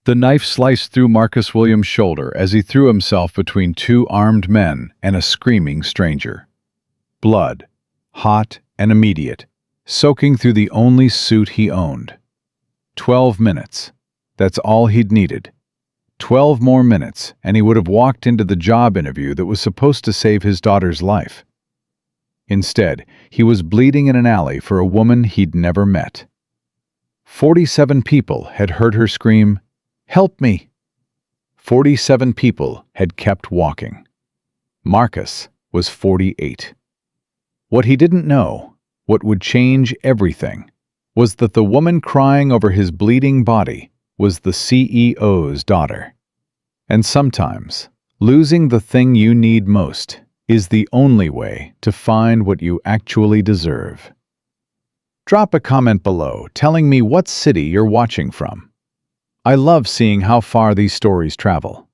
The knife sliced through Marcus Williams' shoulder as he threw himself between two armed men and a screaming stranger. Blood, hot and immediate, soaking through the only suit he owned. 12 minutes. That's all he'd needed. 12 more minutes, and he would have walked into the job interview that was supposed to save his daughter's life. Instead, he was bleeding in an alley for a woman he'd never met. 47 people had heard her scream, "Help me!" 47 people had kept walking. Marcus was 48. What he didn't know, what would change everything, was that the woman crying over his bleeding body was the CEO's daughter. And sometimes, losing the thing you need most is the only way to find what you actually deserve. Drop a comment below telling me what city you're watching from. I love seeing how far these stories travel.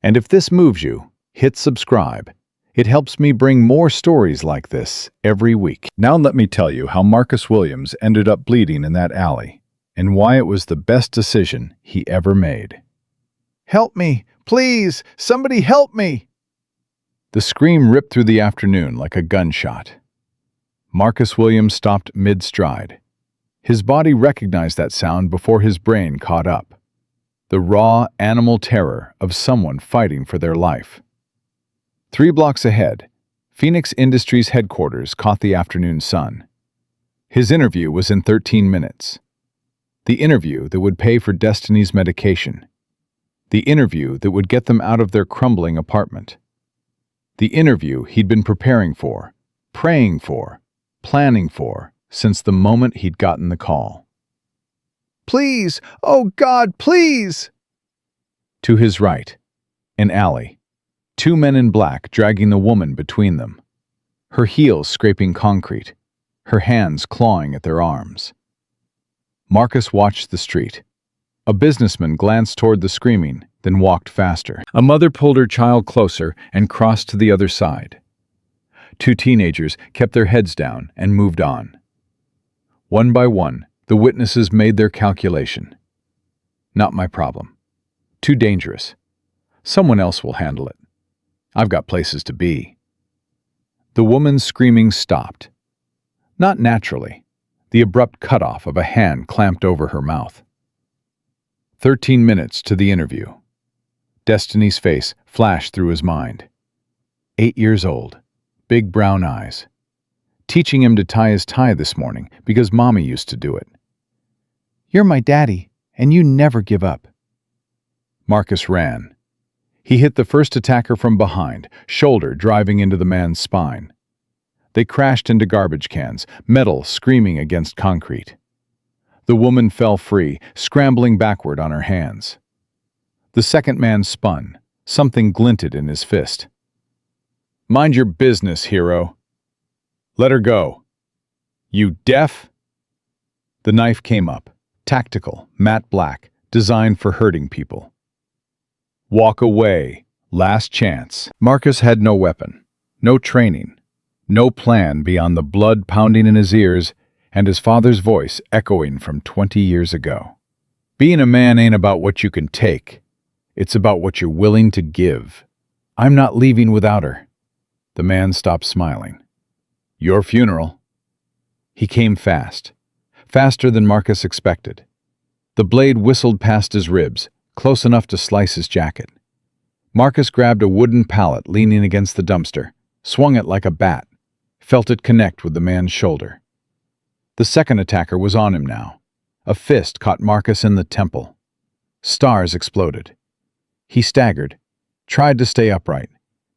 And if this moves you, hit subscribe. It helps me bring more stories like this every week. Now let me tell you how Marcus Williams ended up bleeding in that alley, and why it was the best decision he ever made. "Help me! Please! Somebody help me!" The scream ripped through the afternoon like a gunshot. Marcus Williams stopped mid-stride. His body recognized that sound before his brain caught up. The raw, animal terror of someone fighting for their life. 3 blocks ahead, Phoenix Industries headquarters caught the afternoon sun. His interview was in 13 minutes. The interview that would pay for Destiny's medication. The interview that would get them out of their crumbling apartment. The interview he'd been preparing for, praying for, planning for, since the moment he'd gotten the call. "Please! Oh God, please!" To his right, an alley. 2 men in black dragging the woman between them. Her heels scraping concrete, her hands clawing at their arms. Marcus watched the street. A businessman glanced toward the screaming, then walked faster. A mother pulled her child closer and crossed to the other side. 2 teenagers kept their heads down and moved on. One by one, the witnesses made their calculation. "Not my problem. Too dangerous. Someone else will handle it. I've got places to be." The woman's screaming stopped. Not naturally, the abrupt cutoff of a hand clamped over her mouth. 13 minutes to the interview. Destiny's face flashed through his mind. 8 years old, big brown eyes. Teaching him to tie his tie this morning because Mommy used to do it. "You're my daddy, and you never give up." Marcus ran. He hit the first attacker from behind, shoulder driving into the man's spine. They crashed into garbage cans, metal screaming against concrete. The woman fell free, scrambling backward on her hands. The second man spun. Something glinted in his fist. "Mind your business, hero." "Let her go." "You deaf?" The knife came up, tactical, matte black, designed for hurting people. "Walk away. Last chance." Marcus had no weapon, no training, no plan beyond the blood pounding in his ears and his father's voice echoing from 20 years ago. Being a man ain't about what you can take. It's about what you're willing to give. "I'm not leaving without her." The man stopped smiling. "Your funeral." He came fast, faster than Marcus expected. The blade whistled past his ribs, close enough to slice his jacket. Marcus grabbed a wooden pallet leaning against the dumpster, swung it like a bat, felt it connect with the man's shoulder. The second attacker was on him now. A fist caught Marcus in the temple. Stars exploded. He staggered, tried to stay upright,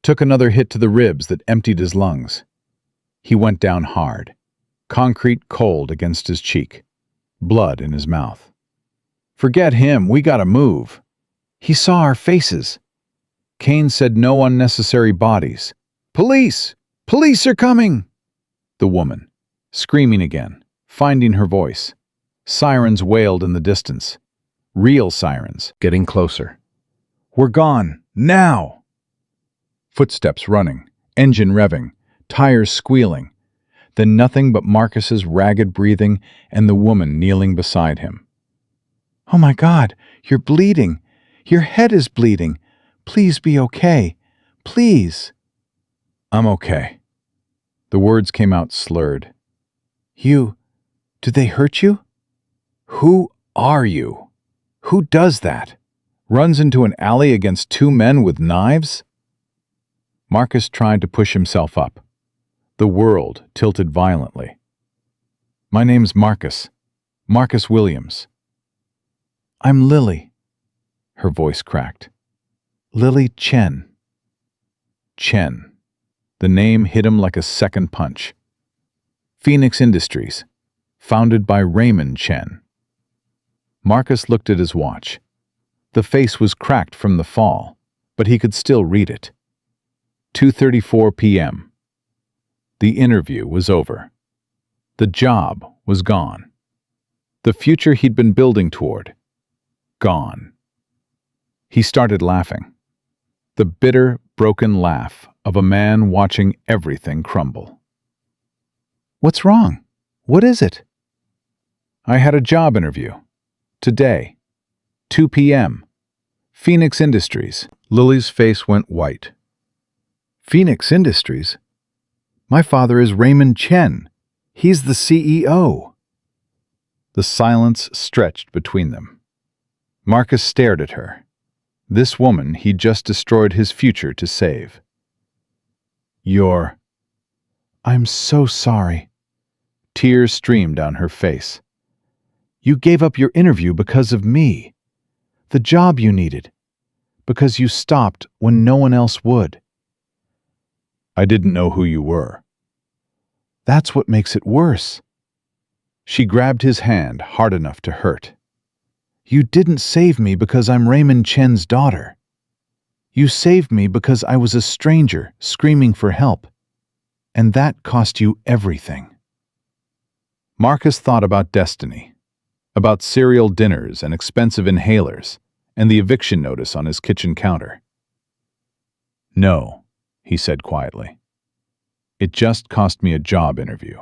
took another hit to the ribs that emptied his lungs. He went down hard, concrete cold against his cheek, blood in his mouth. "Forget him, we gotta move." He saw our faces. Kane said no unnecessary bodies. "Police! Police are coming!" The woman, screaming again, finding her voice. Sirens wailed in the distance. Real sirens, getting closer. "We're gone, now!" Footsteps running, engine revving, tires squealing. Then nothing but Marcus's ragged breathing and the woman kneeling beside him. Oh my God, you're bleeding. Your head is bleeding. Please be okay. Please. I'm okay. The words came out slurred. Did they hurt you? Who are you? Who does that? Runs into an alley against two men with knives? Marcus tried to push himself up. The world tilted violently. My name's Marcus. Marcus Williams. I'm Lily. Her voice cracked. Lily Chen. Chen. The name hit him like a second punch. Phoenix Industries, founded by Raymond Chen. Marcus looked at his watch. The face was cracked from the fall, but he could still read it. 2:34 p.m. The interview was over. The job was gone. The future he'd been building toward, gone. He started laughing. The bitter, broken laugh of a man watching everything crumble. What's wrong? What is it? I had a job interview. Today. 2 p.m. Phoenix Industries. Lily's face went white. Phoenix Industries? My father is Raymond Chen. He's the CEO. The silence stretched between them. Marcus stared at her. This woman he'd just destroyed his future to save. I'm so sorry. Tears streamed down her face. You gave up your interview because of me. The job you needed. Because you stopped when no one else would. I didn't know who you were. That's what makes it worse. She grabbed his hand hard enough to hurt. You didn't save me because I'm Raymond Chen's daughter. You saved me because I was a stranger screaming for help. And that cost you everything. Marcus thought about destiny, about cereal dinners and expensive inhalers, and the eviction notice on his kitchen counter. No, he said quietly. It just cost me a job interview.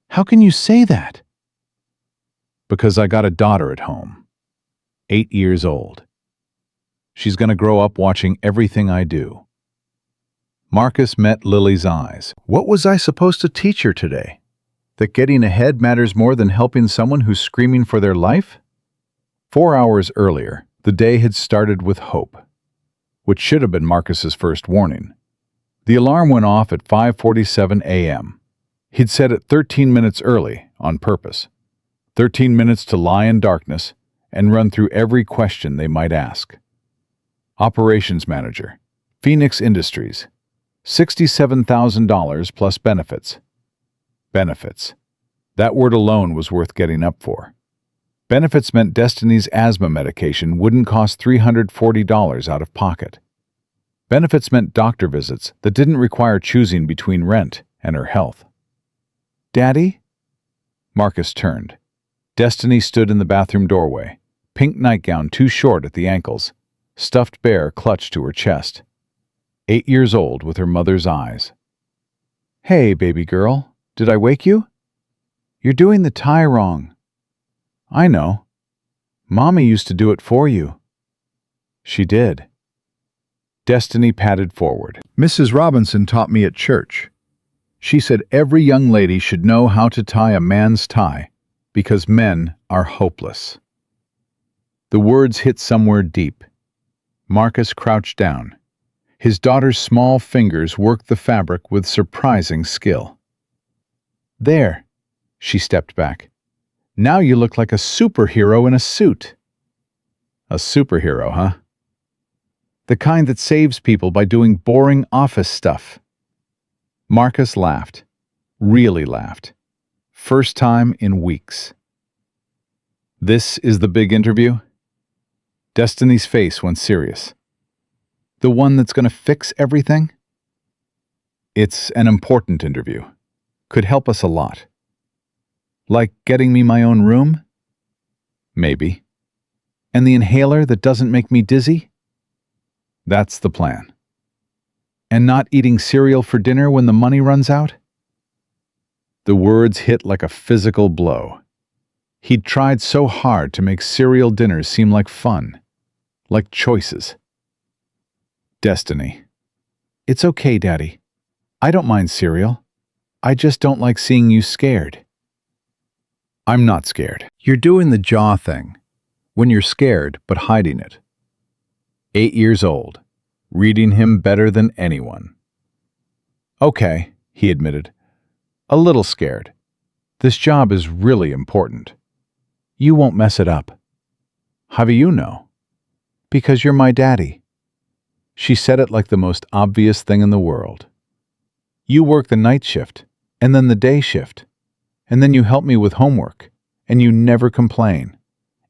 How can you say that? Because I got a daughter at home, 8 years old. She's going to grow up watching everything I do. Marcus met Lily's eyes. What was I supposed to teach her today? That getting ahead matters more than helping someone who's screaming for their life? 4 hours earlier, the day had started with hope, which should have been Marcus's first warning. The alarm went off at 5:47 a.m. He'd set it 13 minutes early, on purpose. 13 minutes to lie in darkness and run through every question they might ask. Operations Manager, Phoenix Industries, $67,000 plus benefits. Benefits. That word alone was worth getting up for. Benefits meant Destiny's asthma medication wouldn't cost $340 out of pocket. Benefits meant doctor visits that didn't require choosing between rent and her health. Daddy? Marcus turned. Destiny stood in the bathroom doorway, pink nightgown too short at the ankles, stuffed bear clutched to her chest. 8 years old with her mother's eyes. Hey, baby girl, did I wake you? You're doing the tie wrong. I know. Mommy used to do it for you. She did. Destiny padded forward. Mrs. Robinson taught me at church. She said every young lady should know how to tie a man's tie, because men are hopeless. The words hit somewhere deep. Marcus crouched down. His daughter's small fingers worked the fabric with surprising skill. There, she stepped back. Now you look like a superhero in a suit. A superhero, huh? The kind that saves people by doing boring office stuff. Marcus laughed. Really laughed. First time in weeks. This is the big interview? Destiny's face went serious. The one that's going to fix everything? It's an important interview. Could help us a lot. Like getting me my own room? Maybe. And the inhaler that doesn't make me dizzy? That's the plan. And not eating cereal for dinner when the money runs out? The words hit like a physical blow. He'd tried so hard to make cereal dinners seem like fun, like choices. Destiny. It's okay, Daddy. I don't mind cereal. I just don't like seeing you scared. I'm not scared. You're doing the jaw thing. When you're scared, but hiding it. 8 years old. Reading him better than anyone. Okay, he admitted. A little scared. This job is really important. You won't mess it up. How do you know? Because you're my daddy. She said it like the most obvious thing in the world. You work the night shift, and then the day shift, and then you help me with homework, and you never complain,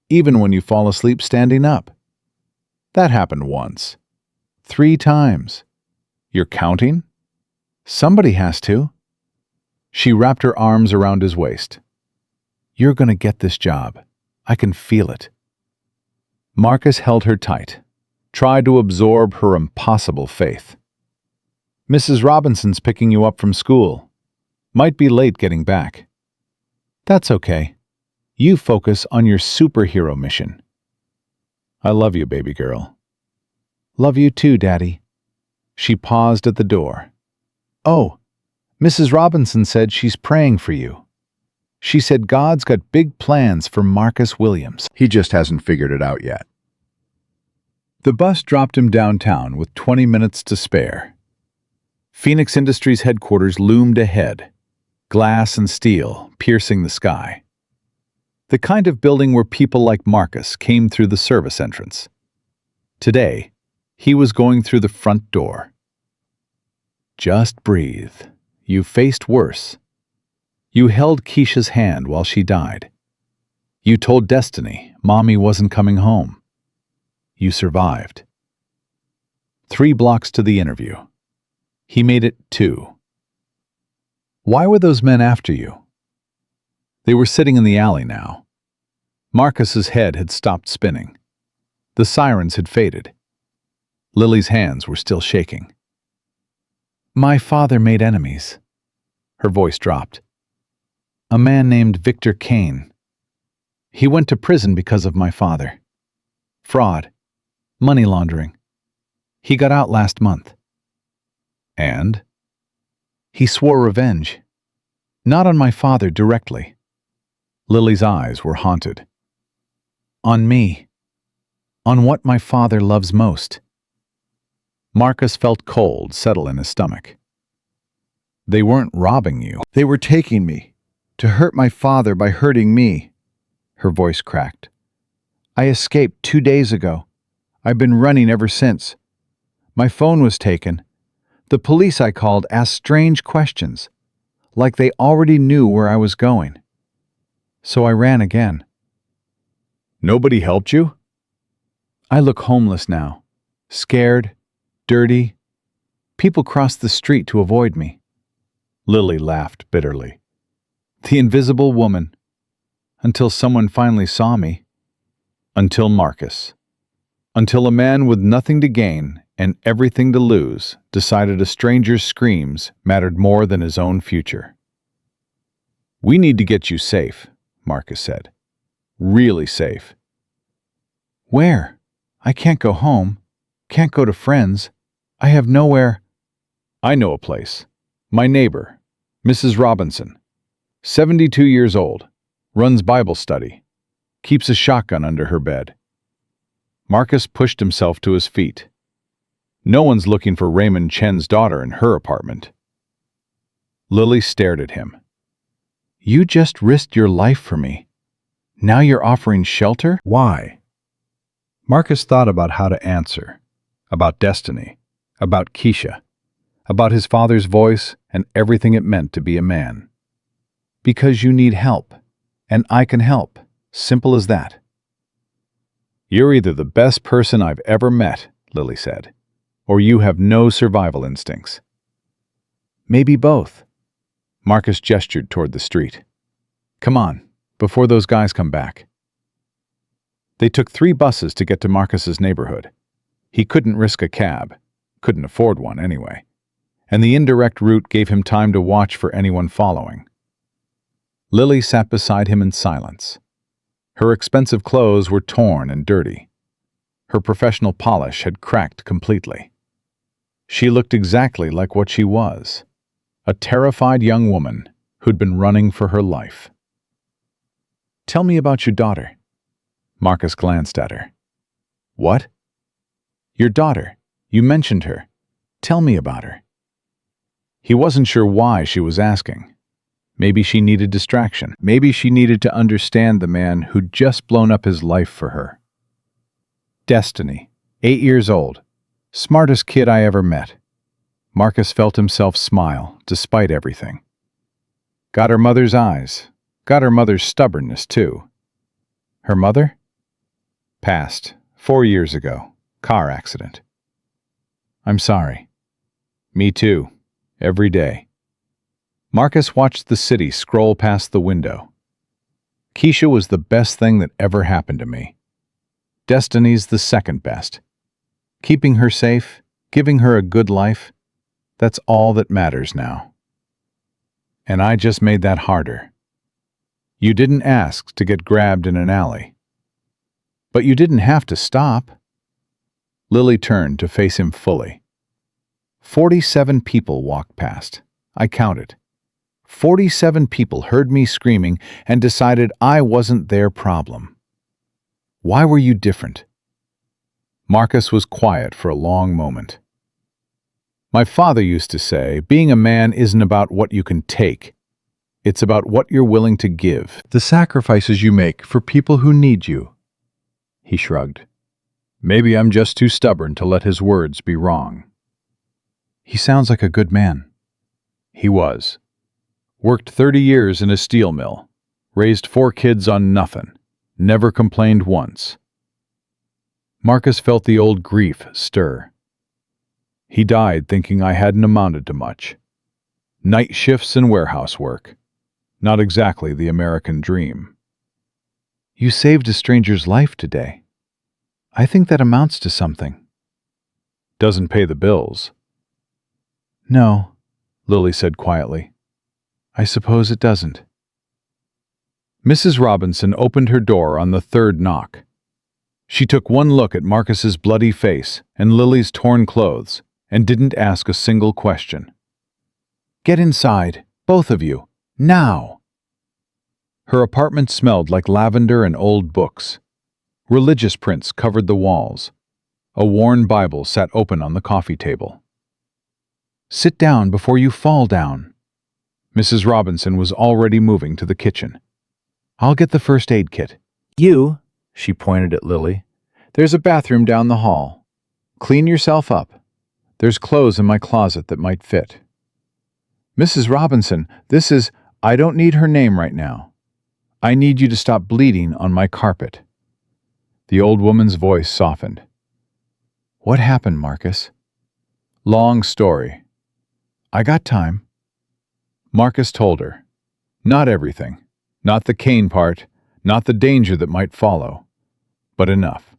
even when you fall asleep standing up. That happened once. 3 times. You're counting? Somebody has to. She wrapped her arms around his waist. You're going to get this job. I can feel it. Marcus held her tight, tried to absorb her impossible faith. Mrs. Robinson's picking you up from school. Might be late getting back. That's okay. You focus on your superhero mission. I love you, baby girl. Love you too, Daddy. She paused at the door. Oh, Mrs. Robinson said she's praying for you. She said God's got big plans for Marcus Williams. He just hasn't figured it out yet. The bus dropped him downtown with 20 minutes to spare. Phoenix Industries headquarters loomed ahead, glass and steel piercing the sky. The kind of building where people like Marcus came through the service entrance. Today, he was going through the front door. Just breathe. You faced worse. You held Keisha's hand while she died. You told Destiny Mommy wasn't coming home. You survived. 3 blocks to the interview. He made it 2. Why were those men after you? They were sitting in the alley now. Marcus's head had stopped spinning. The sirens had faded. Lily's hands were still shaking. My father made enemies. Her voice dropped. A man named Victor Kane. He went to prison because of my father. Fraud. Money laundering. He got out last month. And? He swore revenge. Not on my father directly. Lily's eyes were haunted. On me. On what my father loves most. Marcus felt cold settle in his stomach. They weren't robbing you. They were taking me. To hurt my father by hurting me. Her voice cracked. I escaped 2 days ago. I've been running ever since. My phone was taken. The police I called asked strange questions, like they already knew where I was going. So I ran again. Nobody helped you? I look homeless now. Scared, dirty. People cross the street to avoid me. Lily laughed bitterly. The invisible woman. Until someone finally saw me. Until Marcus. Until a man with nothing to gain and everything to lose decided a stranger's screams mattered more than his own future. We need to get you safe, Marcus said. Really safe. Where? I can't go home. Can't go to friends. I have nowhere. I know a place. My neighbor, Mrs. Robinson. 72 years old. Runs Bible study. Keeps a shotgun under her bed. Marcus pushed himself to his feet. No one's looking for Raymond Chen's daughter in her apartment. Lily stared at him. You just risked your life for me. Now you're offering shelter? Why? Marcus thought about how to answer. About Destiny. About Keisha. About his father's voice and everything it meant to be a man. Because you need help. And I can help. Simple as that. You're either the best person I've ever met, Lily said, or you have no survival instincts. Maybe both. Marcus gestured toward the street. Come on, before those guys come back. They took 3 buses to get to Marcus's neighborhood. He couldn't risk a cab, couldn't afford one anyway, and the indirect route gave him time to watch for anyone following. Lily sat beside him in silence. Her expensive clothes were torn and dirty. Her professional polish had cracked completely. She looked exactly like what she was, a terrified young woman who'd been running for her life. "Tell me about your daughter." Marcus glanced at her. "What?" "Your daughter. You mentioned her. Tell me about her." He wasn't sure why she was asking. Maybe she needed distraction. Maybe she needed to understand the man who'd just blown up his life for her. Destiny, 8 years old. Smartest kid I ever met. Marcus felt himself smile, despite everything. Got her mother's eyes. Got her mother's stubbornness, too. Her mother? Passed, 4 years ago. Car accident. I'm sorry. Me too. Every day. Marcus watched the city scroll past the window. Keisha was the best thing that ever happened to me. Destiny's the second best. Keeping her safe, giving her a good life, that's all that matters now. And I just made that harder. You didn't ask to get grabbed in an alley. But you didn't have to stop. Lily turned to face him fully. 47 people walked past. I counted. 47 people heard me screaming and decided I wasn't their problem. Why were you different? Marcus was quiet for a long moment. My father used to say, being a man isn't about what you can take. It's about what you're willing to give. The sacrifices you make for people who need you. He shrugged. Maybe I'm just too stubborn to let his words be wrong. He sounds like a good man. He was. Worked 30 years in a steel mill. Raised 4 kids on nothing. Never complained once. Marcus felt the old grief stir. He died thinking I hadn't amounted to much. Night shifts and warehouse work. Not exactly the American dream. You saved a stranger's life today. I think that amounts to something. Doesn't pay the bills. No, Lily said quietly. I suppose it doesn't. Mrs. Robinson opened her door on the 3rd knock. She took one look at Marcus's bloody face and Lily's torn clothes and didn't ask a single question. Get inside, both of you, now! Her apartment smelled like lavender and old books. Religious prints covered the walls. A worn Bible sat open on the coffee table. Sit down before you fall down. Mrs. Robinson was already moving to the kitchen. I'll get the first aid kit. You, she pointed at Lily. There's a bathroom down the hall. Clean yourself up. There's clothes in my closet that might fit. Mrs. Robinson, this is... I don't need her name right now. I need you to stop bleeding on my carpet. The old woman's voice softened. What happened, Marcus? Long story. I got time. Marcus told her. Not everything. Not the Cain part, not the danger that might follow. But enough.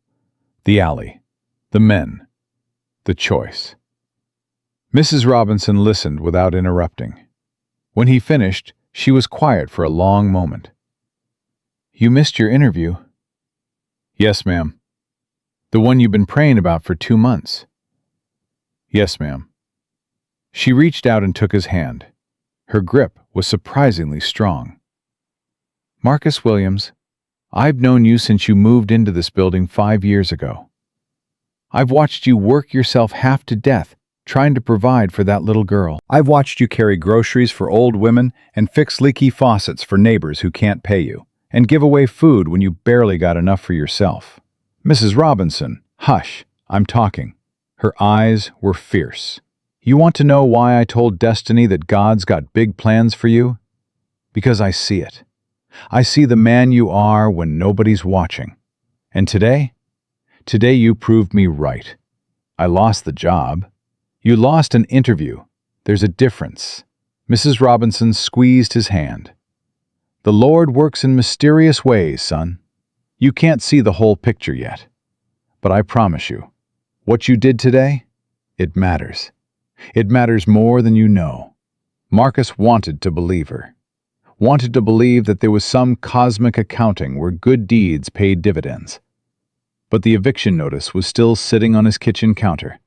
The alley. The men. The choice. Mrs. Robinson listened without interrupting. When he finished, she was quiet for a long moment. You missed your interview. Yes, ma'am. The one you've been praying about for 2 months. Yes, ma'am. She reached out and took his hand. Her grip was surprisingly strong. Marcus Williams, I've known you since you moved into this building 5 years ago. I've watched you work yourself half to death trying to provide for that little girl. I've watched you carry groceries for old women and fix leaky faucets for neighbors who can't pay you, and give away food when you barely got enough for yourself. Mrs. Robinson, hush, I'm talking. Her eyes were fierce. You want to know why I told Destiny that God's got big plans for you? Because I see it. I see the man you are when nobody's watching. And today you proved me right. I lost the job. You lost an interview. There's a difference. Mrs. Robinson squeezed his hand. The Lord works in mysterious ways, son. You can't see the whole picture yet. But I promise you, what you did today, it matters. It matters more than you know. Marcus wanted to believe her. wanted to believe that there was some cosmic accounting where good deeds paid dividends. But the eviction notice was still sitting on his kitchen counter.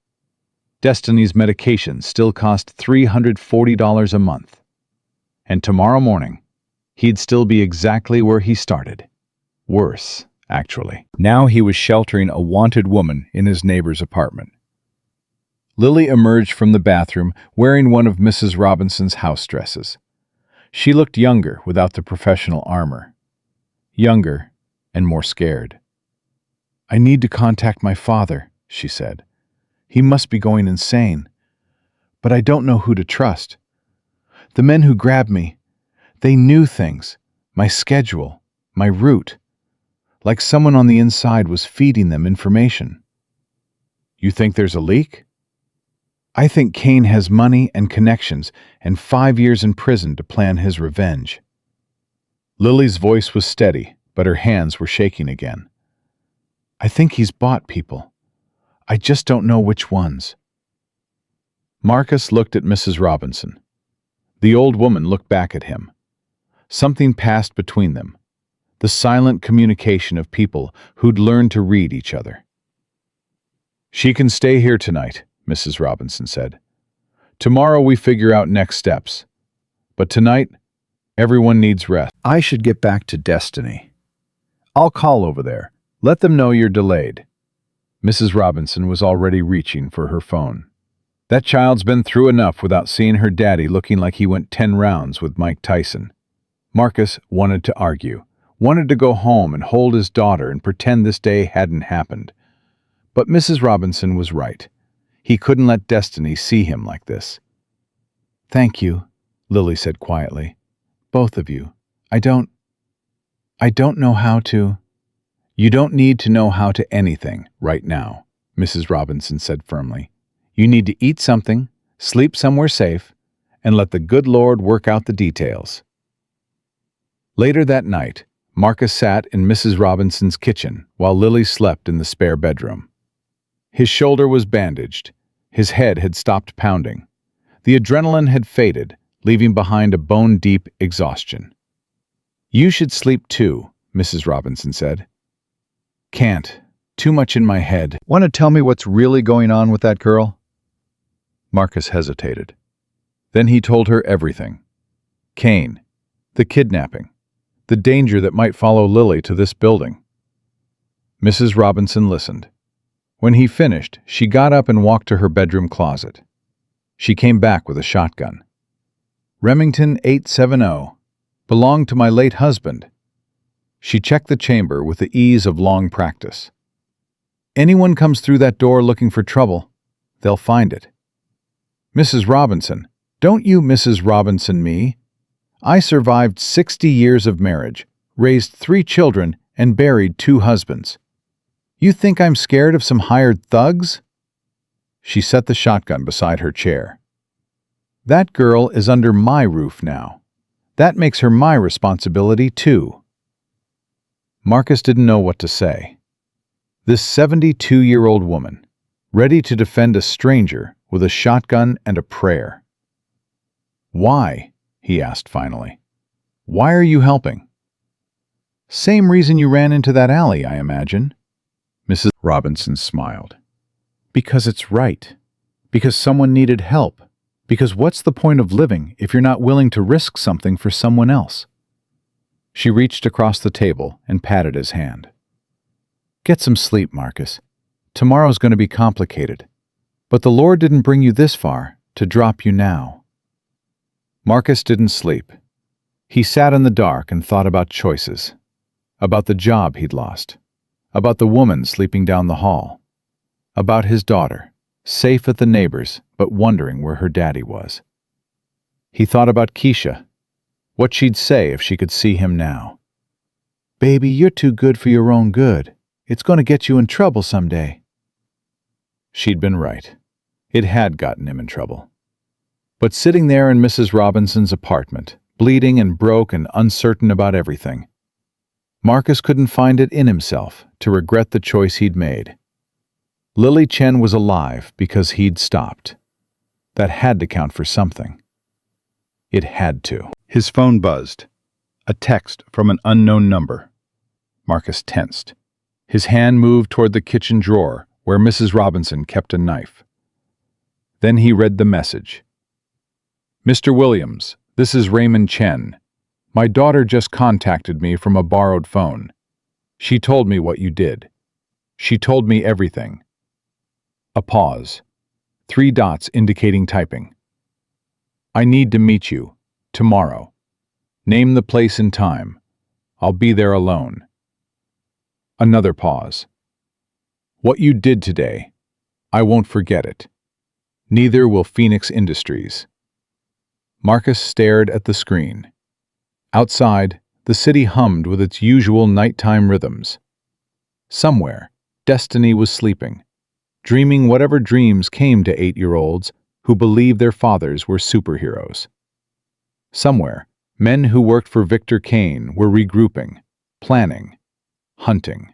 Destiny's medication still cost $340 a month. And tomorrow morning, he'd still be exactly where he started. Worse, actually. Now he was sheltering a wanted woman in his neighbor's apartment. Lily emerged from the bathroom wearing one of Mrs. Robinson's house dresses. She looked younger without the professional armor. Younger and more scared. "I need to contact my father," she said. "He must be going insane. But I don't know who to trust. The men who grabbed me, they knew things, my schedule, my route. Like someone on the inside was feeding them information." "You think there's a leak?" "I think Kane has money and connections and 5 years in prison to plan his revenge." Lily's voice was steady, but her hands were shaking again. "I think he's bought people. I just don't know which ones." Marcus looked at Mrs. Robinson. The old woman looked back at him. Something passed between them. The silent communication of people who'd learned to read each other. "She can stay here tonight," Mrs. Robinson said. "Tomorrow we figure out next steps. But tonight, everyone needs rest." "I should get back to Destiny. I'll call over there. Let them know you're delayed." Mrs. Robinson was already reaching for her phone. That child's been through enough without seeing her daddy looking like he went 10 rounds with Mike Tyson. Marcus wanted to argue, wanted to go home and hold his daughter and pretend this day hadn't happened. But Mrs. Robinson was right. He couldn't let Destiny see him like this. "Thank you," Lily said quietly. "Both of you. I don't know how to." "You don't need to know how to anything right now," Mrs. Robinson said firmly. "You need to eat something, sleep somewhere safe, and let the good Lord work out the details." Later that night, Marcus sat in Mrs. Robinson's kitchen while Lily slept in the spare bedroom. His shoulder was bandaged. His head had stopped pounding. The adrenaline had faded, leaving behind a bone-deep exhaustion. "You should sleep too," Mrs. Robinson said. "Can't. Too much in my head." "Want to tell me what's really going on with that girl?" Marcus hesitated. Then he told her everything. Kane, the kidnapping, the danger that might follow Lily to this building. Mrs. Robinson listened. When he finished, she got up and walked to her bedroom closet. She came back with a shotgun. "Remington 870. Belonged to my late husband." She checked the chamber with the ease of long practice. "Anyone comes through that door looking for trouble, they'll find it." "Mrs. Robinson, don't you Mrs. Robinson me. I survived 60 years of marriage, raised 3 children, and buried 2 husbands. You think I'm scared of some hired thugs?" She set the shotgun beside her chair. "That girl is under my roof now. That makes her my responsibility, too." Marcus didn't know what to say. This 72-year-old woman, ready to defend a stranger with a shotgun and a prayer. "Why?" he asked finally. "Why are you helping?" "Same reason you ran into that alley, I imagine." Mrs. Robinson smiled. "Because it's right. Because someone needed help. Because what's the point of living if you're not willing to risk something for someone else?" She reached across the table and patted his hand. "Get some sleep, Marcus. Tomorrow's going to be complicated. But the Lord didn't bring you this far to drop you now." Marcus didn't sleep. He sat in the dark and thought about choices. About the job he'd lost. About the woman sleeping down the hall. About his daughter, safe at the neighbor's but wondering where her daddy was. He thought about Keisha. What she'd say if she could see him now. "Baby, you're too good for your own good. It's going to get you in trouble someday." She'd been right. It had gotten him in trouble. But sitting there in Mrs. Robinson's apartment, bleeding and broke and uncertain about everything, Marcus couldn't find it in himself to regret the choice he'd made. Lily Chen was alive because he'd stopped. That had to count for something. It had to. His phone buzzed. A text from an unknown number. Marcus tensed. His hand moved toward the kitchen drawer where Mrs. Robinson kept a knife. Then he read the message. Mr. Williams, this is Raymond Chen. My daughter just contacted me from a borrowed phone. She told me what you did. She told me everything. A pause. 3 dots indicating typing. I need to meet you. Tomorrow. Name the place and time. I'll be there alone. Another pause. What you did today, I won't forget it. Neither will Phoenix Industries. Marcus stared at the screen. Outside, the city hummed with its usual nighttime rhythms. Somewhere, Destiny was sleeping, dreaming whatever dreams came to 8-year-olds who believed their fathers were superheroes. Somewhere, men who worked for Victor Kane were regrouping, planning, hunting.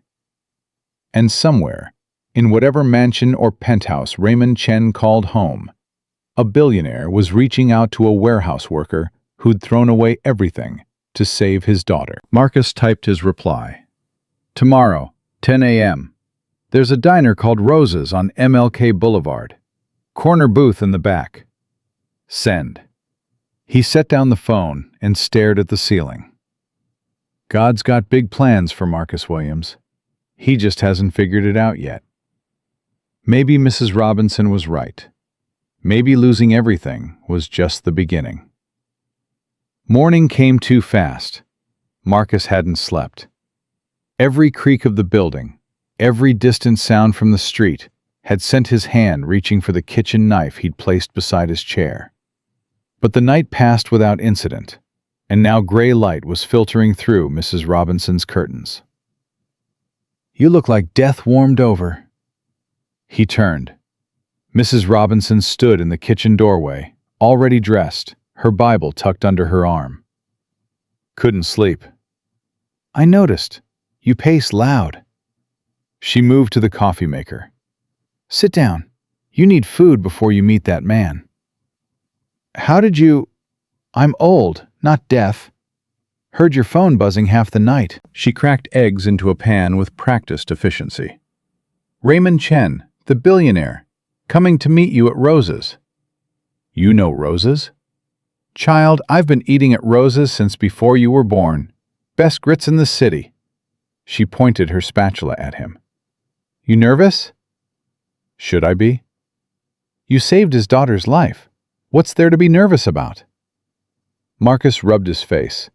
And somewhere, in whatever mansion or penthouse Raymond Chen called home, a billionaire was reaching out to a warehouse worker who'd thrown away everything to save his daughter. Marcus typed his reply. Tomorrow, 10 a.m. There's a diner called Rose's on MLK Boulevard. Corner booth in the back. Send. He set down the phone and stared at the ceiling. God's got big plans for Marcus Williams. He just hasn't figured it out yet. Maybe Mrs. Robinson was right. Maybe losing everything was just the beginning. Morning came too fast. Marcus hadn't slept. Every creak of the building, every distant sound from the street, had sent his hand reaching for the kitchen knife he'd placed beside his chair. But the night passed without incident, and now gray light was filtering through Mrs. Robinson's curtains. You look like death warmed over. He turned. Mrs. Robinson stood in the kitchen doorway, already dressed, her Bible tucked under her arm. Couldn't sleep. I noticed. You pace loud. She moved to the coffee maker. Sit down. You need food before you meet that man. How did you... I'm old, not deaf. Heard your phone buzzing half the night. She cracked eggs into a pan with practiced efficiency. Raymond Chen, the billionaire, coming to meet you at Rose's. You know Rose's? Child, I've been eating at Rose's since before you were born. Best grits in the city. She pointed her spatula at him. You nervous? Should I be? You saved his daughter's life. What's there to be nervous about? Marcus rubbed his face.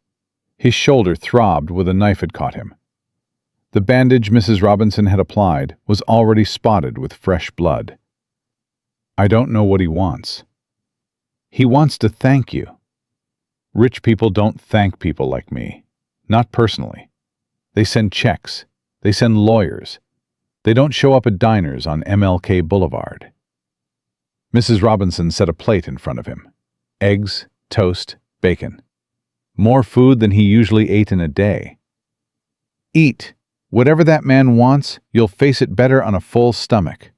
His shoulder throbbed where the knife had caught him. The bandage Mrs. Robinson had applied was already spotted with fresh blood. I don't know what he wants. He wants to thank you. Rich people don't thank people like me. Not personally. They send checks. They send lawyers. They don't show up at diners on MLK Boulevard. Mrs. Robinson set a plate in front of him. Eggs, toast, bacon. More food than he usually ate in a day. Eat. Whatever that man wants, you'll face it better on a full stomach.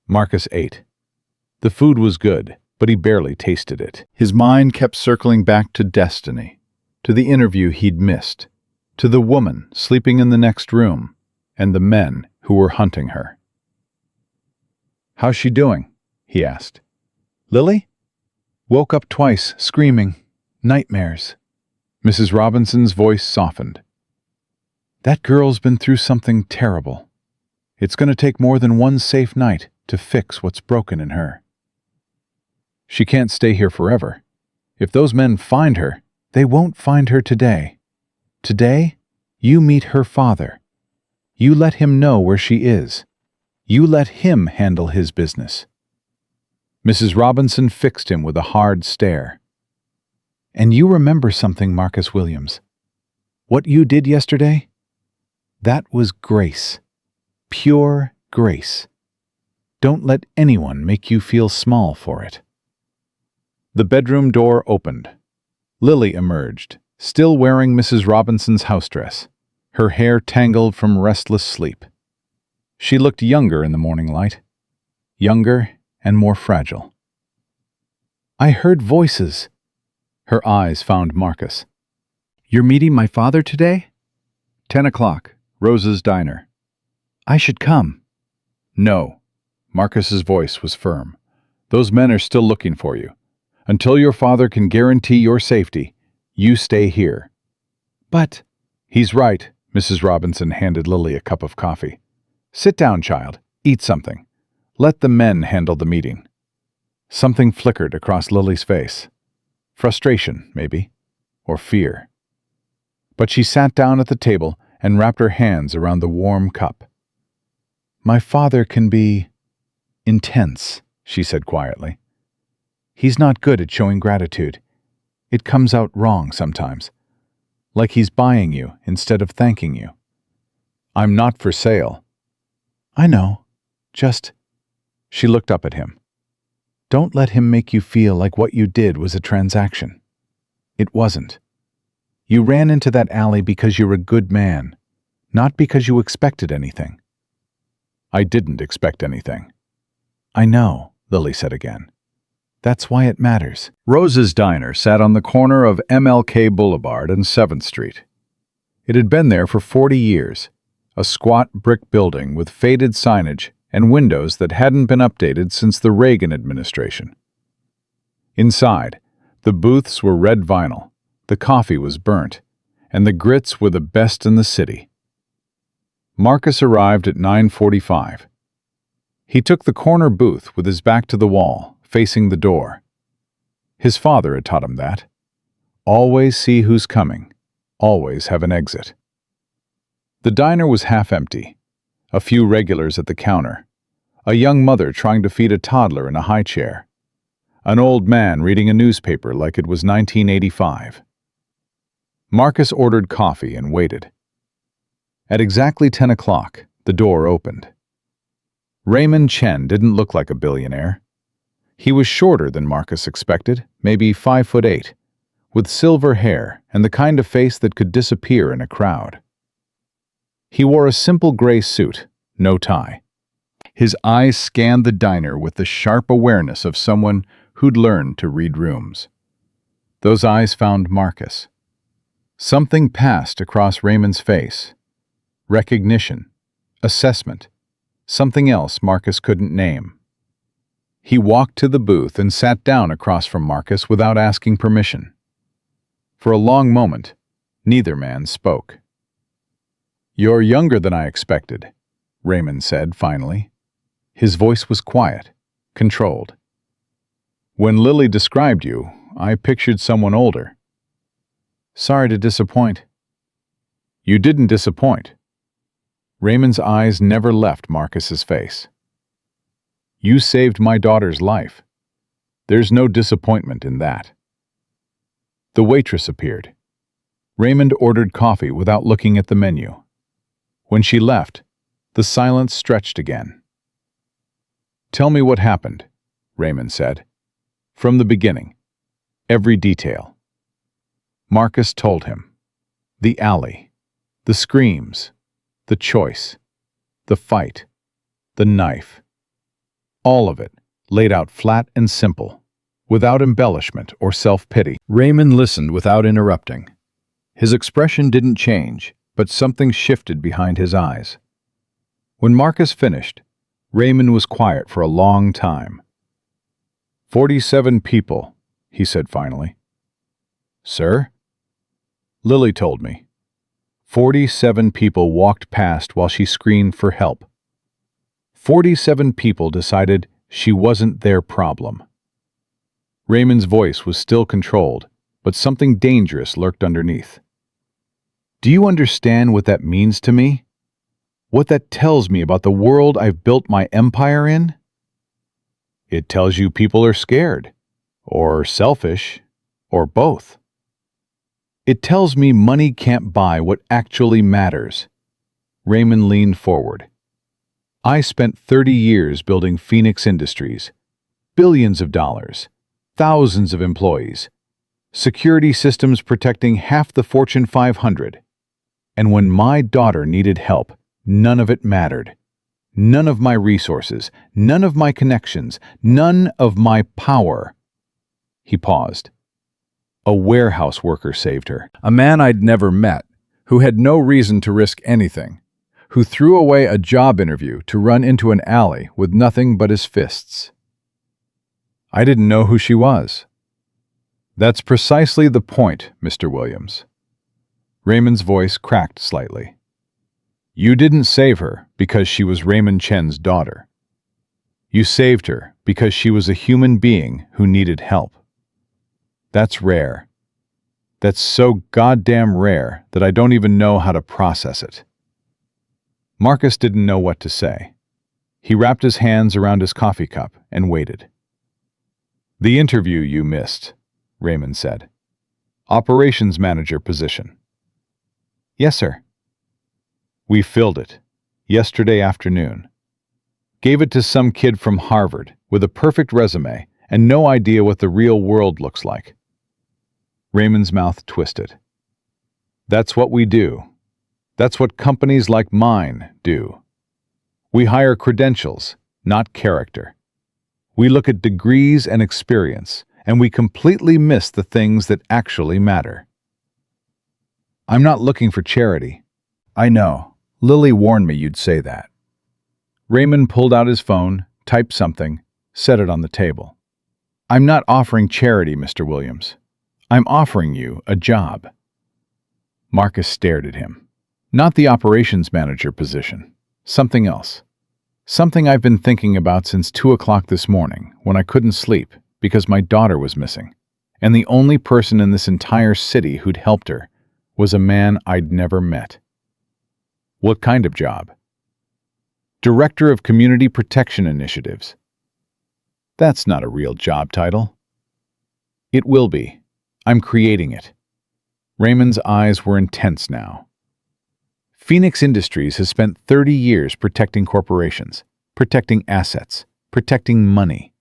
Marcus ate. The food was good, but he barely tasted it. His mind kept circling back to Destiny, to the interview he'd missed, to the woman sleeping in the next room, and the men who were hunting her. How's she doing? He asked. Lily? Woke up twice, screaming. Nightmares. Mrs. Robinson's voice softened. That girl's been through something terrible. It's going to take more than one safe night to fix what's broken in her. She can't stay here forever. If those men find her, they won't find her today. Today, you meet her father. You let him know where she is. You let him handle his business. Mrs. Robinson fixed him with a hard stare. And you remember something, Marcus Williams. What you did yesterday? That was grace. Pure grace. Don't let anyone make you feel small for it. The bedroom door opened. Lily emerged, still wearing Mrs. Robinson's house dress, her hair tangled from restless sleep. She looked younger in the morning light. Younger and more fragile. I heard voices. Her eyes found Marcus. You're meeting my father today? 10 o'clock, Rose's diner. I should come. No. Marcus's voice was firm. Those men are still looking for you. Until your father can guarantee your safety, you stay here. But... He's right, Mrs. Robinson handed Lily a cup of coffee. Sit down, child. Eat something. Let the men handle the meeting. Something flickered across Lily's face. Frustration, maybe. Or fear. But she sat down at the table and wrapped her hands around the warm cup. My father can be intense, she said quietly. He's not good at showing gratitude. It comes out wrong sometimes. Like he's buying you instead of thanking you. I'm not for sale. I know. Just... She looked up at him. Don't let him make you feel like what you did was a transaction. It wasn't. You ran into that alley because you're a good man, not because you expected anything. I didn't expect anything. I know, Lily said again. That's why it matters. Rose's diner sat on the corner of MLK Boulevard and 7th Street. It had been there for 40 years, a squat brick building with faded signage and windows that hadn't been updated since the Reagan administration. Inside, the booths were red vinyl, the coffee was burnt, and the grits were the best in the city. Marcus arrived at 9:45. He took the corner booth with his back to the wall, facing the door. His father had taught him that. Always see who's coming. Always have an exit. The diner was half empty. A few regulars at the counter. A young mother trying to feed a toddler in a high chair. An old man reading a newspaper like it was 1985. Marcus ordered coffee and waited. At exactly 10 o'clock, the door opened. Raymond Chen didn't look like a billionaire. He was shorter than Marcus expected, maybe 5'8", with silver hair and the kind of face that could disappear in a crowd. He wore a simple gray suit, no tie. His eyes scanned the diner with the sharp awareness of someone who'd learned to read rooms. Those eyes found Marcus. Something passed across Raymond's face. Recognition, assessment, something else Marcus couldn't name. He walked to the booth and sat down across from Marcus without asking permission. For a long moment, neither man spoke. You're younger than I expected, Raymond said finally. His voice was quiet, controlled. When Lily described you, I pictured someone older. Sorry to disappoint. You didn't disappoint. Raymond's eyes never left Marcus's face. You saved my daughter's life. There's no disappointment in that. The waitress appeared. Raymond ordered coffee without looking at the menu. When she left, the silence stretched again. Tell me what happened, Raymond said. From the beginning. Every detail. Marcus told him. The alley. The screams. The choice. The fight. The knife. All of it, laid out flat and simple, without embellishment or self-pity. Raymond listened without interrupting. His expression didn't change, but something shifted behind his eyes. When Marcus finished, Raymond was quiet for a long time. 47 people, he said finally. Sir? Lily told me. 47 people walked past while she screamed for help. 47 people decided she wasn't their problem. Raymond's voice was still controlled, but something dangerous lurked underneath. Do you understand what that means to me? What that tells me about the world I've built my empire in? It tells you people are scared, or selfish, or both. It tells me money can't buy what actually matters. Raymond leaned forward. I spent 30 years building Phoenix Industries, billions of dollars, thousands of employees, security systems protecting half the Fortune 500. And when my daughter needed help, none of it mattered. None of my resources, none of my connections, none of my power. He paused. A warehouse worker saved her. A man I'd never met, who had no reason to risk anything, who threw away a job interview to run into an alley with nothing but his fists. I didn't know who she was. That's precisely the point, Mr. Williams. Raymond's voice cracked slightly. You didn't save her because she was Raymond Chen's daughter. You saved her because she was a human being who needed help. That's rare. That's so goddamn rare that I don't even know how to process it. Marcus didn't know what to say. He wrapped his hands around his coffee cup and waited. The interview you missed, Raymond said. Operations manager position. Yes, sir. We filled it, yesterday afternoon. Gave it to some kid from Harvard with a perfect resume and no idea what the real world looks like. Raymond's mouth twisted. That's what we do. That's what companies like mine do. We hire credentials, not character. We look at degrees and experience, and we completely miss the things that actually matter. I'm not looking for charity. I know. Lily warned me you'd say that. Raymond pulled out his phone, typed something, set it on the table. I'm not offering charity, Mr. Williams. I'm offering you a job. Marcus stared at him. Not the operations manager position. Something else. Something I've been thinking about since 2 o'clock this morning when I couldn't sleep because my daughter was missing, and the only person in this entire city who'd helped her was a man I'd never met. What kind of job? Director of Community Protection Initiatives. That's not a real job title. It will be. I'm creating it. Raymond's eyes were intense now. Phoenix Industries has spent 30 years protecting corporations, protecting assets, protecting money.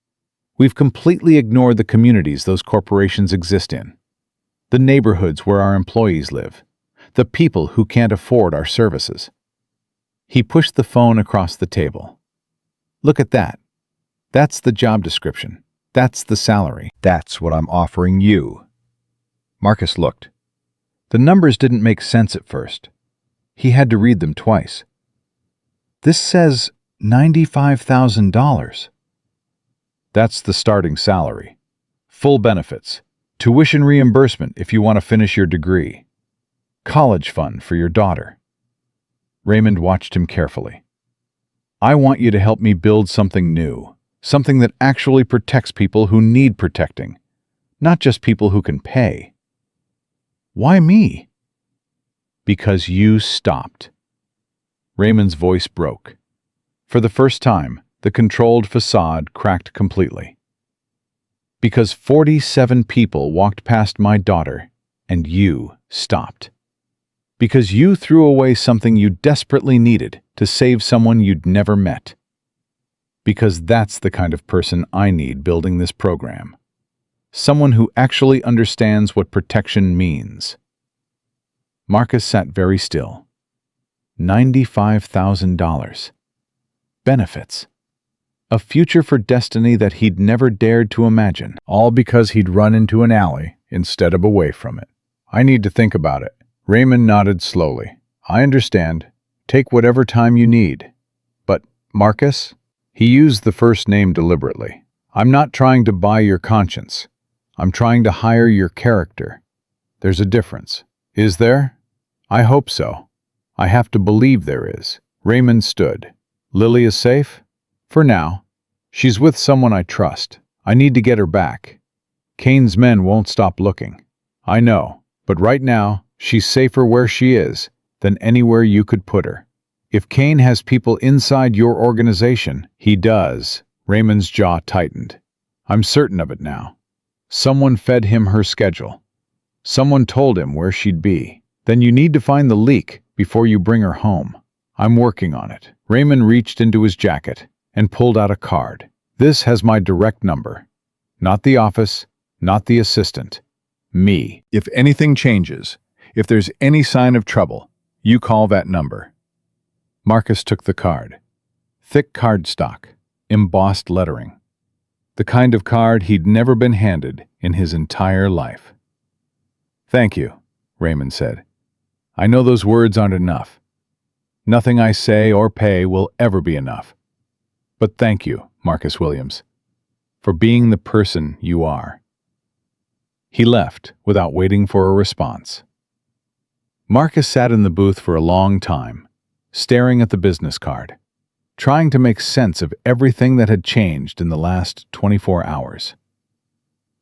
We've completely ignored the communities those corporations exist in, the neighborhoods where our employees live, the people who can't afford our services. He pushed the phone across the table. Look at that. That's the job description. That's the salary. That's what I'm offering you. Marcus looked. The numbers didn't make sense at first. He had to read them twice. This says $95,000. That's the starting salary. Full benefits. Tuition reimbursement if you want to finish your degree. College fund for your daughter. Raymond watched him carefully. I want you to help me build something new, something that actually protects people who need protecting, not just people who can pay. Why me? Because you stopped. Raymond's voice broke. For the first time, the controlled facade cracked completely. Because 47 people walked past my daughter, and you stopped. Because you threw away something you desperately needed to save someone you'd never met. Because that's the kind of person I need building this program. Someone who actually understands what protection means. Marcus sat very still. $95,000. Benefits. A future for destiny that he'd never dared to imagine, all because he'd run into an alley instead of away from it. I need to think about it. Raymond nodded slowly. I understand. Take whatever time you need. But, Marcus? He used the first name deliberately. I'm not trying to buy your conscience. I'm trying to hire your character. There's a difference. Is there? I hope so. I have to believe there is. Raymond stood. Lily is safe? For now. She's with someone I trust. I need to get her back. Kane's men won't stop looking. I know, but right now, she's safer where she is than anywhere you could put her. If Kane has people inside your organization, he does. Raymond's jaw tightened. I'm certain of it now. Someone fed him her schedule. Someone told him where she'd be. Then you need to find the leak before you bring her home. I'm working on it. Raymond reached into his jacket and pulled out a card. This has my direct number. Not the office, not the assistant. Me. If anything changes, if there's any sign of trouble, you call that number. Marcus took the card. Thick cardstock, embossed lettering. The kind of card he'd never been handed in his entire life. Thank you, Raymond said. I know those words aren't enough. Nothing I say or pay will ever be enough. But thank you, Marcus Williams, for being the person you are. He left without waiting for a response. Marcus sat in the booth for a long time, staring at the business card, trying to make sense of everything that had changed in the last 24 hours.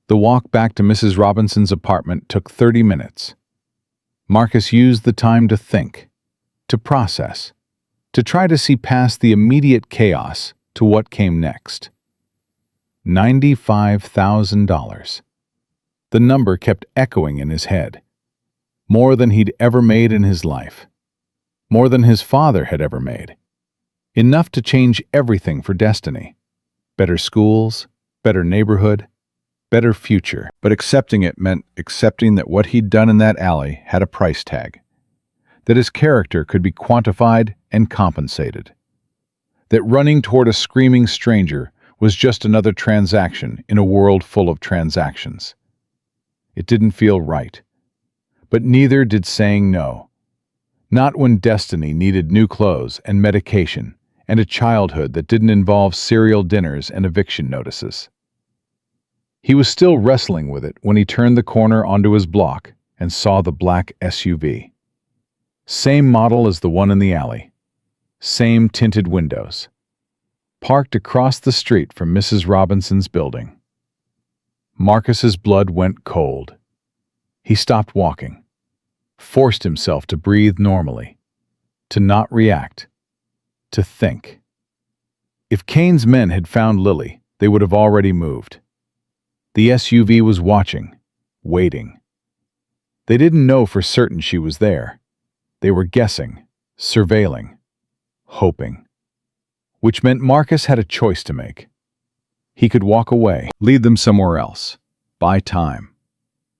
The walk back to Mrs. Robinson's apartment took 30 minutes. Marcus used the time to think, to process, to try to see past the immediate chaos to what came next. $95,000. The number kept echoing in his head. More than he'd ever made in his life. More than his father had ever made. Enough to change everything for Destiny. Better schools, better neighborhood, better future. But accepting it meant accepting that what he'd done in that alley had a price tag. That his character could be quantified and compensated. That running toward a screaming stranger was just another transaction in a world full of transactions. It didn't feel right. But neither did saying no. Not when Destiny needed new clothes and medication and a childhood that didn't involve cereal dinners and eviction notices. He was still wrestling with it when he turned the corner onto his block and saw the black SUV. Same model as the one in the alley. Same tinted windows. Parked across the street from Mrs. Robinson's building. Marcus's blood went cold. He stopped walking. Forced himself to breathe normally. To not react. To think. If Kane's men had found Lily, they would have already moved. The SUV was watching, waiting. They didn't know for certain she was there. They were guessing, surveilling, hoping. Which meant Marcus had a choice to make. He could walk away, lead them somewhere else, buy time.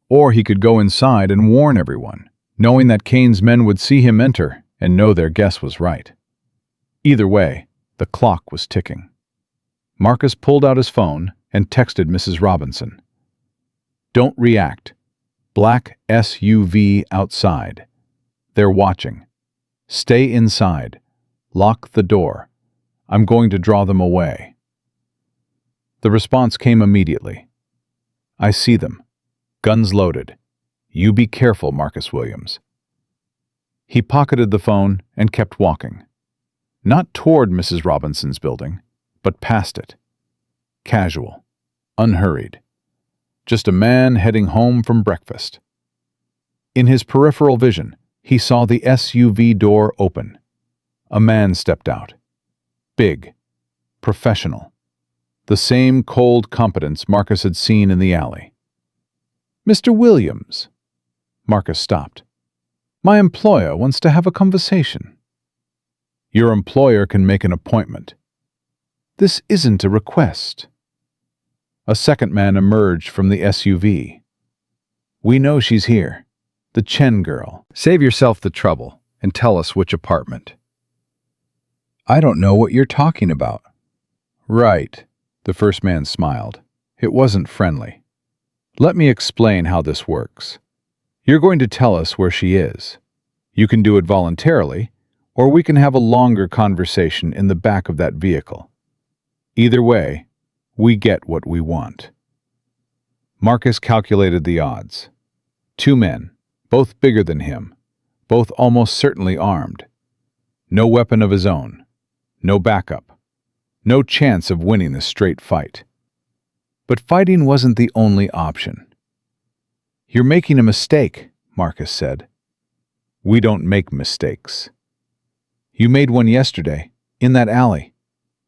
Or he could go inside and warn everyone, knowing that Kane's men would see him enter and know their guess was right. Either way, the clock was ticking. Marcus pulled out his phone and texted Mrs. Robinson. Don't react. Black SUV outside. They're watching. Stay inside. Lock the door. I'm going to draw them away. The response came immediately. I see them. Guns loaded. You be careful, Marcus Williams. He pocketed the phone and kept walking. Not toward Mrs. Robinson's building, but past it. Casual. Unhurried. Just a man heading home from breakfast. In his peripheral vision, he saw the SUV door open. A man stepped out. Big. Professional. The same cold competence Marcus had seen in the alley. Mr. Williams. Marcus stopped. My employer wants to have a conversation. Your employer can make an appointment. This isn't a request. A second man emerged from the SUV. We know she's here. The Chen girl. Save yourself the trouble and tell us which apartment. I don't know what you're talking about. Right, the first man smiled. It wasn't friendly. Let me explain how this works. You're going to tell us where she is. You can do it voluntarily, or we can have a longer conversation in the back of that vehicle. Either way, we get what we want. Marcus calculated the odds. 2 men, both bigger than him, both almost certainly armed. No weapon of his own. No backup. No chance of winning the straight fight. But fighting wasn't the only option. You're making a mistake, Marcus said. We don't make mistakes. You made one yesterday, in that alley.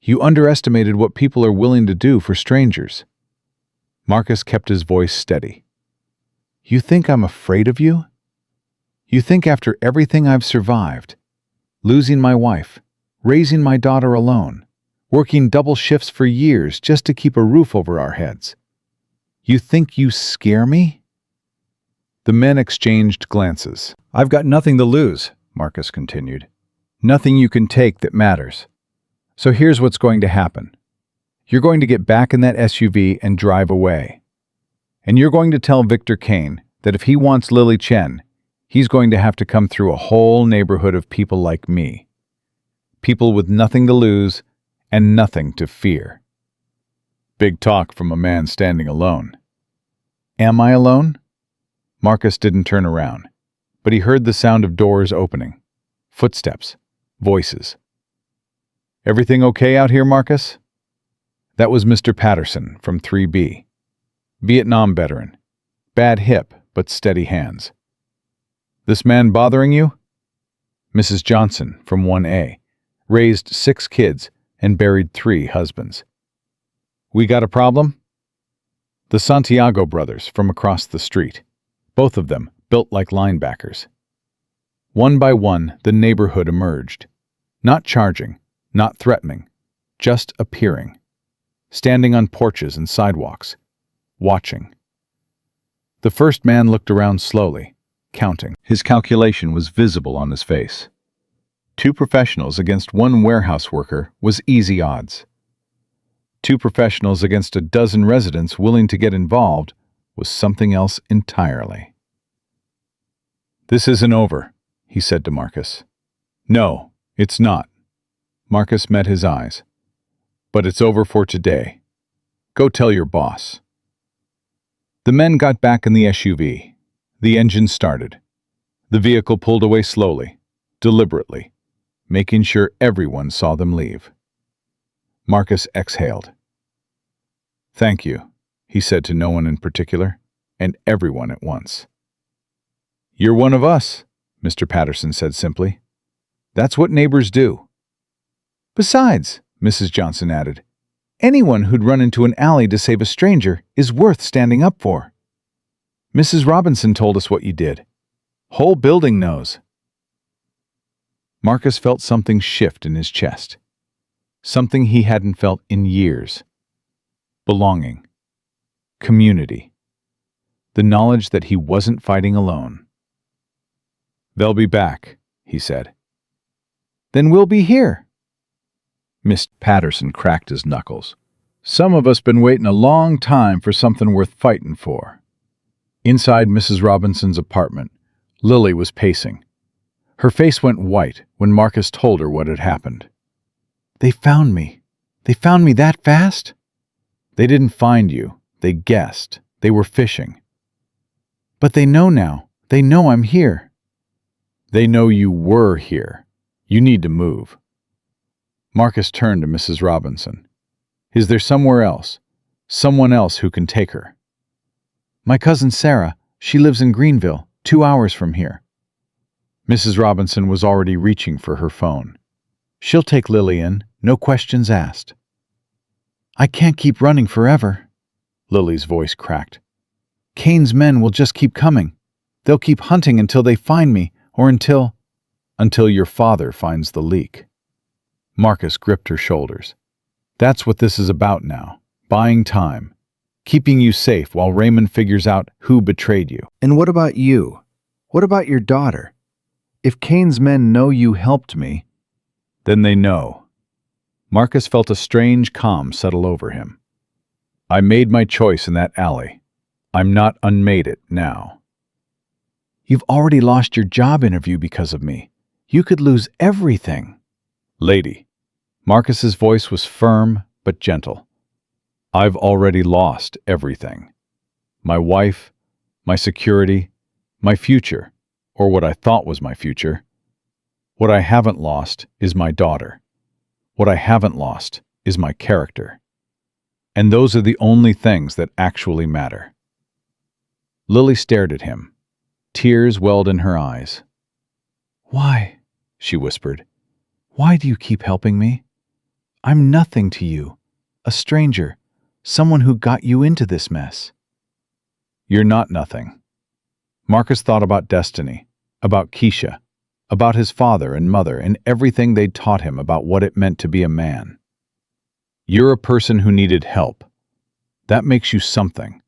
You underestimated what people are willing to do for strangers. Marcus kept his voice steady. You think I'm afraid of you? You think after everything I've survived, losing my wife, raising my daughter alone, working double shifts for years just to keep a roof over our heads, you think you scare me? The men exchanged glances. I've got nothing to lose, Marcus continued. Nothing you can take that matters. So here's what's going to happen. You're going to get back in that SUV and drive away. And you're going to tell Victor Kane that if he wants Lily Chen, he's going to have to come through a whole neighborhood of people like me. People with nothing to lose and nothing to fear. Big talk from a man standing alone. Am I alone? Marcus didn't turn around, but he heard the sound of doors opening, footsteps, voices. Everything okay out here, Marcus? That was Mr. Patterson from 3B. Vietnam veteran. Bad hip, but steady hands. This man bothering you? Mrs. Johnson from 1A. Raised 6 kids and buried 3 husbands. We got a problem? The Santiago brothers from across the street. Both of them built like linebackers. One by one, the neighborhood emerged. Not charging, not threatening, just appearing. Standing on porches and sidewalks, watching. The first man looked around slowly, counting. His calculation was visible on his face. 2 professionals against 1 warehouse worker was easy odds. 2 professionals against a dozen residents willing to get involved was something else entirely. This isn't over, he said to Marcus. No, it's not. Marcus met his eyes. But it's over for today. Go tell your boss. The men got back in the SUV. The engine started. The vehicle pulled away slowly, deliberately, making sure everyone saw them leave. Marcus exhaled. Thank you, he said to no one in particular, and everyone at once. You're one of us, Mr. Patterson said simply. That's what neighbors do. Besides, Mrs. Johnson added, anyone who'd run into an alley to save a stranger is worth standing up for. Mrs. Robinson told us what you did. Whole building knows. Marcus felt something shift in his chest. Something he hadn't felt in years. Belonging. Community. The knowledge that he wasn't fighting alone. They'll be back, he said. Then we'll be here. Mr. Patterson cracked his knuckles. Some of us been waiting a long time for something worth fighting for. Inside Mrs. Robinson's apartment, Lily was pacing. Her face went white when Marcus told her what had happened. They found me. They found me that fast? They didn't find you. They guessed. They were fishing. But they know now. They know I'm here. They know you were here. You need to move. Marcus turned to Mrs. Robinson. Is there somewhere else? Someone else who can take her? My cousin Sarah, she lives in Greenville, 2 hours from here. Mrs. Robinson was already reaching for her phone. She'll take Lily in, no questions asked. I can't keep running forever. Lily's voice cracked. Kane's men will just keep coming. They'll keep hunting until they find me, or until your father finds the leak. Marcus gripped her shoulders. That's what this is about now. Buying time. Keeping you safe while Raymond figures out who betrayed you. And what about you? What about your daughter? If Kane's men know you helped me... Then they know. Marcus felt a strange calm settle over him. I made my choice in that alley. I'm not unmade it now. You've already lost your job interview because of me. You could lose everything. Lady. Marcus's voice was firm but gentle. I've already lost everything. My wife, my security, my future, or what I thought was my future. What I haven't lost is my daughter. What I haven't lost is my character. And those are the only things that actually matter. Lily stared at him. Tears welled in her eyes. Why? She whispered. Why do you keep helping me? I'm nothing to you. A stranger. Someone who got you into this mess. You're not nothing. Marcus thought about destiny, about Keisha, about his father and mother and everything they'd taught him about what it meant to be a man. You're a person who needed help. That makes you something.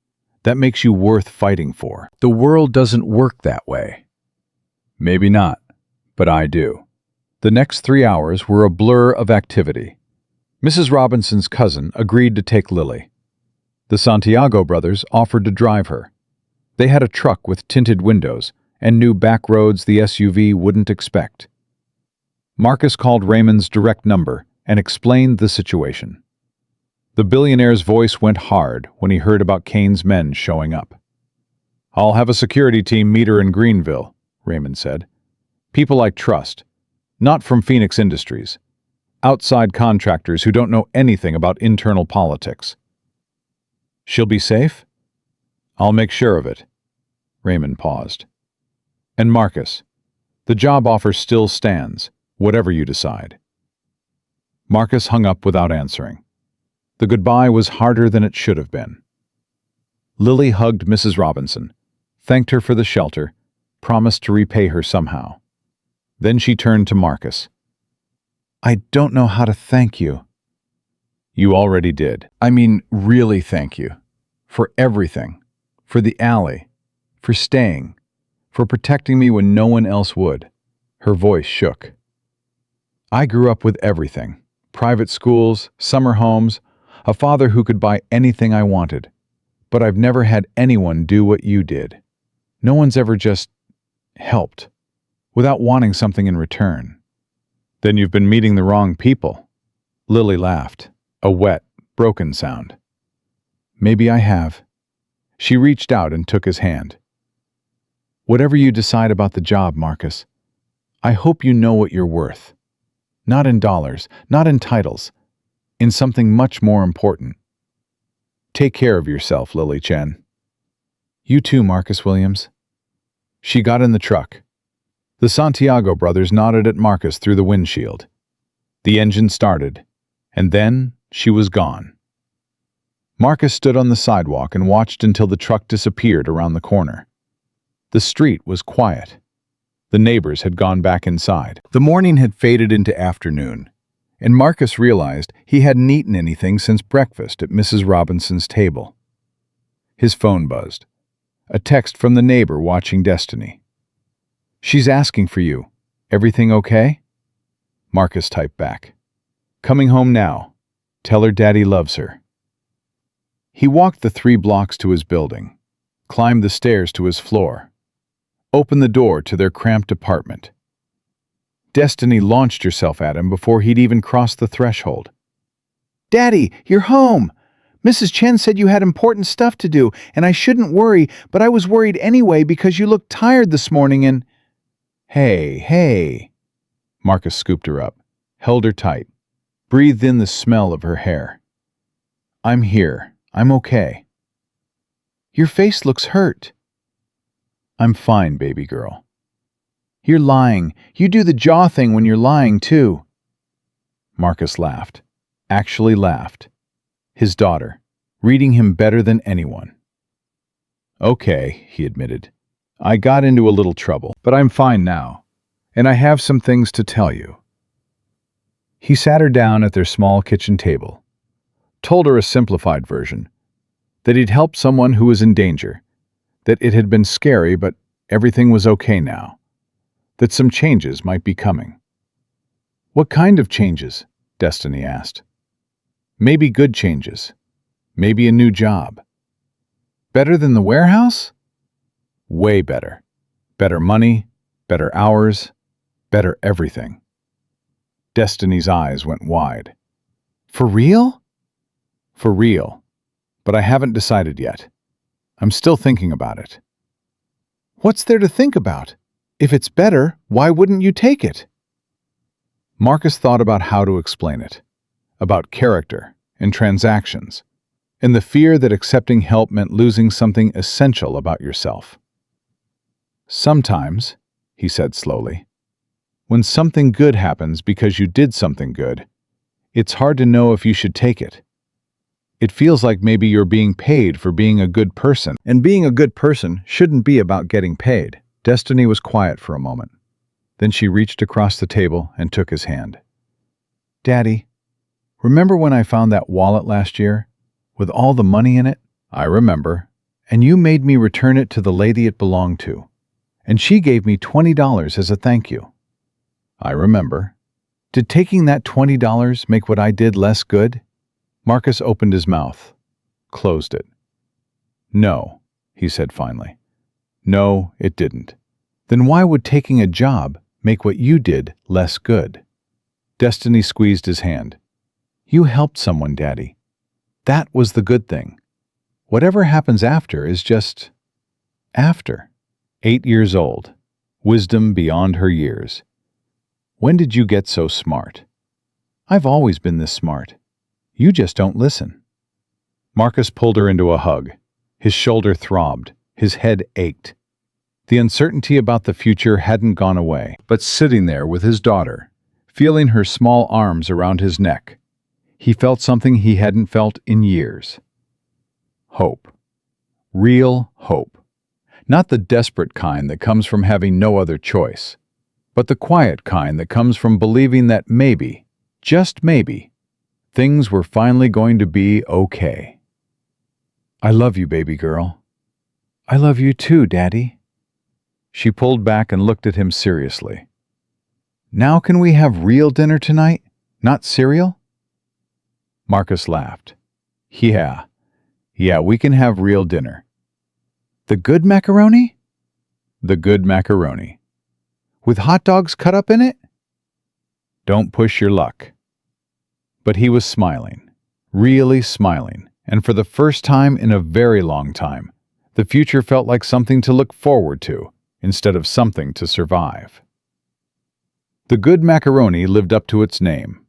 That makes you worth fighting for. The world doesn't work that way. Maybe not, but I do. The next 3 hours were a blur of activity. Mrs. Robinson's cousin agreed to take Lily. The Santiago brothers offered to drive her. They had a truck with tinted windows and new back roads the SUV wouldn't expect. Marcus called Raymond's direct number and explained the situation. The billionaire's voice went hard when he heard about Kane's men showing up. "I'll have a security team meet her in Greenville," Raymond said. "People I trust, not from Phoenix Industries. Outside contractors who don't know anything about internal politics." "She'll be safe?" "I'll make sure of it." Raymond paused. "And Marcus, the job offer still stands, whatever you decide." Marcus hung up without answering. The goodbye was harder than it should have been. Lily hugged Mrs. Robinson, thanked her for the shelter, promised to repay her somehow. Then she turned to Marcus. "I don't know how to thank you." "You already did. I mean, really thank you. For everything. For the alley. For staying. For protecting me when no one else would." Her voice shook. "I grew up with everything. Private schools, summer homes, a father who could buy anything I wanted. But I've never had anyone do what you did. No one's ever just helped, without wanting something in return." "Then you've been meeting the wrong people." Lily laughed, a wet, broken sound. "Maybe I have." She reached out and took his hand. "Whatever you decide about the job, Marcus, I hope you know what you're worth. Not in dollars, not in titles, in something much more important. Take care of yourself, Lily Chen." "You too, Marcus Williams." She got in the truck. The Santiago brothers nodded at Marcus through the windshield. The engine started, and then she was gone. Marcus stood on the sidewalk and watched until the truck disappeared around the corner. The street was quiet. The neighbors had gone back inside. The morning had faded into afternoon, and Marcus realized he hadn't eaten anything since breakfast at Mrs. Robinson's table. His phone buzzed. A text from the neighbor watching Destiny. "She's asking for you. Everything okay?" Marcus typed back. "Coming home now. Tell her Daddy loves her." He walked the 3 blocks to his building, climbed the stairs to his floor, opened the door to their cramped apartment. Destiny launched herself at him before he'd even crossed the threshold. "Daddy, you're home! Mrs. Chen said you had important stuff to do, and I shouldn't worry, but I was worried anyway because you looked tired this morning and—" Hey. Marcus scooped her up, held her tight, breathed in the smell of her hair. "I'm here. I'm okay." "Your face looks hurt." "I'm fine, baby girl." "You're lying. You do the jaw thing when you're lying, too." Marcus laughed. Actually laughed. His daughter, reading him better than anyone. "Okay," he admitted. "I got into a little trouble, but I'm fine now, and I have some things to tell you." He sat her down at their small kitchen table, told her a simplified version, that he'd helped someone who was in danger, that it had been scary but everything was okay now, that some changes might be coming. "What kind of changes?" Destiny asked. "Maybe good changes. Maybe a new job." "Better than the warehouse?" "Way better. Better money, better hours, better everything." Destiny's eyes went wide. "For real?" "For real. But I haven't decided yet. I'm still thinking about it." "What's there to think about? If it's better, why wouldn't you take it?" Marcus thought about how to explain it, about character and transactions, and the fear that accepting help meant losing something essential about yourself. "Sometimes," he said slowly, "when something good happens because you did something good, it's hard to know if you should take it. It feels like maybe you're being paid for being a good person, and being a good person shouldn't be about getting paid." Destiny was quiet for a moment. Then she reached across the table and took his hand. "Daddy, remember when I found that wallet last year, with all the money in it?" "I remember." "And you made me return it to the lady it belonged to, and she gave me $20 as a thank you." "I remember." "Did taking that $20 make what I did less good?" Marcus opened his mouth, closed it. "No," he said finally. No, it didn't. Then why would taking a job make what you did less good? Destiny squeezed his hand. You helped someone, Daddy. That was the good thing. Whatever happens after is just after. 8 years old. Wisdom beyond her years. When did you get so smart? I've always been this smart. You just don't listen. Marcus pulled her into a hug. His shoulder throbbed. His head ached. The uncertainty about the future hadn't gone away, but sitting there with his daughter, feeling her small arms around his neck, he felt something he hadn't felt in years. Hope. Real hope. Not the desperate kind that comes from having no other choice, but the quiet kind that comes from believing that maybe, just maybe, things were finally going to be okay. I love you, baby girl. I love you too, Daddy. She pulled back and looked at him seriously. Now can we have real dinner tonight, not cereal? Marcus laughed. Yeah, we can have real dinner. The good macaroni? The good macaroni. With hot dogs cut up in it? Don't push your luck. But he was smiling, really smiling, and for the first time in a very long time, the future felt like something to look forward to instead of something to survive. The good macaroni lived up to its name.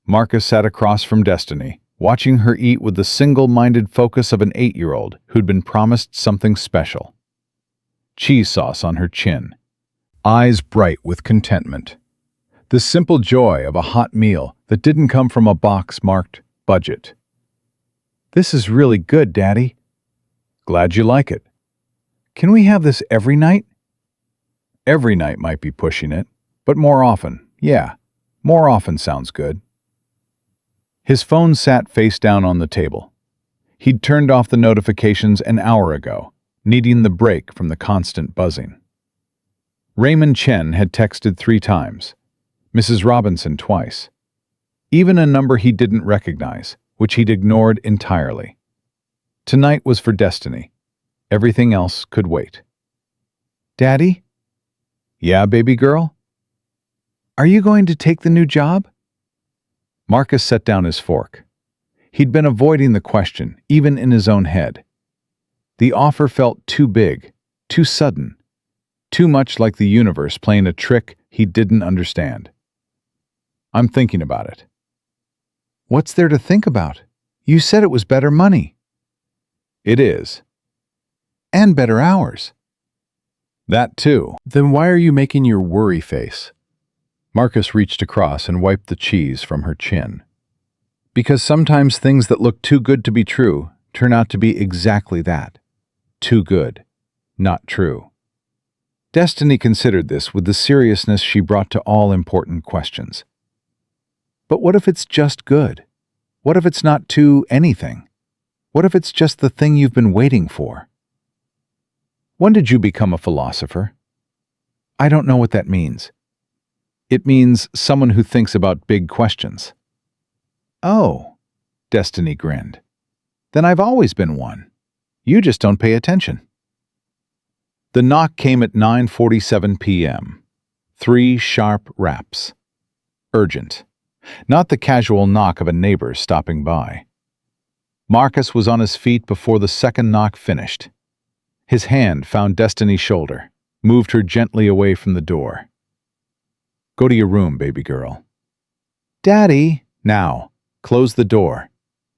Marcus sat across from Destiny, watching her eat with the single-minded focus of an 8-year-old who'd been promised something special. Cheese sauce on her chin, eyes bright with contentment. The simple joy of a hot meal that didn't come from a box marked budget. This is really good, Daddy. Glad you like it. Can we have this every night? Every night might be pushing it, but more often, yeah, more often sounds good. His phone sat face down on the table. He'd turned off the notifications an hour ago, needing the break from the constant buzzing. Raymond Chen had texted 3 times, Mrs. Robinson twice. Even a number he didn't recognize, which he'd ignored entirely. Tonight was for Destiny. Everything else could wait. Daddy? Yeah, baby girl? Are you going to take the new job? Marcus set down his fork. He'd been avoiding the question, even in his own head. The offer felt too big, too sudden, too much like the universe playing a trick he didn't understand. I'm thinking about it. What's there to think about? You said it was better money. It is. And better hours. That too. Then why are you making your worry face? Marcus reached across and wiped the cheese from her chin. Because sometimes things that look too good to be true turn out to be exactly that. Too good, not true. Destiny considered this with the seriousness she brought to all important questions. But what if it's just good? What if it's not too anything? What if it's just the thing you've been waiting for? When did you become a philosopher? I don't know what that means. It means someone who thinks about big questions. Oh, Destiny grinned. Then I've always been one. You just don't pay attention. The knock came at 9:47 p.m. 3 sharp raps. Urgent. Not the casual knock of a neighbor stopping by. Marcus was on his feet before the second knock finished. His hand found Destiny's shoulder, moved her gently away from the door. Go to your room, baby girl. Daddy! Now, close the door.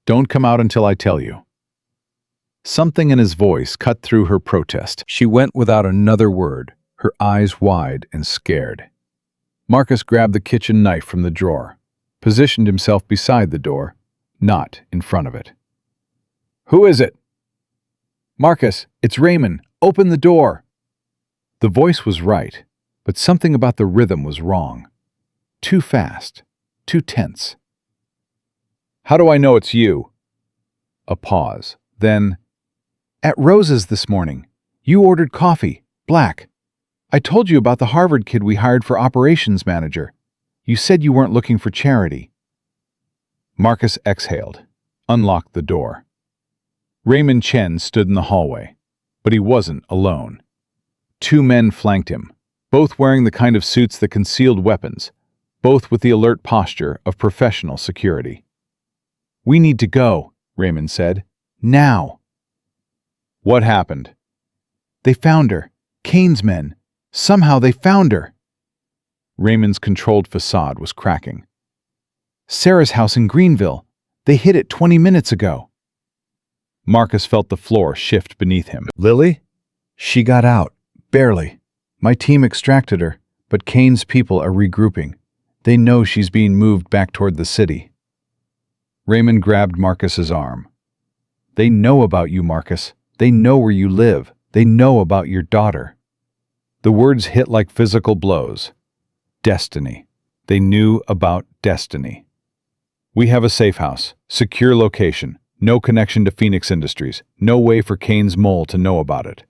Don't come out until I tell you. Something in his voice cut through her protest. She went without another word, her eyes wide and scared. Marcus grabbed the kitchen knife from the drawer, positioned himself beside the door, not in front of it. Who is it? Marcus, it's Raymond. Open the door. The voice was right, but something about the rhythm was wrong. Too fast, too tense. How do I know it's you? A pause. Then, at Rose's this morning, you ordered coffee, black. I told you about the Harvard kid we hired for operations manager. You said you weren't looking for charity. Marcus exhaled, unlocked the door. Raymond Chen stood in the hallway, but he wasn't alone. Two men flanked him, both wearing the kind of suits that concealed weapons, both with the alert posture of professional security. "We need to go," Raymond said. "Now." What happened? "They found her. Kane's men. Somehow they found her." Raymond's controlled facade was cracking. "Sarah's house in Greenville. They hit it 20 minutes ago." Marcus felt the floor shift beneath him. "Lily? She got out. Barely. My team extracted her, but Kane's people are regrouping. They know she's being moved back toward the city." Raymond grabbed Marcus's arm. "They know about you, Marcus. They know where you live. They know about your daughter." The words hit like physical blows. Destiny. They knew about destiny. "We have a safe house, secure location, no connection to Phoenix Industries, no way for Kane's mole to know about it."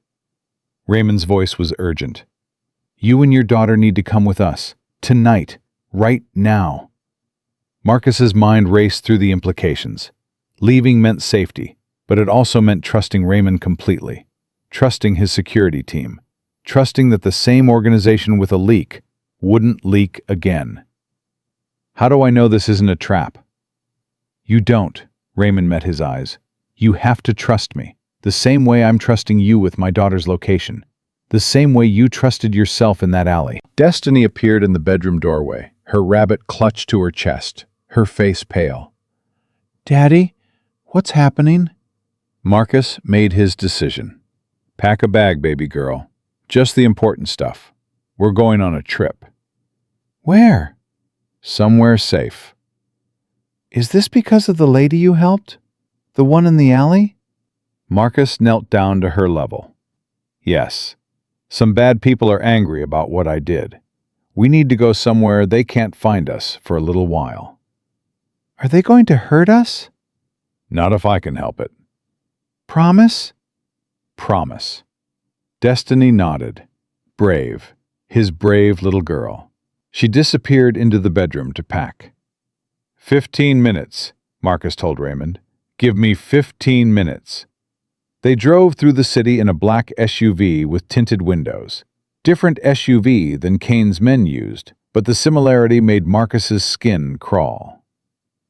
Raymond's voice was urgent. "You and your daughter need to come with us. Tonight. Right now." Marcus's mind raced through the implications. Leaving meant safety, but it also meant trusting Raymond completely. Trusting his security team. Trusting that the same organization with a leak wouldn't leak again. "How do I know this isn't a trap?" "You don't." Raymond met his eyes. "You have to trust me, the same way I'm trusting you with my daughter's location, the same way you trusted yourself in that alley." Destiny appeared in the bedroom doorway, her rabbit clutched to her chest, her face pale. "Daddy, what's happening?" Marcus made his decision. "Pack a bag, baby girl. Just the important stuff. We're going on a trip." "Where?" "Somewhere safe." "Is this because of the lady you helped? The one in the alley?" Marcus knelt down to her level. "Yes. Some bad people are angry about what I did. We need to go somewhere they can't find us for a little while." "Are they going to hurt us?" "Not if I can help it." "Promise?" "Promise." Destiny nodded. Brave. His brave little girl. She disappeared into the bedroom to pack. 15 minutes, Marcus told Raymond. "Give me 15 minutes." They drove through the city in a black SUV with tinted windows. Different SUV than Kane's men used, but the similarity made Marcus's skin crawl.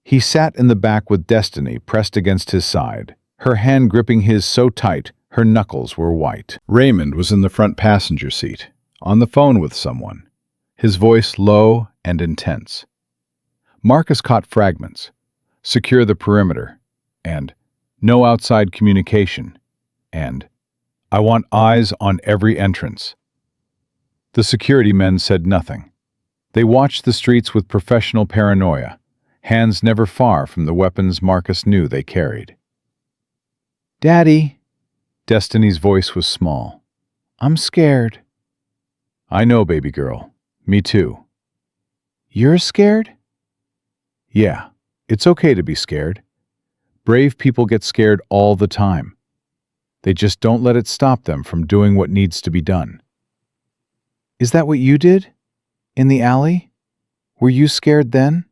He sat in the back with Destiny pressed against his side, her hand gripping his so tight her knuckles were white. Raymond was in the front passenger seat, on the phone with someone, his voice low and intense. Marcus caught fragments. "Secure the perimeter," and "No outside communication," and "I want eyes on every entrance." The security men said nothing. They watched the streets with professional paranoia, hands never far from the weapons Marcus knew they carried. "Daddy," Destiny's voice was small. "I'm scared." "I know, baby girl. Me too." "You're scared?" "Yeah, it's okay to be scared. Brave people get scared all the time. They just don't let it stop them from doing what needs to be done." "Is that what you did? In the alley? Were you scared then?"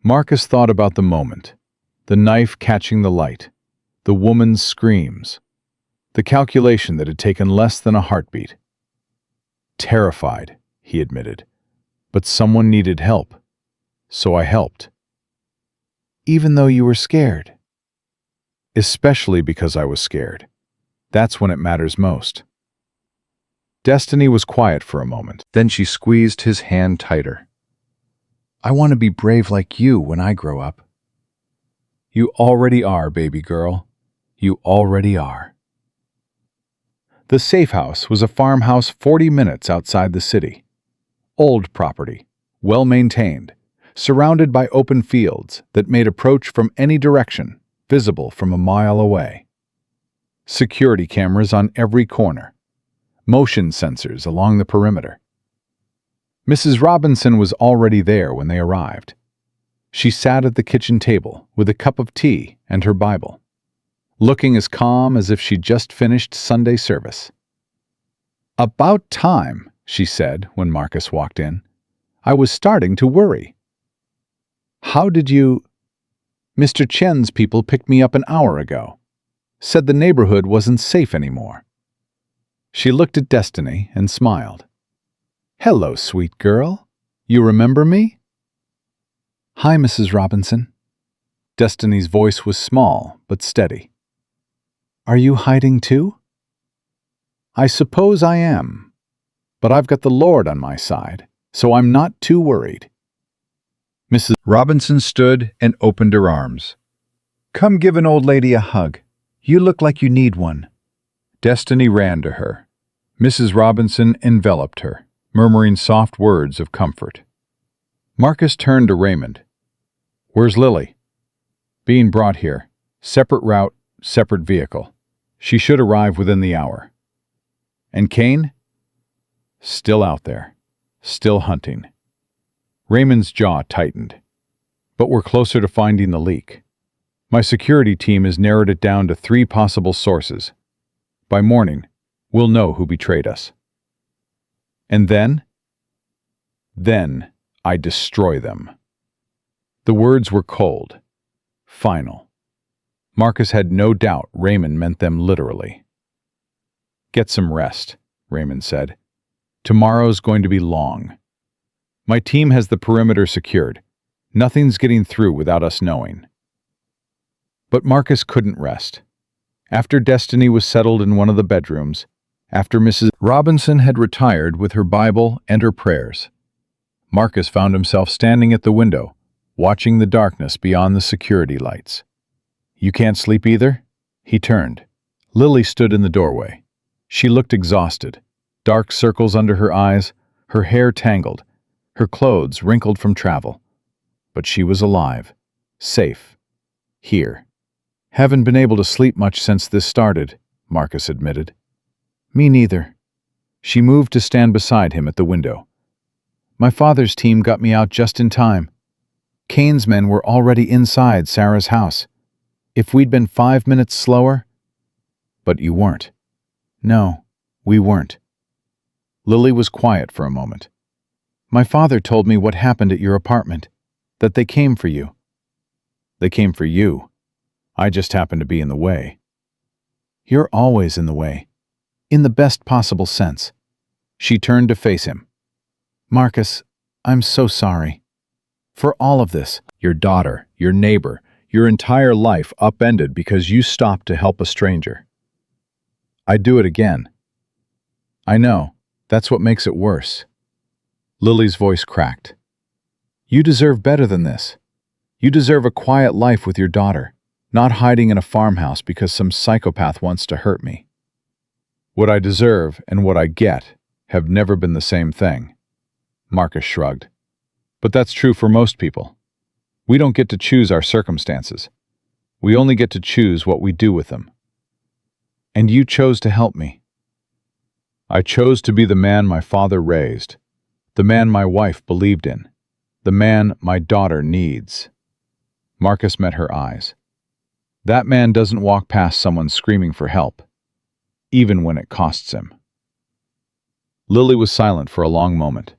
Marcus thought about the moment, the knife catching the light, the woman's screams, the calculation that had taken less than a heartbeat. "Terrified," he admitted, "but someone needed help, so I helped." "Even though you were scared?" "Especially because I was scared. That's when it matters most." Destiny was quiet for a moment. Then she squeezed his hand tighter. "I want to be brave like you when I grow up." "You already are, baby girl. You already are." The safe house was a farmhouse 40 minutes outside the city. Old property, well maintained, surrounded by open fields that made approach from any direction visible from a mile away. Security cameras on every corner. Motion sensors along the perimeter. Mrs. Robinson was already there when they arrived. She sat at the kitchen table with a cup of tea and her Bible, looking as calm as if she'd just finished Sunday service. "About time," she said when Marcus walked in. "I was starting to worry." "How did you—" "Mr. Chen's people picked me up an hour ago. Said the neighborhood wasn't safe anymore." She looked at Destiny and smiled. "Hello, sweet girl. You remember me?" "Hi, Mrs. Robinson." Destiny's voice was small but steady. "Are you hiding too?" "I suppose I am. But I've got the Lord on my side, so I'm not too worried." Mrs. Robinson stood and opened her arms. "Come give an old lady a hug. You look like you need one." Destiny ran to her. Mrs. Robinson enveloped her, murmuring soft words of comfort. Marcus turned to Raymond. "Where's Lily?" "Being brought here. Separate route, separate vehicle. She should arrive within the hour." "And Kane?" "Still out there. Still hunting." Raymond's jaw tightened. "But we're closer to finding the leak. My security team has narrowed it down to 3 possible sources. By morning, we'll know who betrayed us." "And then?" "Then I destroy them." The words were cold, final. Marcus had no doubt Raymond meant them literally. "Get some rest," Raymond said. "Tomorrow's going to be long. My team has the perimeter secured. Nothing's getting through without us knowing." But Marcus couldn't rest. After Destiny was settled in one of the bedrooms, after Mrs. Robinson had retired with her Bible and her prayers, Marcus found himself standing at the window, watching the darkness beyond the security lights. "You can't sleep either?" He turned. Lily stood in the doorway. She looked exhausted, dark circles under her eyes, her hair tangled, her clothes wrinkled from travel. But she was alive, safe, here. "Haven't been able to sleep much since this started," Marcus admitted. "Me neither." She moved to stand beside him at the window. "My father's team got me out just in time. Kane's men were already inside Sarah's house. If we'd been 5 minutes slower—" "But you weren't." "No, we weren't." Lily was quiet for a moment. "My father told me what happened at your apartment, that they came for you." "They came for you. I just happened to be in the way." "You're always in the way. In the best possible sense." She turned to face him. "Marcus, I'm so sorry. For all of this." "Your daughter, your neighbor, your entire life upended because you stopped to help a stranger." "I'd do it again." "I know. That's what makes it worse." Lily's voice cracked. "You deserve better than this. You deserve a quiet life with your daughter, not hiding in a farmhouse because some psychopath wants to hurt me." "What I deserve and what I get have never been the same thing." Marcus shrugged. "But that's true for most people. We don't get to choose our circumstances. We only get to choose what we do with them." "And you chose to help me." "I chose to be the man my father raised, the man my wife believed in, the man my daughter needs." Marcus met her eyes. "That man doesn't walk past someone screaming for help, even when it costs him." Lily was silent for a long moment.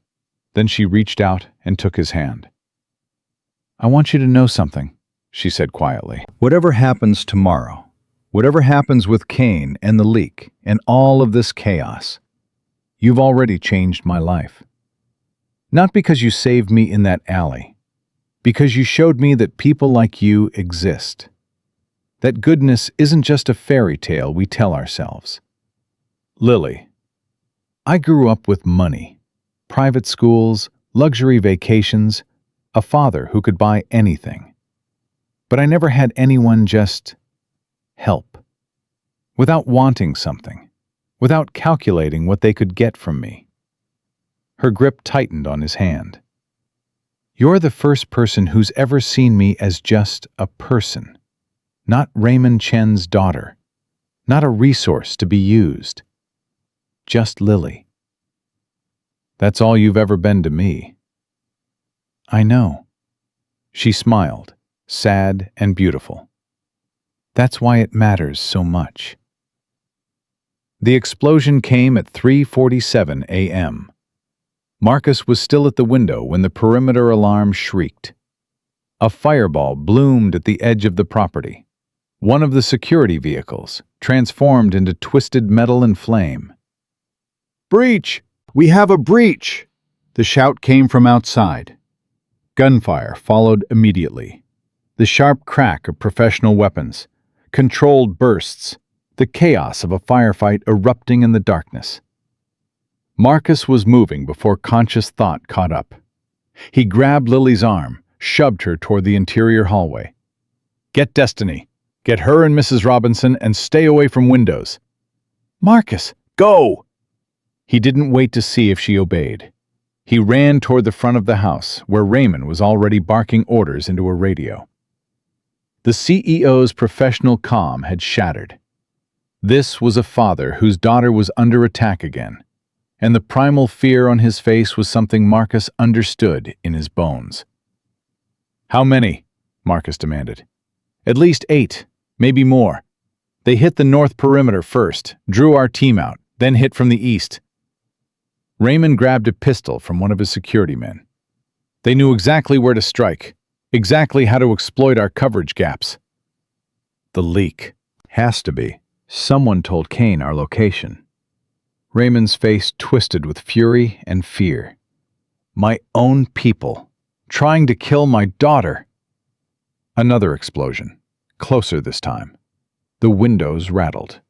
Then she reached out and took his hand. "I want you to know something," she said quietly. "Whatever happens tomorrow, whatever happens with Kane and the leak and all of this chaos, you've already changed my life. Not because you saved me in that alley, because you showed me that people like you exist. That goodness isn't just a fairy tale we tell ourselves." "Lily, I grew up with money, private schools, luxury vacations, a father who could buy anything. But I never had anyone just help, without wanting something, without calculating what they could get from me." Her grip tightened on his hand. "You're the first person who's ever seen me as just a person, not Raymond Chen's daughter, not a resource to be used. Just Lily. That's all you've ever been to me." "I know." She smiled, sad and beautiful. "That's why it matters so much." The explosion came at 3:47 a.m. Marcus was still at the window when the perimeter alarm shrieked. A fireball bloomed at the edge of the property. One of the security vehicles, transformed into twisted metal and flame. Breach! We have a breach! The shout came from outside. Gunfire followed immediately. The sharp crack of professional weapons, controlled bursts, the chaos of a firefight erupting in the darkness. Marcus was moving before conscious thought caught up. He grabbed Lily's arm, shoved her toward the interior hallway. "Get Destiny. Get her and Mrs. Robinson and stay away from windows." "Marcus, go!" He didn't wait to see if she obeyed. He ran toward the front of the house, where Raymond was already barking orders into a radio. The CEO's professional calm had shattered. This was a father whose daughter was under attack again, and the primal fear on his face was something Marcus understood in his bones. "How many?" Marcus demanded. "At least 8, maybe more. They hit the north perimeter first, drew our team out, then hit from the east." Raymond grabbed a pistol from one of his security men. "They knew exactly where to strike, exactly how to exploit our coverage gaps." "The leak. Has to be. Someone told Kane our location." Raymond's face twisted with fury and fear. "My own people, trying to kill my daughter." Another explosion, closer this time. The windows rattled.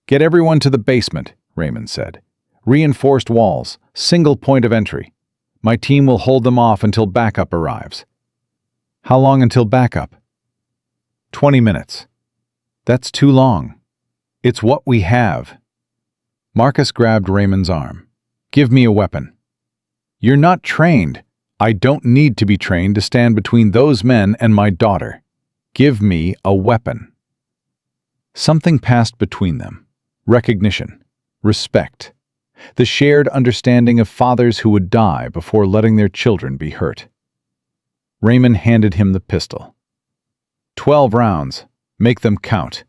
"Get everyone to the basement," Raymond said. "Reinforced walls, single point of entry. My team will hold them off until backup arrives." "How long until backup?" 20 minutes. "That's too long. It's what we have." Marcus grabbed Raymond's arm. "Give me a weapon." "You're not trained. I don't need to be trained to stand between those men and my daughter. Give me a weapon." Something passed between them. Recognition. Respect. The shared understanding of fathers who would die before letting their children be hurt. Raymond handed him the pistol. 12 rounds. Make them count."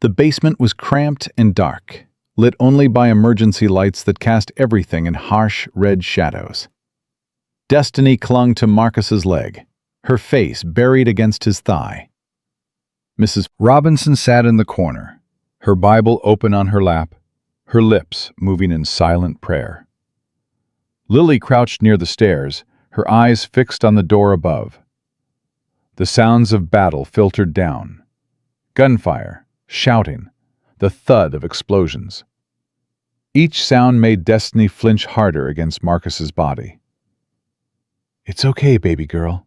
The basement was cramped and dark, lit only by emergency lights that cast everything in harsh red shadows. Destiny clung to Marcus's leg, her face buried against his thigh. Mrs. Robinson sat in the corner, her Bible open on her lap, her lips moving in silent prayer. Lily crouched near the stairs, her eyes fixed on the door above. The sounds of battle filtered down. Gunfire, shouting, the thud of explosions. Each sound made Destiny flinch harder against Marcus's body. "It's okay, baby girl.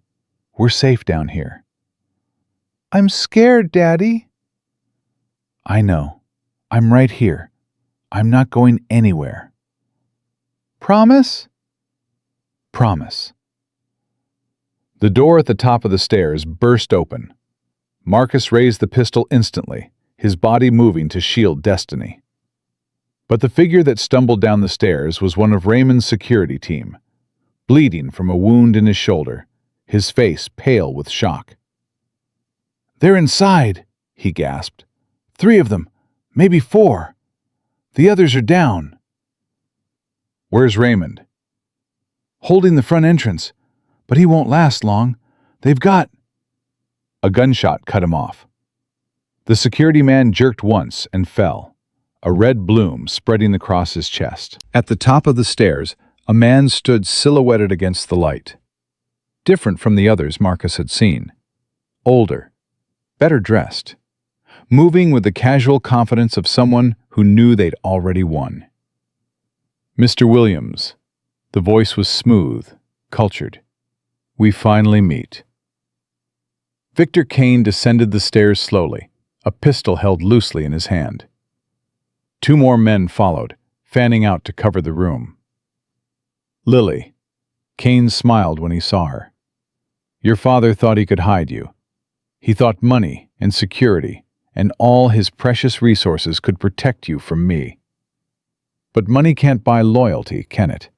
We're safe down here." "I'm scared, Daddy." "I know. I'm right here. I'm not going anywhere." "Promise?" "Promise." The door at the top of the stairs burst open. Marcus raised the pistol instantly, his body moving to shield Destiny. But the figure that stumbled down the stairs was one of Raymond's security team, bleeding from a wound in his shoulder, his face pale with shock. "They're inside," he gasped. "3 of them, maybe 4. The others are down." "Where's Raymond?" "Holding the front entrance, but he won't last long. They've got—" A gunshot cut him off. The security man jerked once and fell, a red bloom spreading across his chest. At the top of the stairs, a man stood silhouetted against the light. Different from the others Marcus had seen. Older, better dressed, moving with the casual confidence of someone who knew they'd already won. "Mr. Williams." The voice was smooth, cultured. "We finally meet." Victor Kane descended the stairs slowly, a pistol held loosely in his hand. 2 more men followed, fanning out to cover the room. "Lily." Kane smiled when he saw her. "Your father thought he could hide you. He thought money and security and all his precious resources could protect you from me. But money can't buy loyalty, can it?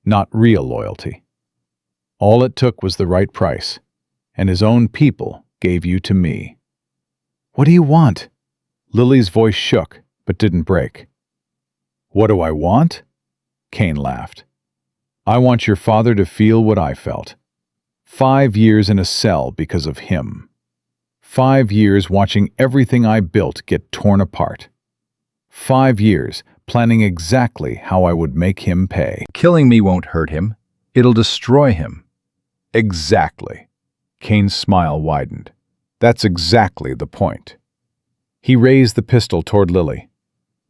Not real loyalty. All it took was the right price, and his own people gave you to me." "What do you want?" Lily's voice shook, but didn't break. "What do I want?" Kane laughed. "I want your father to feel what I felt. 5 years in a cell because of him. 5 years watching everything I built get torn apart. 5 years planning exactly how I would make him pay. Killing me won't hurt him. It'll destroy him. Exactly. Kane's smile widened. That's exactly the point. He raised the pistol toward Lily.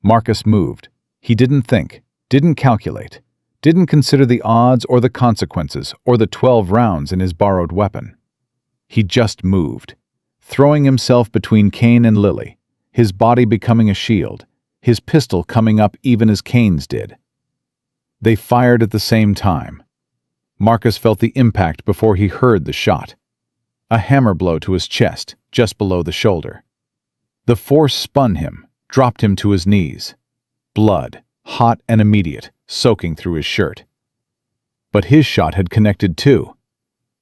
Marcus moved. He didn't think, didn't calculate, didn't consider the odds or the consequences or the 12 rounds in his borrowed weapon. He just moved, throwing himself between Kane and Lily, his body becoming a shield, his pistol coming up even as Kane's did. They fired at the same time. Marcus felt the impact before he heard the shot. A hammer blow to his chest, just below the shoulder. The force spun him, dropped him to his knees. Blood, hot and immediate, soaking through his shirt. But his shot had connected too.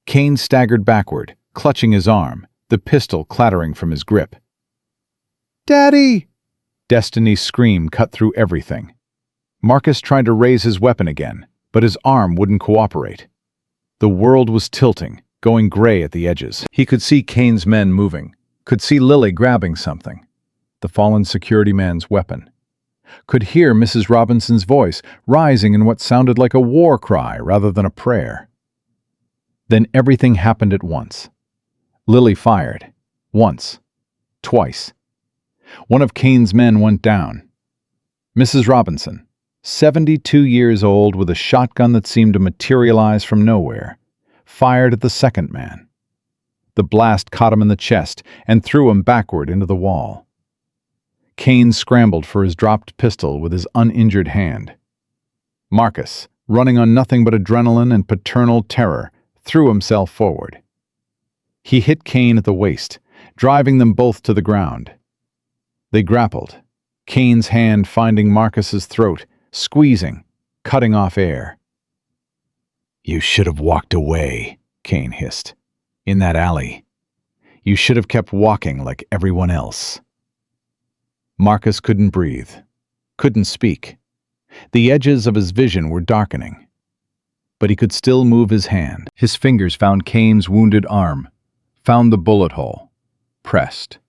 Kane staggered backward, clutching his arm, the pistol clattering from his grip. "Daddy!" Destiny's scream cut through everything. Marcus tried to raise his weapon again, but his arm wouldn't cooperate. The world was tilting, going gray at the edges. He could see Kane's men moving, could see Lily grabbing something, the fallen security man's weapon. Could hear Mrs. Robinson's voice rising in what sounded like a war cry rather than a prayer. Then everything happened at once. Lily fired. Once. Twice. One of Kane's men went down. Mrs. Robinson, 72 years old with a shotgun that seemed to materialize from nowhere, fired at the second man. The blast caught him in the chest and threw him backward into the wall. Kane scrambled for his dropped pistol with his uninjured hand. Marcus, running on nothing but adrenaline and paternal terror, threw himself forward. He hit Kane at the waist, driving them both to the ground. They grappled, Kane's hand finding Marcus's throat, squeezing, cutting off air. "You should have walked away," Kane hissed. "In that alley. You should have kept walking like everyone else." Marcus couldn't breathe, couldn't speak. The edges of his vision were darkening. But he could still move his hand. His fingers found Kane's wounded arm, found the bullet hole, pressed.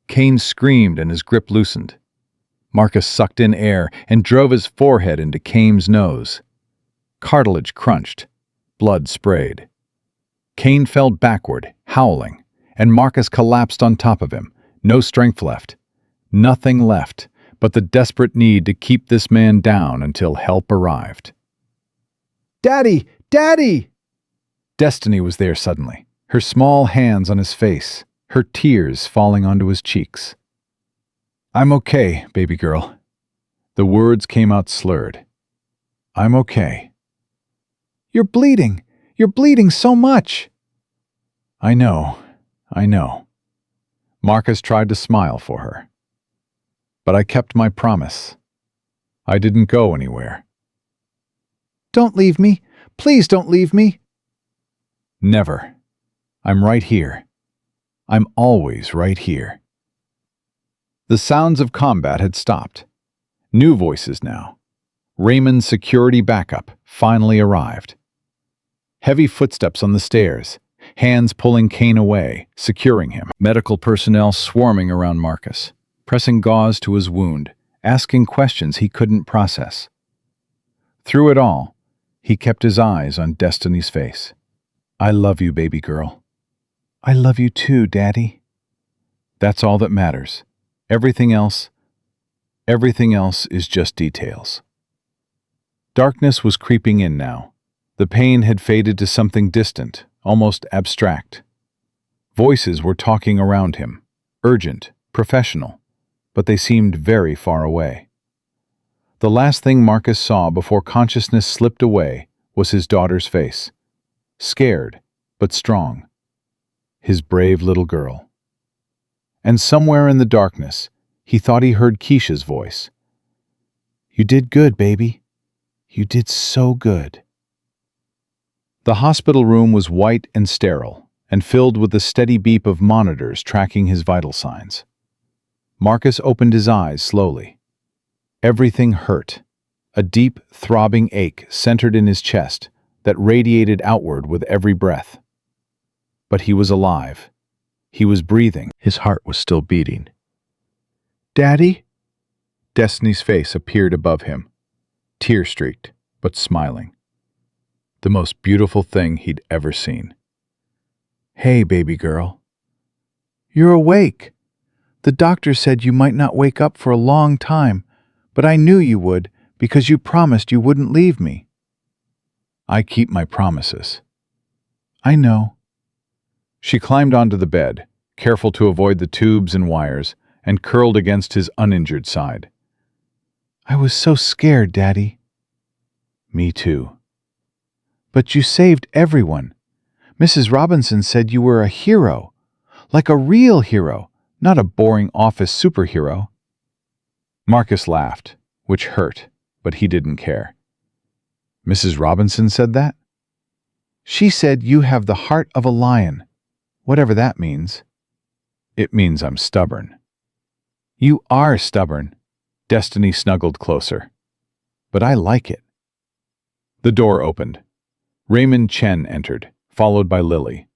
Kane screamed and his grip loosened. Marcus sucked in air and drove his forehead into Kane's nose. Cartilage crunched, blood sprayed. Kane fell backward, howling, and Marcus collapsed on top of him, no strength left. Nothing left but the desperate need to keep this man down until help arrived. "Daddy! Daddy!" Destiny was there suddenly, her small hands on his face, her tears falling onto his cheeks. "I'm okay, baby girl." The words came out slurred. "I'm okay." "You're bleeding. You're bleeding so much." I know. Marcus tried to smile for her. But I kept my promise. I didn't go anywhere. "Don't leave me. Please don't leave me." "Never. I'm right here. I'm always right here." The sounds of combat had stopped. New voices now. Raymond's security backup finally arrived. Heavy footsteps on the stairs, hands pulling Kane away, securing him. Medical personnel swarming around Marcus, pressing gauze to his wound, asking questions he couldn't process. Through it all, he kept his eyes on Destiny's face. "I love you, baby girl." "I love you too, Daddy." That's all that matters. Everything else is just details. Darkness was creeping in now. The pain had faded to something distant, almost abstract. Voices were talking around him, urgent, professional, but they seemed very far away. The last thing Marcus saw before consciousness slipped away was his daughter's face. Scared, but strong. His brave little girl. And somewhere in the darkness, he thought he heard Keisha's voice. "You did good, baby. You did so good." The hospital room was white and sterile, and filled with the steady beep of monitors tracking his vital signs. Marcus opened his eyes slowly. Everything hurt. A deep, throbbing ache centered in his chest that radiated outward with every breath. But he was alive. He was breathing. His heart was still beating. "Daddy?" Destiny's face appeared above him, tear-streaked, but smiling. The most beautiful thing he'd ever seen. "Hey, baby girl. You're awake. The doctor said you might not wake up for a long time, but I knew you would because you promised you wouldn't leave me." "I keep my promises." "I know." She climbed onto the bed, careful to avoid the tubes and wires, and curled against his uninjured side. "I was so scared, Daddy." "Me too." "But you saved everyone. Mrs. Robinson said you were a hero, like a real hero, not a boring office superhero." Marcus laughed, which hurt, but he didn't care. "Mrs. Robinson said that?" "She said you have the heart of a lion, whatever that means." "It means I'm stubborn." "You are stubborn." Destiny snuggled closer. "But I like it." The door opened. Raymond Chen entered, followed by Lily.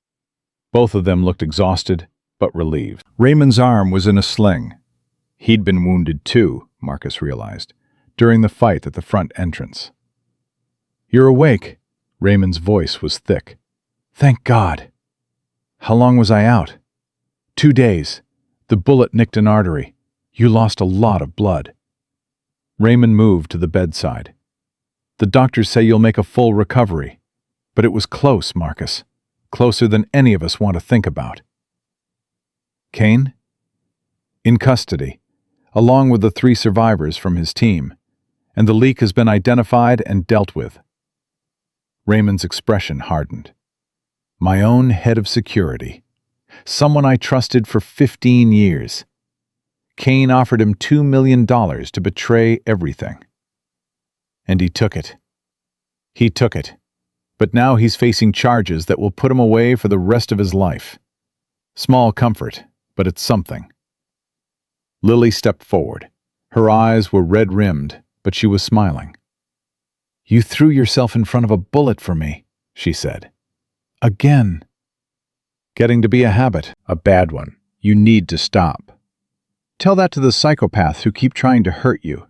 Both of them looked exhausted, but relieved. Raymond's arm was in a sling. He'd been wounded too, Marcus realized, during the fight at the front entrance. "You're awake." Raymond's voice was thick. "Thank God." "How long was I out?" 2 days. The bullet nicked an artery. You lost a lot of blood." Raymond moved to the bedside. "The doctors say you'll make a full recovery. But it was close, Marcus. Closer than any of us want to think about." "Kane?" "In custody, along with the 3 survivors from his team, and the leak has been identified and dealt with." Raymond's expression hardened. "My own head of security. Someone I trusted for 15 years. Kane offered him $2 million to betray everything. And he took it. He took it. But now he's facing charges that will put him away for the rest of his life. Small comfort, but it's something." Lily stepped forward. Her eyes were red-rimmed, but she was smiling. "You threw yourself in front of a bullet for me," she said. "Again." "Getting to be a habit, a bad one. You need to stop. Tell that to the psychopaths who keep trying to hurt you."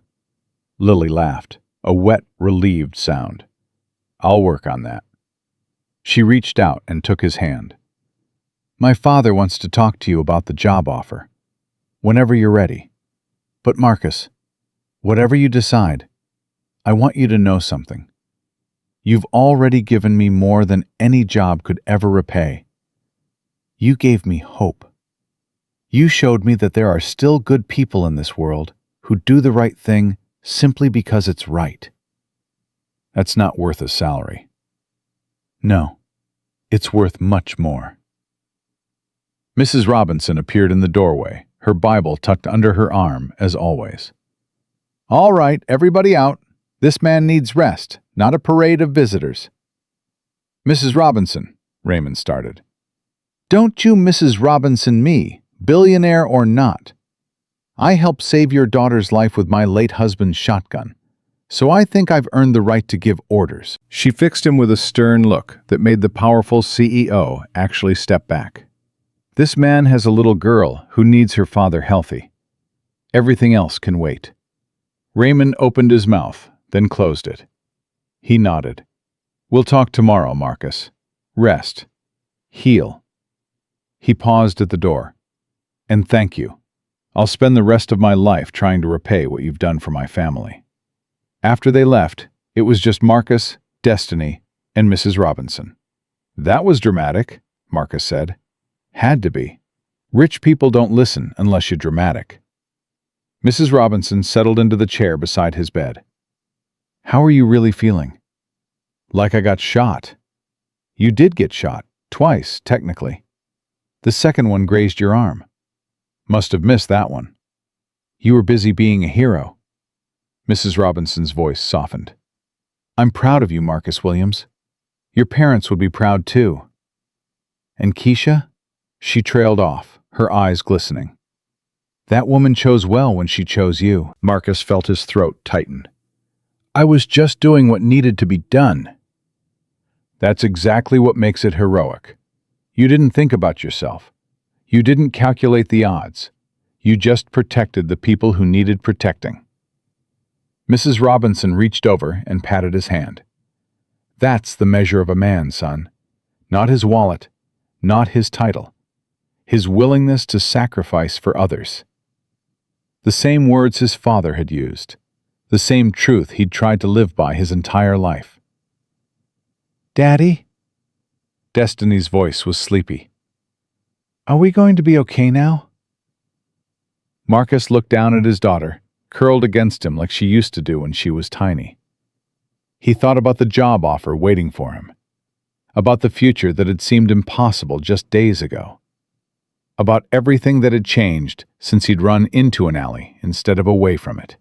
Lily laughed, a wet, relieved sound. "I'll work on that." She reached out and took his hand. "My father wants to talk to you about the job offer. Whenever you're ready. But Marcus, whatever you decide, I want you to know something. You've already given me more than any job could ever repay. You gave me hope. You showed me that there are still good people in this world who do the right thing simply because it's right. That's not worth a salary. No, it's worth much more." Mrs. Robinson appeared in the doorway, her Bible tucked under her arm, as always. "All right, everybody out. This man needs rest, not a parade of visitors." "Mrs. Robinson," Raymond started. "Don't you Mrs. Robinson me, billionaire or not. I helped save your daughter's life with my late husband's shotgun, so I think I've earned the right to give orders." She fixed him with a stern look that made the powerful CEO actually step back. "This man has a little girl who needs her father healthy. Everything else can wait." Raymond opened his mouth, then closed it. He nodded. "We'll talk tomorrow, Marcus. Rest. Heal." He paused at the door. "And thank you. I'll spend the rest of my life trying to repay what you've done for my family." After they left, it was just Marcus, Destiny, and Mrs. Robinson. "That was dramatic," Marcus said. "Had to be. Rich people don't listen unless you're dramatic." Mrs. Robinson settled into the chair beside his bed. "How are you really feeling?" "Like I got shot." "You did get shot. Twice, technically. The second one grazed your arm. Must have missed that one. You were busy being a hero." Mrs. Robinson's voice softened. "I'm proud of you, Marcus Williams. Your parents would be proud too." "And Keisha?" She trailed off, her eyes glistening. "That woman chose well when she chose you." Marcus felt his throat tighten. "I was just doing what needed to be done." "That's exactly what makes it heroic. You didn't think about yourself. You didn't calculate the odds. You just protected the people who needed protecting." Mrs. Robinson reached over and patted his hand. That's the measure of a man, son. Not his wallet, not his title. His willingness to sacrifice for others. The same words his father had used. The same truth he'd tried to live by his entire life. Daddy? Destiny's voice was sleepy. Are we going to be okay now? Marcus looked down at his daughter, curled against him like she used to do when she was tiny. He thought about the job offer waiting for him, about the future that had seemed impossible just days ago, about everything that had changed since he'd run into an alley instead of away from it.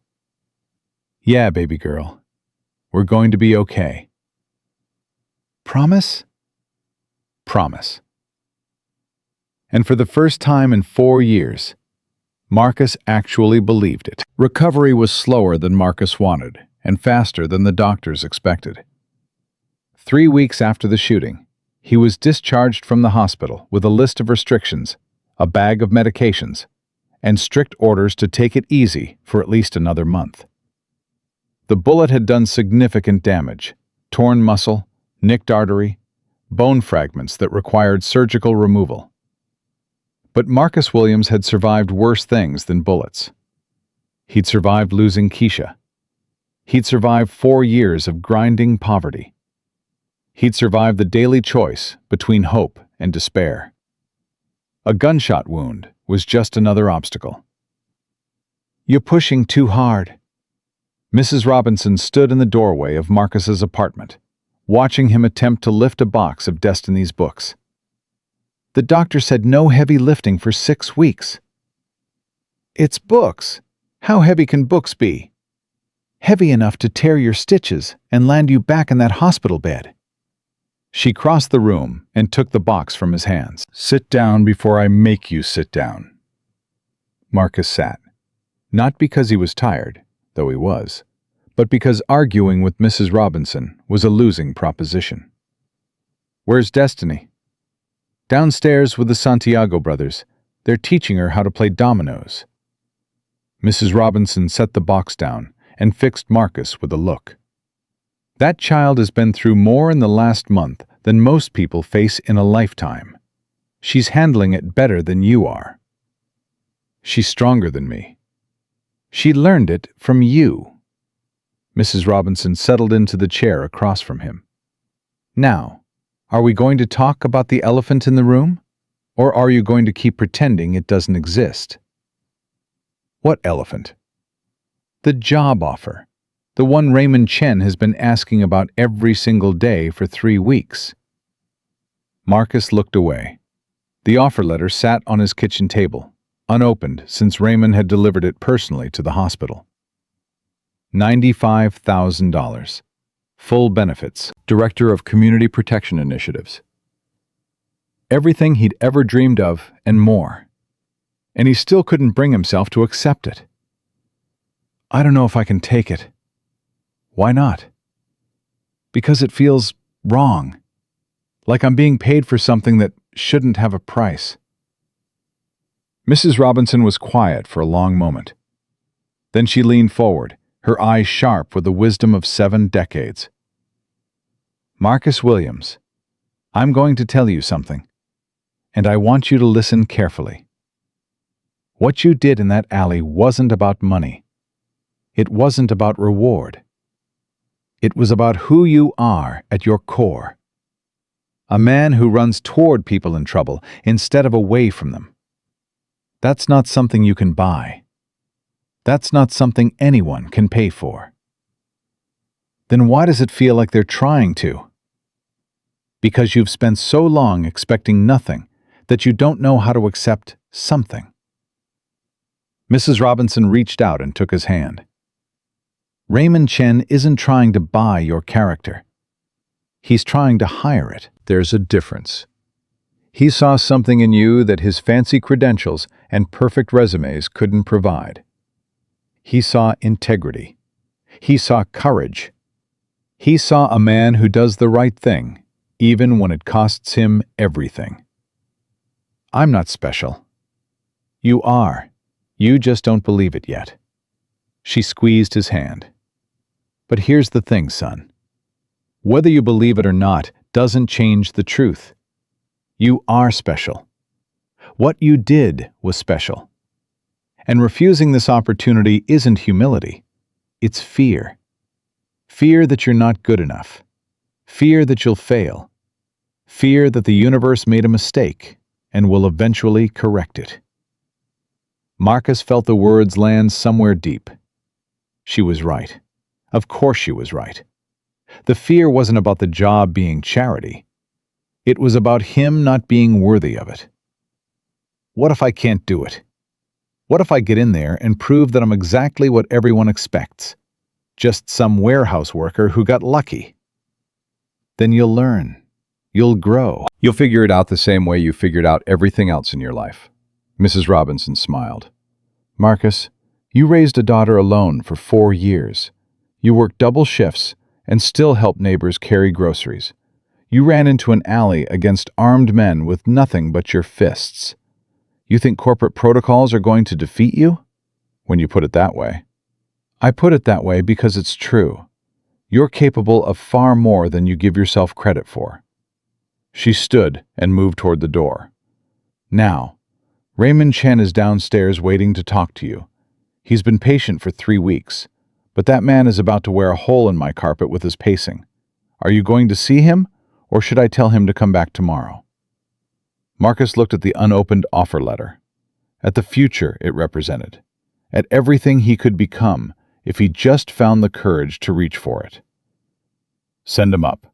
Yeah, baby girl, we're going to be okay. Promise? Promise. And for the first time in 4 years, Marcus actually believed it. Recovery was slower than Marcus wanted, and faster than the doctors expected. 3 weeks after the shooting, he was discharged from the hospital with a list of restrictions, a bag of medications, and strict orders to take it easy for at least another month. The bullet had done significant damage: torn muscle, nicked artery, bone fragments that required surgical removal. But Marcus Williams had survived worse things than bullets. He'd survived losing Keisha. He'd survived 4 years of grinding poverty. He'd survived the daily choice between hope and despair. A gunshot wound was just another obstacle. You're pushing too hard. Mrs. Robinson stood in the doorway of Marcus's apartment, watching him attempt to lift a box of Destiny's books. The doctor said no heavy lifting for 6 weeks. It's books. How heavy can books be? Heavy enough to tear your stitches and land you back in that hospital bed. She crossed the room and took the box from his hands. Sit down before I make you sit down. Marcus sat, not because he was tired, though he was, but because arguing with Mrs. Robinson was a losing proposition. Where's Destiny? Downstairs with the Santiago brothers. They're teaching her how to play dominoes. Mrs. Robinson set the box down and fixed Marcus with a look. That child has been through more in the last month than most people face in a lifetime. She's handling it better than you are. She's stronger than me. She learned it from you. Mrs. Robinson settled into the chair across from him. Now, are we going to talk about the elephant in the room? Or are you going to keep pretending it doesn't exist? What elephant? The job offer. The one Raymond Chen has been asking about every single day for 3 weeks. Marcus looked away. The offer letter sat on his kitchen table, unopened since Raymond had delivered it personally to the hospital. $95,000. Full benefits. Director of Community Protection Initiatives. Everything he'd ever dreamed of and more. And he still couldn't bring himself to accept it. I don't know if I can take it. Why not? Because it feels wrong. Like I'm being paid for something that shouldn't have a price. Mrs. Robinson was quiet for a long moment. Then she leaned forward, her eyes sharp with the wisdom of 7 decades. Marcus Williams, I'm going to tell you something, and I want you to listen carefully. What you did in that alley wasn't about money. It wasn't about reward. It was about who you are at your core. A man who runs toward people in trouble instead of away from them. That's not something you can buy. That's not something anyone can pay for. Then why does it feel like they're trying to? Because you've spent so long expecting nothing that you don't know how to accept something. Mrs. Robinson reached out and took his hand. Raymond Chen isn't trying to buy your character. He's trying to hire it. There's a difference. He saw something in you that his fancy credentials and perfect resumes couldn't provide. He saw integrity. He saw courage. He saw a man who does the right thing, even when it costs him everything. I'm not special. You are. You just don't believe it yet. She squeezed his hand. But here's the thing, son. Whether you believe it or not doesn't change the truth. You are special. What you did was special. And refusing this opportunity isn't humility. It's fear. Fear that you're not good enough. Fear that you'll fail. Fear that the universe made a mistake and will eventually correct it. Marcus felt the words land somewhere deep. She was right. Of course she was right. The fear wasn't about the job being charity. It was about him not being worthy of it. What if I can't do it? What if I get in there and prove that I'm exactly what everyone expects? Just some warehouse worker who got lucky. Then you'll learn. You'll grow. You'll figure it out the same way you figured out everything else in your life. Mrs. Robinson smiled. Marcus, you raised a daughter alone for 4 years. You worked double shifts and still helped neighbors carry groceries. You ran into an alley against armed men with nothing but your fists. You think corporate protocols are going to defeat you? When you put it that way. I put it that way because it's true. You're capable of far more than you give yourself credit for. She stood and moved toward the door. Now, Raymond Chen is downstairs waiting to talk to you. He's been patient for 3 weeks, but that man is about to wear a hole in my carpet with his pacing. Are you going to see him, or should I tell him to come back tomorrow? Marcus looked at the unopened offer letter, at the future it represented, at everything he could become if he just found the courage to reach for it. Send him up.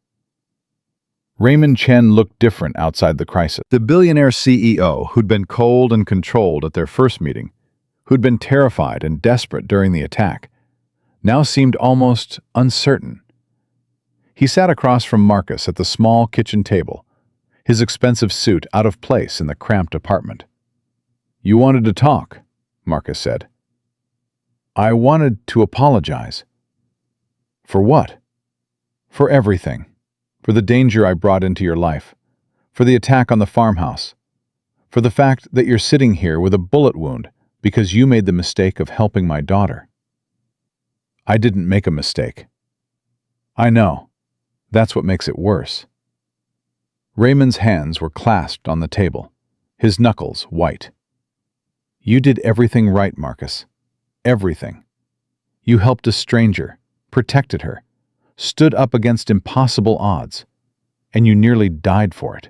Raymond Chen looked different outside the crisis. The billionaire CEO, who'd been cold and controlled at their first meeting, who'd been terrified and desperate during the attack, now seemed almost uncertain. He sat across from Marcus at the small kitchen table, his expensive suit out of place in the cramped apartment. You wanted to talk, Marcus said. I wanted to apologize. For what? For everything. For the danger I brought into your life. For the attack on the farmhouse. For the fact that you're sitting here with a bullet wound because you made the mistake of helping my daughter. I didn't make a mistake. I know. That's what makes it worse. Raymond's hands were clasped on the table, his knuckles white. You did everything right, Marcus. Everything. You helped a stranger, protected her, stood up against impossible odds, and you nearly died for it.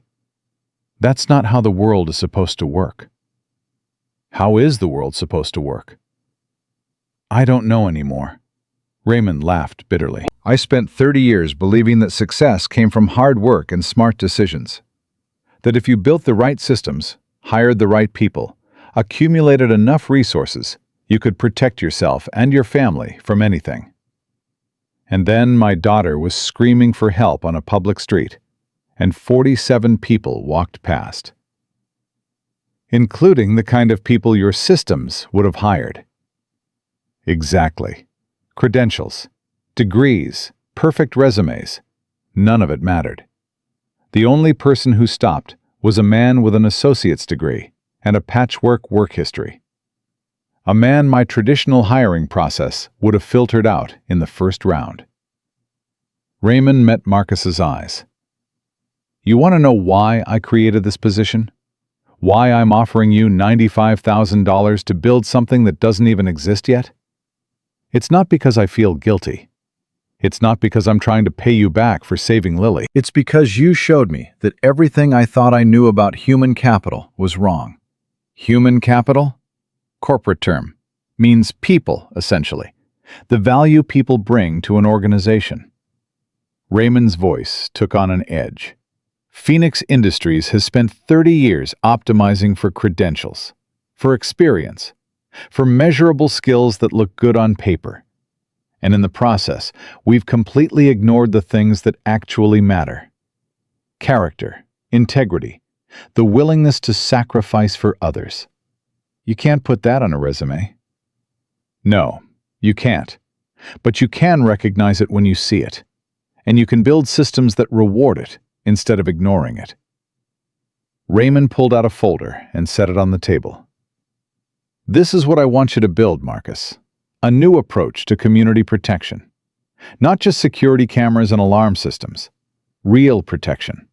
That's not how the world is supposed to work. How is the world supposed to work? I don't know anymore. Raymond laughed bitterly. I spent 30 years believing that success came from hard work and smart decisions. That if you built the right systems, hired the right people, accumulated enough resources, you could protect yourself and your family from anything. And then my daughter was screaming for help on a public street, and 47 people walked past. Including the kind of people your systems would have hired. Exactly. Credentials, degrees, perfect resumes. None of it mattered. The only person who stopped was a man with an associate's degree and a patchwork work history. A man my traditional hiring process would have filtered out in the first round. Raymond met Marcus's eyes. You want to know why I created this position? Why I'm offering you $95,000 to build something that doesn't even exist yet? It's not because I feel guilty. It's not because I'm trying to pay you back for saving Lily. It's because you showed me that everything I thought I knew about human capital was wrong. Human capital? Corporate term. Means people, essentially. The value people bring to an organization. Raymond's voice took on an edge. Phoenix Industries has spent 30 years optimizing for credentials, for experience, for measurable skills that look good on paper. And in the process, we've completely ignored the things that actually matter. Character, integrity, the willingness to sacrifice for others. You can't put that on a resume. No, you can't. But you can recognize it when you see it. And you can build systems that reward it instead of ignoring it. Raymond pulled out a folder and set it on the table. This is what I want you to build, Marcus. A new approach to community protection. Not just security cameras and alarm systems. Real protection.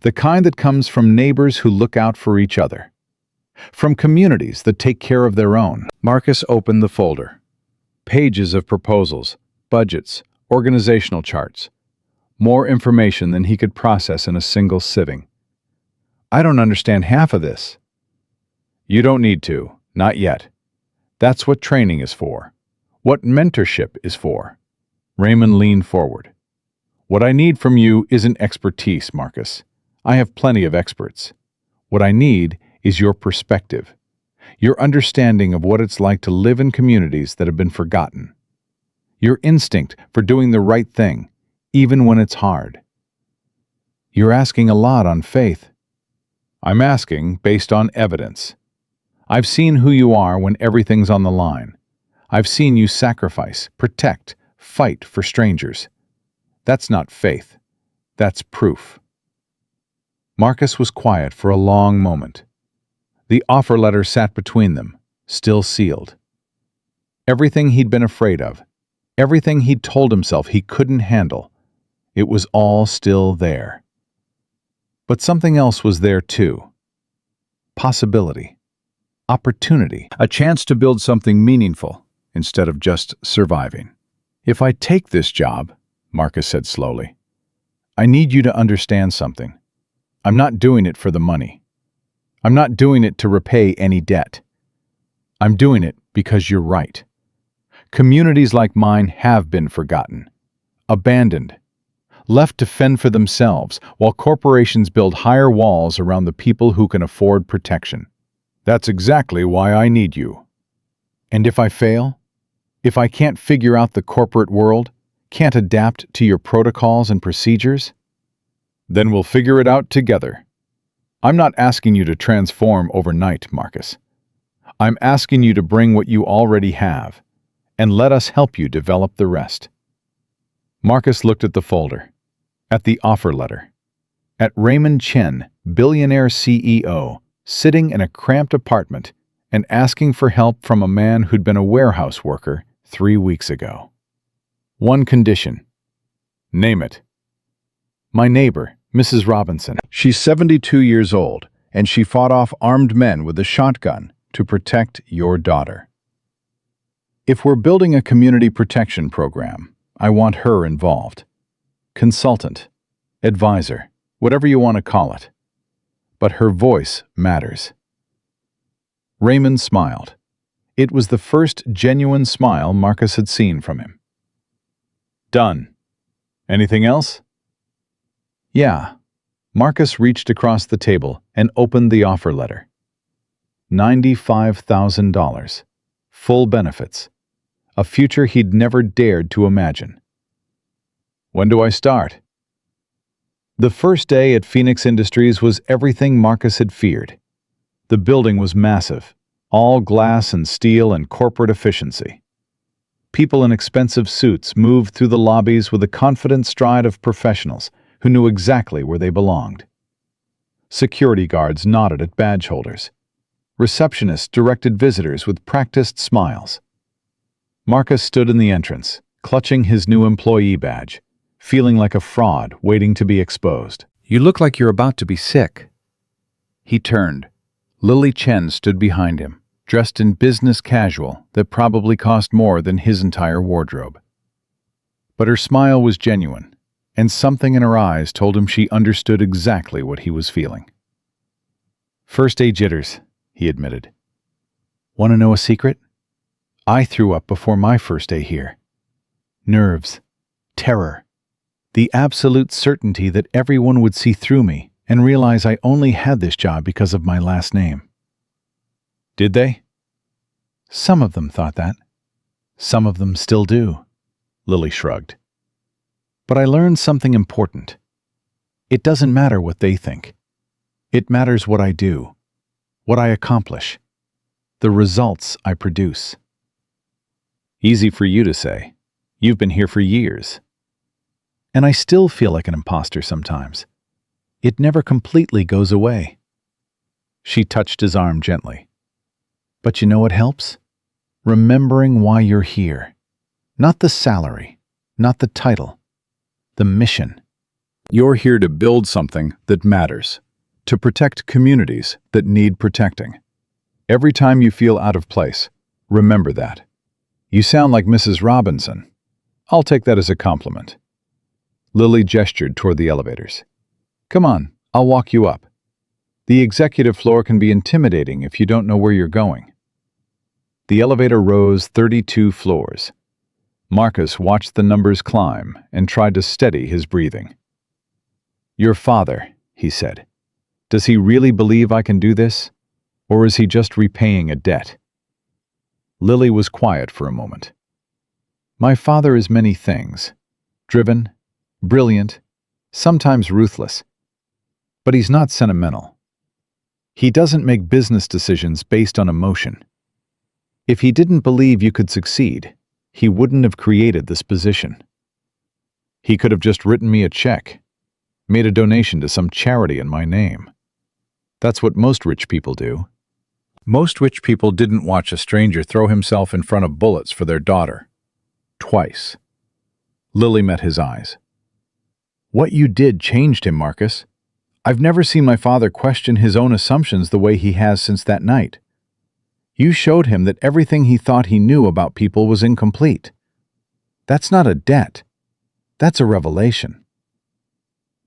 The kind that comes from neighbors who look out for each other. From communities that take care of their own. Marcus opened the folder. Pages of proposals, budgets, organizational charts. More information than he could process in a single sitting. I don't understand half of this. You don't need to, not yet. That's what training is for. What mentorship is for. Raymond leaned forward. What I need from you isn't expertise, Marcus. I have plenty of experts. What I need is your perspective, your understanding of what it's like to live in communities that have been forgotten, your instinct for doing the right thing, even when it's hard. You're asking a lot on faith. I'm asking based on evidence. I've seen who you are when everything's on the line. I've seen you sacrifice, protect, fight for strangers. That's not faith. That's proof. Marcus was quiet for a long moment. The offer letter sat between them, still sealed. Everything he'd been afraid of, everything he'd told himself he couldn't handle, it was all still there. But something else was there too. Possibility. Opportunity. A chance to build something meaningful instead of just surviving. If I take this job, Marcus said slowly, I need you to understand something. I'm not doing it for the money. I'm not doing it to repay any debt. I'm doing it because you're right. Communities like mine have been forgotten, abandoned, left to fend for themselves while corporations build higher walls around the people who can afford protection. That's exactly why I need you. And if I fail, if I can't figure out the corporate world, can't adapt to your protocols and procedures, then we'll figure it out together. I'm not asking you to transform overnight, Marcus. I'm asking you to bring what you already have, and let us help you develop the rest. Marcus looked at the folder, at the offer letter, at Raymond Chen, billionaire CEO, sitting in a cramped apartment and asking for help from a man who'd been a warehouse worker 3 weeks ago. One condition. Name it. My neighbor, Mrs. Robinson. She's 72 years old, and she fought off armed men with a shotgun to protect your daughter. If we're building a community protection program, I want her involved. Consultant, advisor, whatever you want to call it. But her voice matters. Raymond smiled. It was the first genuine smile Marcus had seen from him. Done. Anything else? Yeah. Marcus reached across the table and opened the offer letter. $95,000. Full benefits. A future he'd never dared to imagine. When do I start? The first day at Phoenix Industries was everything Marcus had feared. The building was massive, all glass and steel and corporate efficiency. People in expensive suits moved through the lobbies with the confident stride of professionals who knew exactly where they belonged. Security guards nodded at badge holders. Receptionists directed visitors with practiced smiles. Marcus stood in the entrance, clutching his new employee badge, feeling like a fraud waiting to be exposed. You look like you're about to be sick. He turned. Lily Chen stood behind him, dressed in business casual that probably cost more than his entire wardrobe. But her smile was genuine, and something in her eyes told him she understood exactly what he was feeling. First day jitters, he admitted. Want to know a secret? I threw up before my first day here. Nerves, terror, the absolute certainty that everyone would see through me and realize I only had this job because of my last name. Did they? Some of them thought that. Some of them still do, Lily shrugged. But I learned something important. It doesn't matter what they think. It matters what I do, what I accomplish, the results I produce. Easy for you to say. You've been here for years. And I still feel like an imposter sometimes. It never completely goes away. She touched his arm gently. But you know what helps? Remembering why you're here. Not the salary, not the title. The mission. You're here to build something that matters, to protect communities that need protecting. Every time you feel out of place, remember that. You sound like Mrs. Robinson. I'll take that as a compliment. Lily gestured toward the elevators. Come on, I'll walk you up. The executive floor can be intimidating if you don't know where you're going. The elevator rose 32 floors. Marcus watched the numbers climb and tried to steady his breathing. Your father, he said. Does he really believe I can do this? Or is he just repaying a debt? Lily was quiet for a moment. My father is many things. Driven, brilliant, sometimes ruthless. But he's not sentimental. He doesn't make business decisions based on emotion. If he didn't believe you could succeed, he wouldn't have created this position. He could have just written me a check, made a donation to some charity in my name. That's what most rich people do. Most rich people didn't watch a stranger throw himself in front of bullets for their daughter. Twice. Lily met his eyes. What you did changed him, Marcus. I've never seen my father question his own assumptions the way he has since that night. You showed him that everything he thought he knew about people was incomplete. That's not a debt. That's a revelation.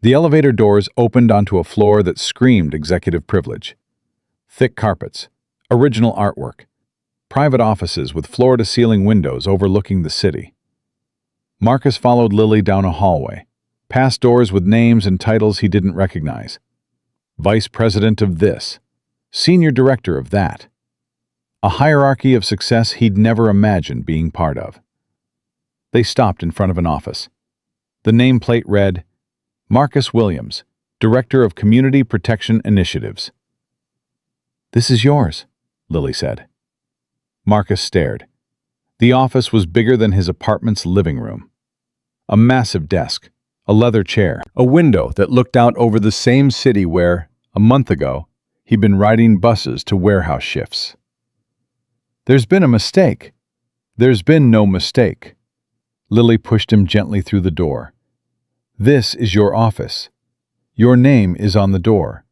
The elevator doors opened onto a floor that screamed executive privilege. Thick carpets, original artwork, private offices with floor-to-ceiling windows overlooking the city. Marcus followed Lily down a hallway, past doors with names and titles he didn't recognize. Vice President of this, Senior Director of that. A hierarchy of success he'd never imagined being part of. They stopped in front of an office. The nameplate read, Marcus Williams, Director of Community Protection Initiatives. This is yours, Lily said. Marcus stared. The office was bigger than his apartment's living room. A massive desk, a leather chair, a window that looked out over the same city where, a month ago, he'd been riding buses to warehouse shifts. There's been a mistake. There's been no mistake. Lily pushed him gently through the door. This is your office. Your name is on the door.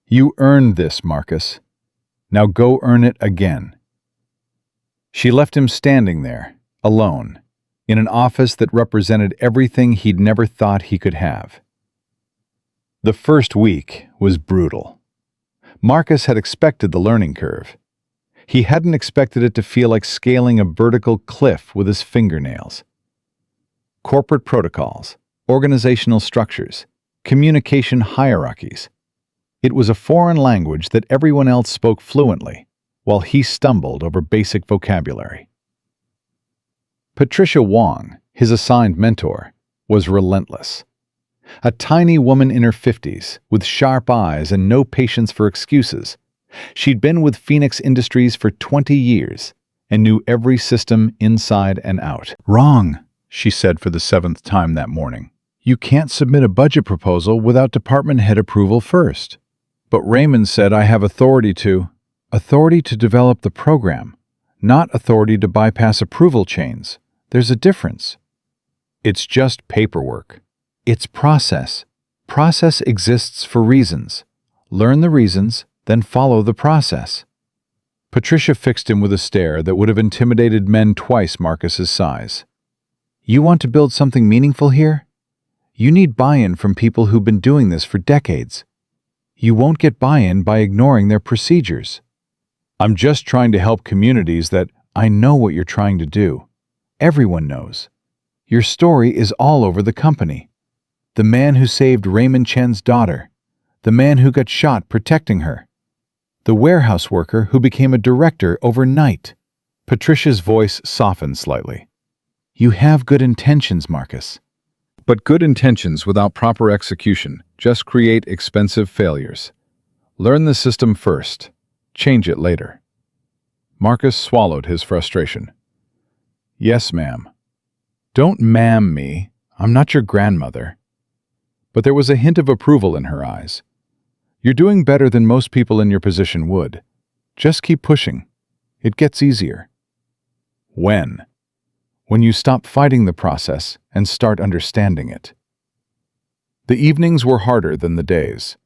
You earned this, Marcus. Now go earn it again. She left him standing there, alone, in an office that represented everything he'd never thought he could have. The first week was brutal. Marcus had expected the learning curve. He hadn't expected it to feel like scaling a vertical cliff with his fingernails. Corporate protocols, organizational structures, communication hierarchies. It was a foreign language that everyone else spoke fluently, while he stumbled over basic vocabulary. Patricia Wong, his assigned mentor, was relentless. A tiny woman in her 50s, with sharp eyes and no patience for excuses. She'd been with Phoenix Industries for 20 years and knew every system inside and out. Wrong, she said for the 7th time that morning. You can't submit a budget proposal without department head approval first. But Raymond said I have authority to develop the program, not authority to bypass approval chains. There's a difference. It's just paperwork. It's process. Process exists for reasons. Learn the reasons, then follow the process. Patricia fixed him with a stare that would have intimidated men twice Marcus's size. You want to build something meaningful here? You need buy-in from people who've been doing this for decades. You won't get buy-in by ignoring their procedures. I'm just trying to help communities that I know what you're trying to do. Everyone knows. Your story is all over the company. The man who saved Raymond Chen's daughter. The man who got shot protecting her. The warehouse worker who became a director overnight. Patricia's voice softened slightly. You have good intentions, Marcus. But good intentions without proper execution just create expensive failures. Learn the system first. Change it later. Marcus swallowed his frustration. Yes, ma'am. Don't ma'am me. I'm not your grandmother. But there was a hint of approval in her eyes. You're doing better than most people in your position would. Just keep pushing. It gets easier. When? when you stop fighting the process and start understanding it. The evenings were harder than the days.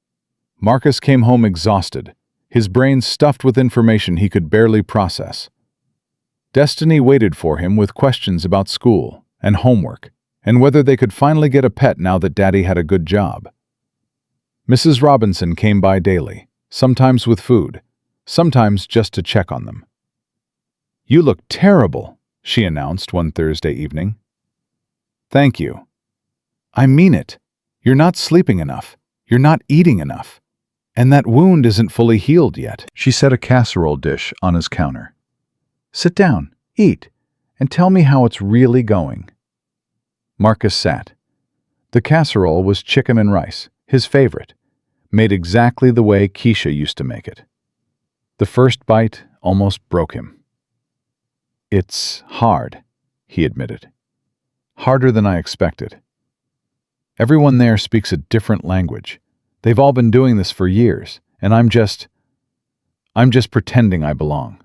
Marcus came home exhausted, his brain stuffed with information he could barely process. Destiny waited for him with questions about school and homework, and whether they could finally get a pet now that Daddy had a good job. Mrs. Robinson came by daily, sometimes with food, sometimes just to check on them. "You look terrible," she announced one Thursday evening. "Thank you." "I mean it. You're not sleeping enough. You're not eating enough. And that wound isn't fully healed yet." She set a casserole dish on his counter. "Sit down, eat, and tell me how it's really going." Marcus sat. The casserole was chicken and rice, his favorite, made exactly the way Keisha used to make it. The first bite almost broke him. "It's hard," he admitted. "Harder than I expected. Everyone there speaks a different language. They've all been doing this for years, and I'm just pretending I belong."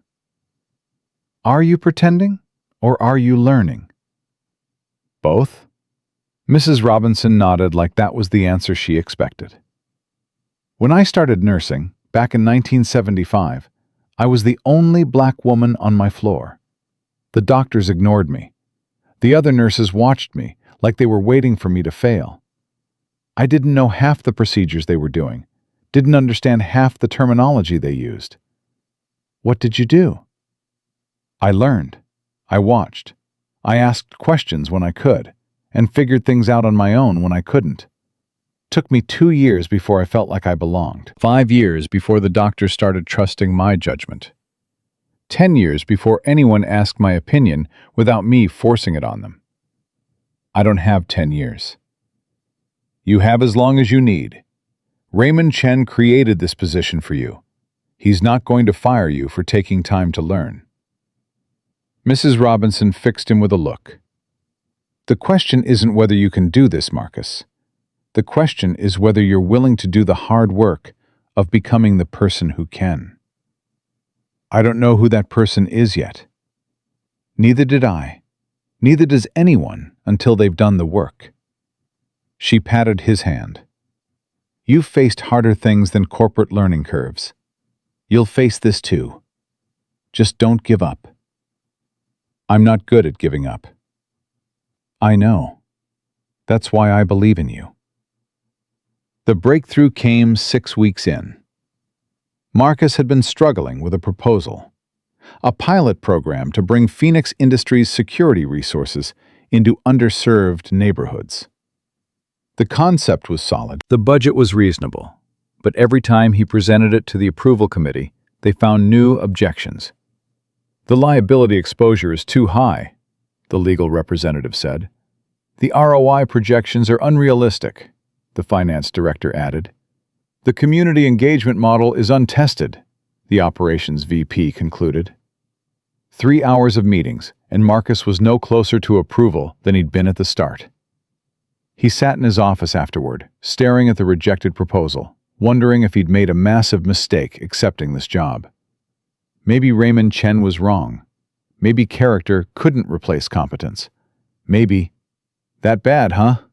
"Are you pretending, or are you learning?" "Both." Mrs. Robinson nodded like that was the answer she expected. "When I started nursing, back in 1975, I was the only black woman on my floor. The doctors ignored me. The other nurses watched me like they were waiting for me to fail. I didn't know half the procedures they were doing, didn't understand half the terminology they used. What did you do?" "I learned. I watched. I asked questions when I could, and figured things out on my own when I couldn't. Took me 2 years before I felt like I belonged. 5 years before the doctor started trusting my judgment. 10 years before anyone asked my opinion without me forcing it on them. I don't have 10 years. You have as long as you need. Raymond Chen created this position for you. He's not going to fire you for taking time to learn." Mrs. Robinson fixed him with a look. "The question isn't whether you can do this, Marcus. The question is whether you're willing to do the hard work of becoming the person who can." "I don't know who that person is yet." "Neither did I. Neither does anyone until they've done the work." She patted his hand. "You've faced harder things than corporate learning curves. You'll face this too. Just don't give up." "I'm not good at giving up." "I know. That's why I believe in you." The breakthrough came 6 weeks in. Marcus had been struggling with a proposal, a pilot program to bring Phoenix Industries' security resources into underserved neighborhoods. The concept was solid, the budget was reasonable, but every time he presented it to the approval committee, they found new objections. "The liability exposure is too high," the legal representative said. "The ROI projections are unrealistic," the finance director added. "The community engagement model is untested," the operations VP concluded. 3 hours of meetings, and Marcus was no closer to approval than he'd been at the start. He sat in his office afterward, staring at the rejected proposal, wondering if he'd made a massive mistake accepting this job. Maybe Raymond Chen was wrong. Maybe character couldn't replace competence. Maybe... That bad, huh?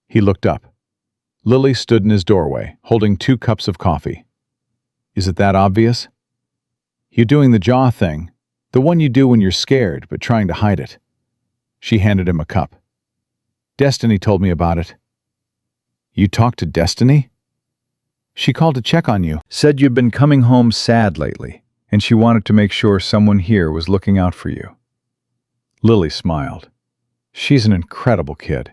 He looked up. Lily stood in his doorway, holding 2 cups of coffee. "Is it that obvious?" "You're doing the jaw thing, the one you do when you're scared but trying to hide it." She handed him a cup. "Destiny told me about it." "You talked to Destiny?" "She called to check on you, said you'd been coming home sad lately, and she wanted to make sure someone here was looking out for you." Lily smiled. "She's an incredible kid.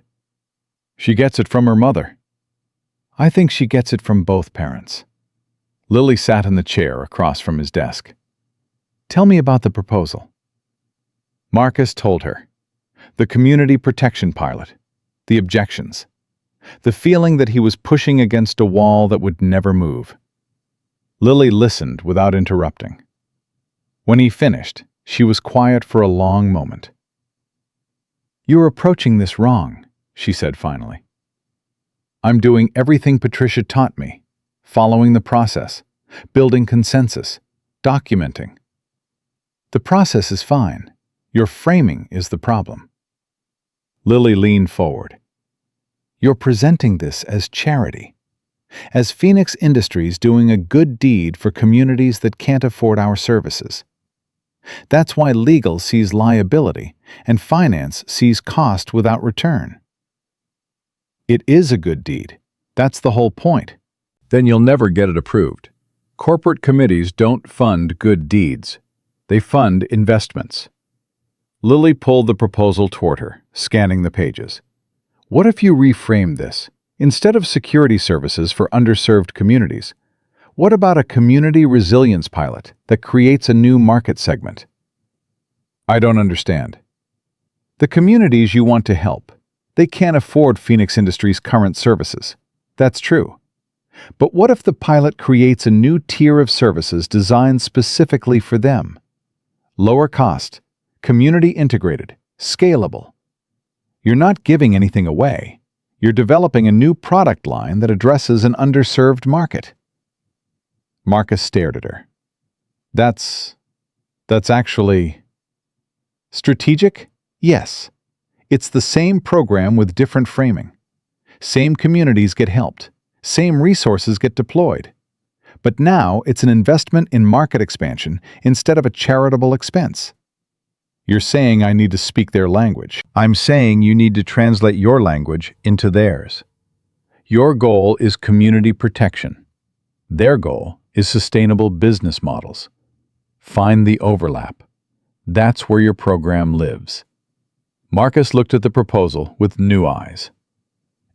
She gets it from her mother." "I think she gets it from both parents." Lily sat in the chair across from his desk. "Tell me about the proposal." Marcus told her. The community protection pilot. The objections. The feeling that he was pushing against a wall that would never move. Lily listened without interrupting. When he finished, she was quiet for a long moment. "You're approaching this wrong," she said finally. "I'm doing everything Patricia taught me, following the process, building consensus, documenting. The process is fine. Your framing is the problem. Lily leaned forward. You're presenting this as charity, as Phoenix Industries doing a good deed for communities that can't afford our services. That's why legal sees liability and finance sees cost without return. It is a good deed. That's the whole point. Then you'll never get it approved. Corporate committees don't fund good deeds. They fund investments. Lily pulled the proposal toward her, scanning the pages. What if you reframed this? Instead of security services for underserved communities, what about a community resilience pilot that creates a new market segment? I don't understand. The communities you want to help, they can't afford Phoenix Industries' current services. That's true. But what if the pilot creates a new tier of services designed specifically for them? Lower cost, community integrated, scalable. You're not giving anything away. You're developing a new product line that addresses an underserved market. Marcus stared at her. That's actually strategic? Yes. It's the same program with different framing. Same communities get helped. Same resources get deployed. But now it's an investment in market expansion instead of a charitable expense. You're saying I need to speak their language. I'm saying you need to translate your language into theirs. Your goal is community protection. Their goal is sustainable business models. Find the overlap. That's where your program lives. Marcus looked at the proposal with new eyes.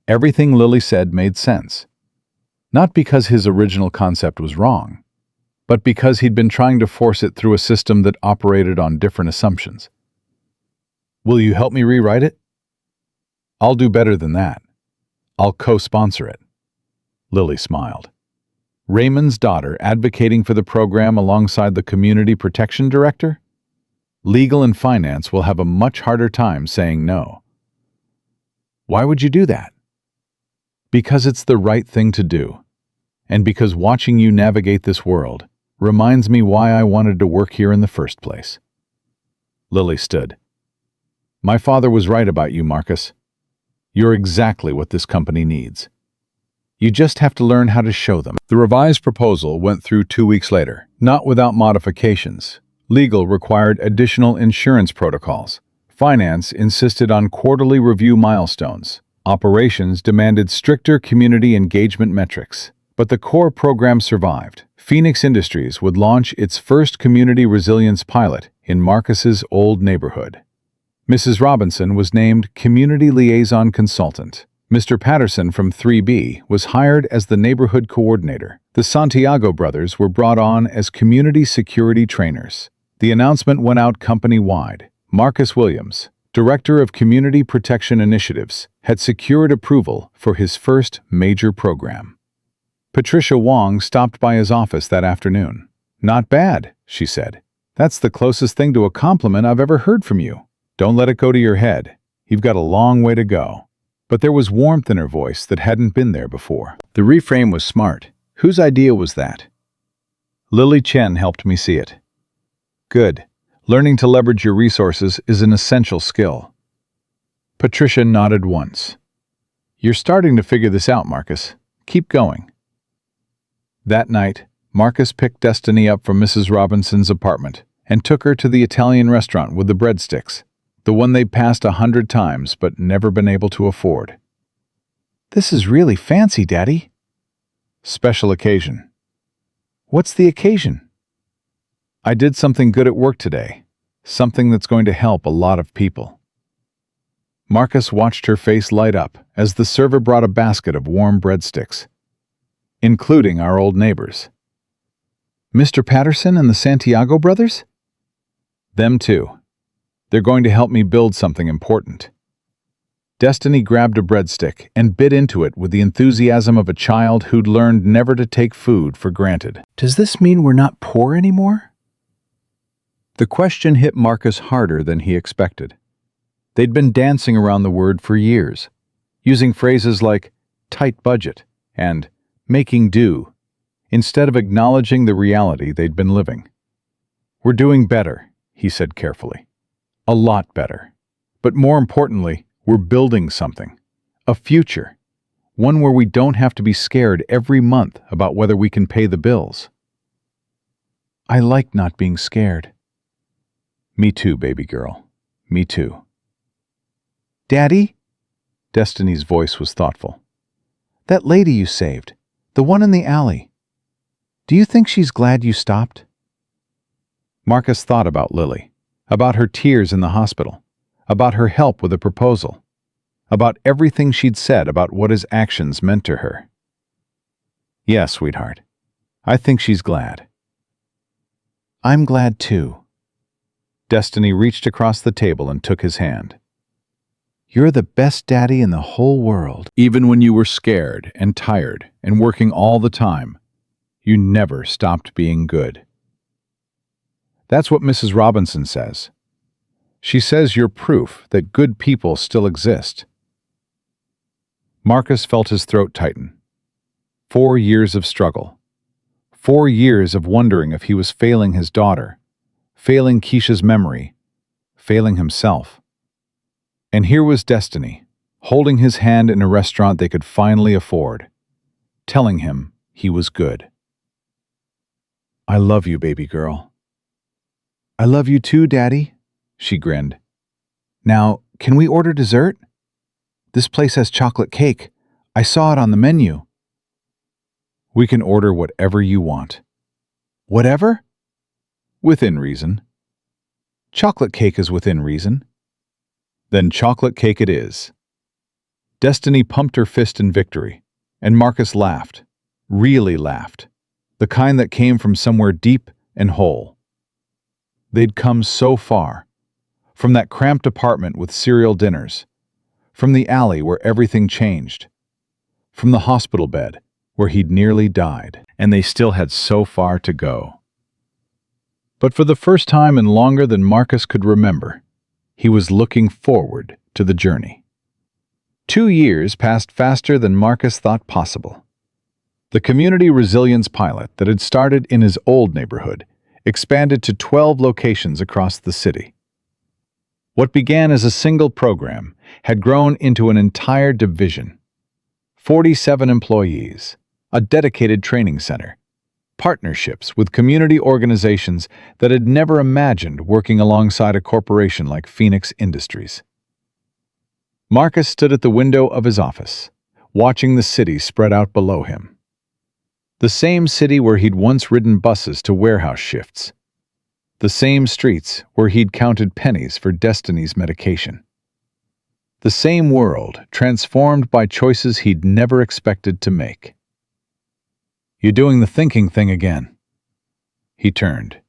Everything Lily said made sense. Not because his original concept was wrong, but because he'd been trying to force it through a system that operated on different assumptions. Will you help me rewrite it? I'll do better than that. I'll co-sponsor it. Lily smiled. Raymond's daughter advocating for the program alongside the community protection director? Legal and finance will have a much harder time saying no. Why would you do that? Because it's the right thing to do, and because watching you navigate this world reminds me why I wanted to work here in the first place. Lily stood. My father was right about you, Marcus. You're exactly what this company needs. You just have to learn how to show them. The revised proposal went through 2 weeks later, not without modifications. Legal required additional insurance protocols. Finance insisted on quarterly review milestones. Operations demanded stricter community engagement metrics. But the core program survived. Phoenix Industries would launch its first community resilience pilot in Marcus's old neighborhood. Mrs. Robinson was named Community Liaison Consultant. Mr. Patterson from 3B was hired as the neighborhood coordinator. The Santiago brothers were brought on as community security trainers. The announcement went out company-wide. Marcus Williams, Director of Community Protection Initiatives, had secured approval for his first major program. Patricia Wong stopped by his office that afternoon. Not bad, she said. That's the closest thing to a compliment I've ever heard from you. Don't let it go to your head. You've got a long way to go. But there was warmth in her voice that hadn't been there before. The reframe was smart. Whose idea was that? Lily Chen helped me see it. Good. Learning to leverage your resources is an essential skill. Patricia nodded once. You're starting to figure this out, Marcus. Keep going. That night, Marcus picked Destiny up from Mrs. Robinson's apartment and took her to the Italian restaurant with the breadsticks, the one they'd passed 100 times but never been able to afford. This is really fancy, Daddy. Special occasion. What's the occasion? I did something good at work today, something that's going to help a lot of people. Marcus watched her face light up as the server brought a basket of warm breadsticks, including our old neighbors. Mr. Patterson and the Santiago brothers? Them too. They're going to help me build something important. Destiny grabbed a breadstick and bit into it with the enthusiasm of a child who'd learned never to take food for granted. Does this mean we're not poor anymore? The question hit Marcus harder than he expected. They'd been dancing around the word for years, using phrases like tight budget and making do, instead of acknowledging the reality they'd been living. We're doing better, he said carefully. A lot better. But more importantly, we're building something. A future. One where we don't have to be scared every month about whether we can pay the bills. I like not being scared. Me too, baby girl. Me too. Daddy? Destiny's voice was thoughtful. That lady you saved, the one in the alley. Do you think she's glad you stopped? Marcus thought about Lily, about her tears in the hospital, about her help with a proposal, about everything she'd said about what his actions meant to her. Yes, sweetheart. I think she's glad. I'm glad too. Destiny reached across the table and took his hand. You're the best daddy in the whole world. Even when you were scared and tired and working all the time, you never stopped being good. That's what Mrs. Robinson says. She says you're proof that good people still exist. Marcus felt his throat tighten. 4 years of struggle. 4 years of wondering if he was failing his daughter, failing Keisha's memory, failing himself. And here was Destiny, holding his hand in a restaurant they could finally afford, telling him he was good. I love you, baby girl. I love you too, Daddy, she grinned. Now, can we order dessert? This place has chocolate cake. I saw it on the menu. We can order whatever you want. Whatever? Within reason. Chocolate cake is within reason. Then chocolate cake it is. Destiny pumped her fist in victory, and Marcus laughed, really laughed, the kind that came from somewhere deep and whole. They'd come so far, from that cramped apartment with serial dinners, from the alley where everything changed, from the hospital bed where he'd nearly died, and they still had so far to go. But for the first time in longer than Marcus could remember, he was looking forward to the journey. 2 years passed faster than Marcus thought possible. The community resilience pilot that had started in his old neighborhood expanded to 12 locations across the city. What began as a single program had grown into an entire division. 47 employees, a dedicated training center, partnerships with community organizations that had never imagined working alongside a corporation like Phoenix Industries. Marcus stood at the window of his office, watching the city spread out below him. The same city where he'd once ridden buses to warehouse shifts. The same streets where he'd counted pennies for Destiny's medication. The same world transformed by choices he'd never expected to make. "You're doing the thinking thing again." He turned.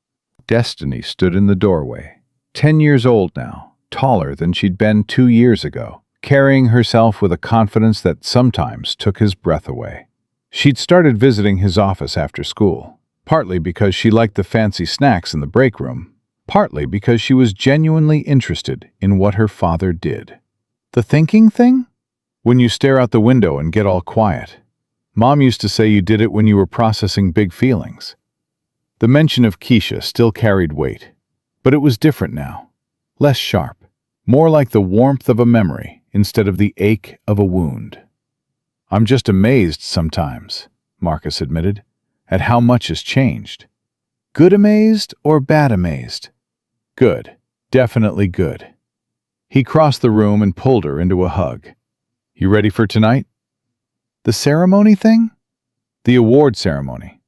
Destiny stood in the doorway, 10 years old now, taller than she'd been 2 years ago, carrying herself with a confidence that sometimes took his breath away. She'd started visiting his office after school, partly because she liked the fancy snacks in the break room, partly because she was genuinely interested in what her father did. "The thinking thing?" "When you stare out the window and get all quiet. Mom used to say you did it when you were processing big feelings." The mention of Keisha still carried weight, but it was different now, less sharp, more like the warmth of a memory instead of the ache of a wound. "I'm just amazed sometimes," Marcus admitted, "at how much has changed." "Good amazed or bad amazed?" "Good, definitely good." He crossed the room and pulled her into a hug. "You ready for tonight?" "The ceremony thing?" "The award ceremony,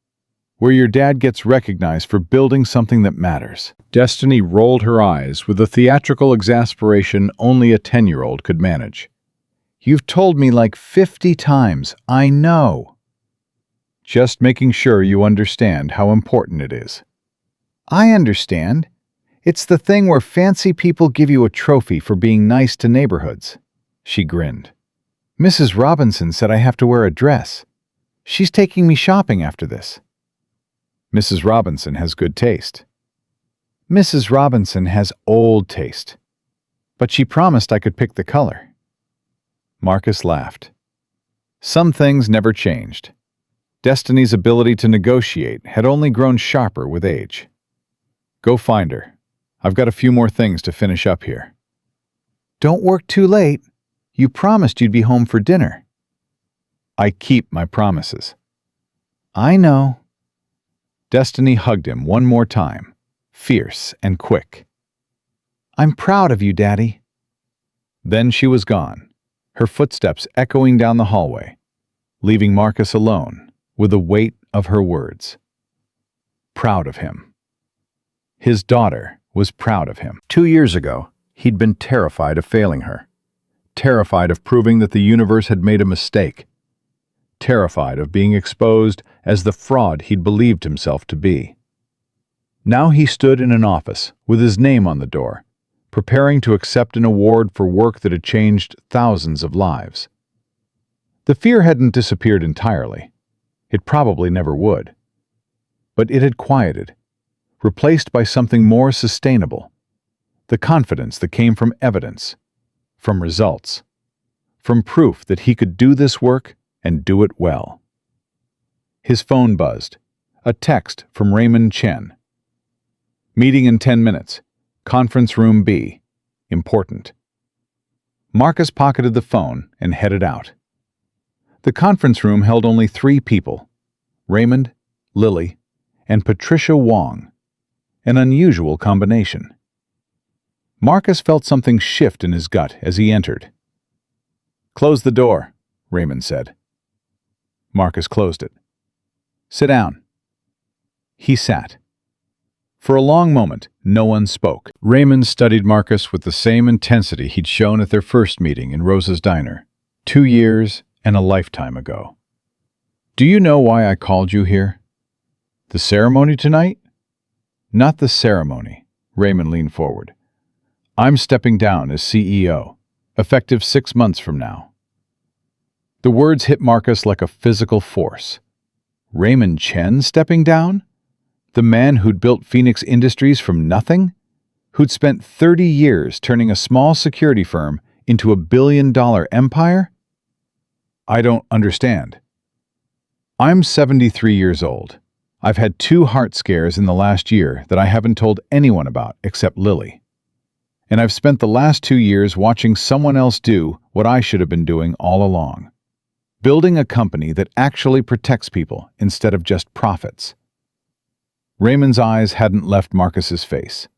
where your dad gets recognized for building something that matters." Destiny rolled her eyes with the theatrical exasperation only a 10-year-old could manage. "You've told me like 50 times. I know." "Just making sure you understand how important it is." "I understand. It's the thing where fancy people give you a trophy for being nice to neighborhoods." She grinned. "Mrs. Robinson said I have to wear a dress. She's taking me shopping after this." "Mrs. Robinson has good taste." "Mrs. Robinson has old taste. But she promised I could pick the color." Marcus laughed. Some things never changed. Destiny's ability to negotiate had only grown sharper with age. "Go find her. I've got a few more things to finish up here. Don't work too late. You promised you'd be home for dinner. I keep my promises. I know. Destiny hugged him one more time, fierce and quick. I'm proud of you, Daddy. Then she was gone, her footsteps echoing down the hallway, leaving Marcus alone with the weight of her words. Proud of him. His daughter was proud of him. 2 years ago, he'd been terrified of failing her, terrified of proving that the universe had made a mistake, terrified of being exposed as the fraud he'd believed himself to be. Now he stood in an office with his name on the door, preparing to accept an award for work that had changed thousands of lives. The fear hadn't disappeared entirely. It probably never would. But it had quieted, replaced by something more sustainable. The confidence that came from evidence, from results, from proof that he could do this work and do it well. His phone buzzed. A text from Raymond Chen. Meeting in 10 minutes. Conference room B. Important. Marcus pocketed the phone and headed out. The conference room held only 3 people: Raymond, Lily, and Patricia Wong. An unusual combination. Marcus felt something shift in his gut as he entered. "Close the door," Raymond said. Marcus closed it. "Sit down." He sat. For a long moment, no one spoke. Raymond studied Marcus with the same intensity he'd shown at their first meeting in Rosa's diner, 2 years and a lifetime ago. "Do you know why I called you here? The ceremony tonight?" "Not the ceremony," Raymond leaned forward. "I'm stepping down as CEO, effective 6 months from now." The words hit Marcus like a physical force. Raymond Chen stepping down? The man who'd built Phoenix Industries from nothing? Who'd spent 30 years turning a small security firm into a billion-dollar empire? "I don't understand." "I'm 73 years old. I've had 2 heart scares in the last year that I haven't told anyone about except Lily. And I've spent the last 2 years watching someone else do what I should have been doing all along. Building a company that actually protects people instead of just profits." Raymond's eyes hadn't left Marcus's face.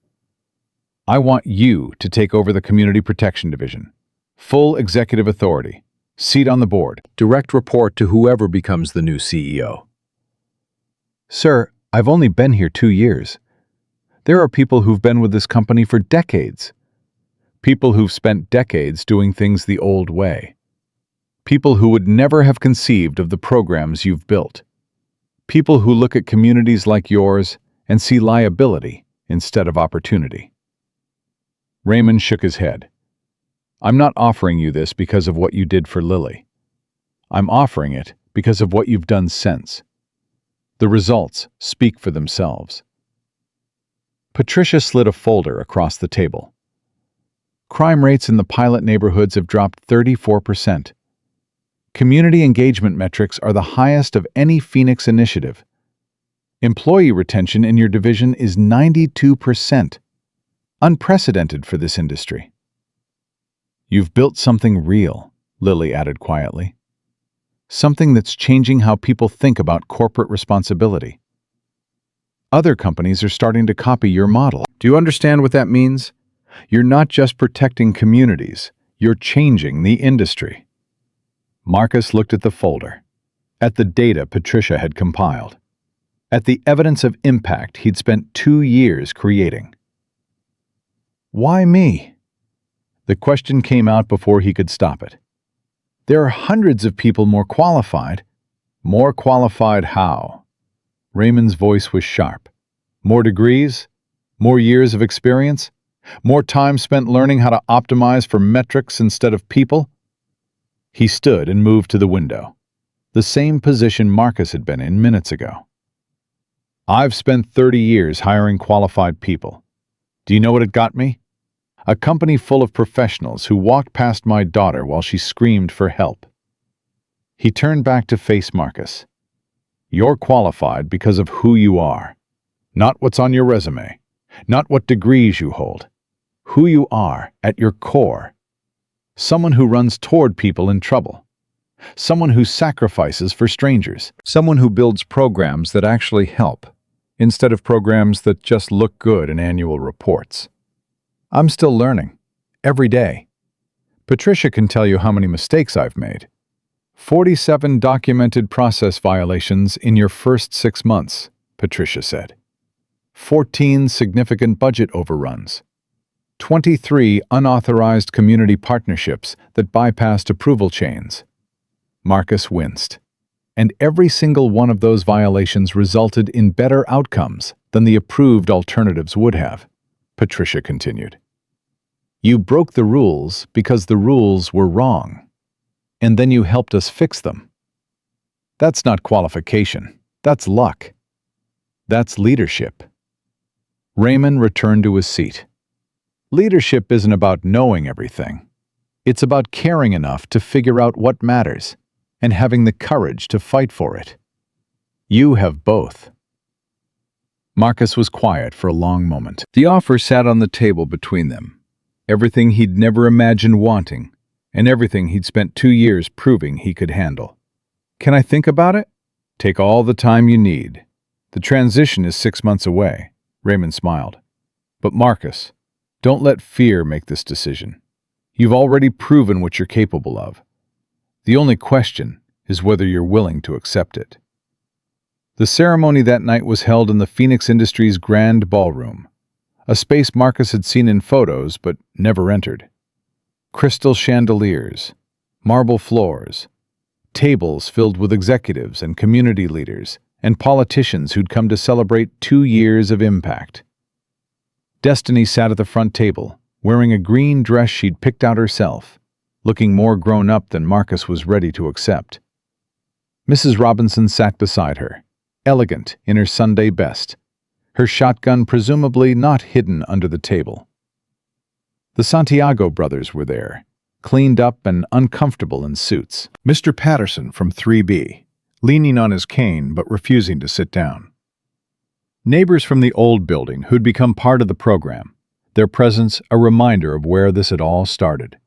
"I want you to take over the Community Protection Division. Full executive authority. Seat on the board. Direct report to whoever becomes the new CEO." "Sir, I've only been here 2 years. There are people who've been with this company for decades. People who've spent decades doing things the old way. People who would never have conceived of the programs you've built. People who look at communities like yours and see liability instead of opportunity." Raymond shook his head. "I'm not offering you this because of what you did for Lily. I'm offering it because of what you've done since. The results speak for themselves." Patricia slid a folder across the table. "Crime rates in the pilot neighborhoods have dropped 34%. Community engagement metrics are the highest of any Phoenix initiative. Employee retention in your division is 92%. Unprecedented for this industry." "You've built something real," Lily added quietly. "Something that's changing how people think about corporate responsibility. Other companies are starting to copy your model. Do you understand what that means? You're not just protecting communities, you're changing the industry." Marcus looked at the folder, at the data Patricia had compiled, at the evidence of impact he'd spent 2 years creating. "Why me?" The question came out before he could stop it. "There are hundreds of people more qualified." "More qualified how?" Raymond's voice was sharp. "More degrees? More years of experience? More time spent learning how to optimize for metrics instead of people?" He stood and moved to the window, the same position Marcus had been in minutes ago. "I've spent 30 years hiring qualified people. Do you know what it got me? A company full of professionals who walked past my daughter while she screamed for help." He turned back to face Marcus. "You're qualified because of who you are, not what's on your resume. Not what degrees you hold. Who you are at your core. Someone who runs toward people in trouble. Someone who sacrifices for strangers. Someone who builds programs that actually help, instead of programs that just look good in annual reports. I'm still learning. Every day. Patricia can tell you how many mistakes I've made. 47 documented process violations in your first 6 months, Patricia said. 14 significant budget overruns. 23 unauthorized community partnerships that bypassed approval chains. Marcus winced. And every single one of those violations resulted in better outcomes than the approved alternatives would have, Patricia continued. You broke the rules because the rules were wrong, and then you helped us fix them. That's not qualification. That's luck. That's leadership. Raymond returned to his seat. Leadership isn't about knowing everything. It's about caring enough to figure out what matters and having the courage to fight for it. You have both. Marcus was quiet for a long moment. The offer sat on the table between them. Everything he'd never imagined wanting, and everything he'd spent 2 years proving he could handle. Can I think about it? Take all the time you need. The transition is 6 months away, Raymond smiled. But Marcus, don't let fear make this decision. You've already proven what you're capable of. The only question is whether you're willing to accept it. The ceremony that night was held in the Phoenix Industries Grand Ballroom, a space Marcus had seen in photos but never entered. Crystal chandeliers, marble floors, tables filled with executives and community leaders and politicians who'd come to celebrate 2 years of impact. Destiny sat at the front table, wearing a green dress she'd picked out herself, looking more grown up than Marcus was ready to accept. Mrs. Robinson sat beside her, elegant in her Sunday best, her shotgun presumably not hidden under the table. The Santiago brothers were there, cleaned up and uncomfortable in suits. Mr. Patterson from 3B, leaning on his cane but refusing to sit down. Neighbors from the old building who'd become part of the program, their presence a reminder of where this had all started.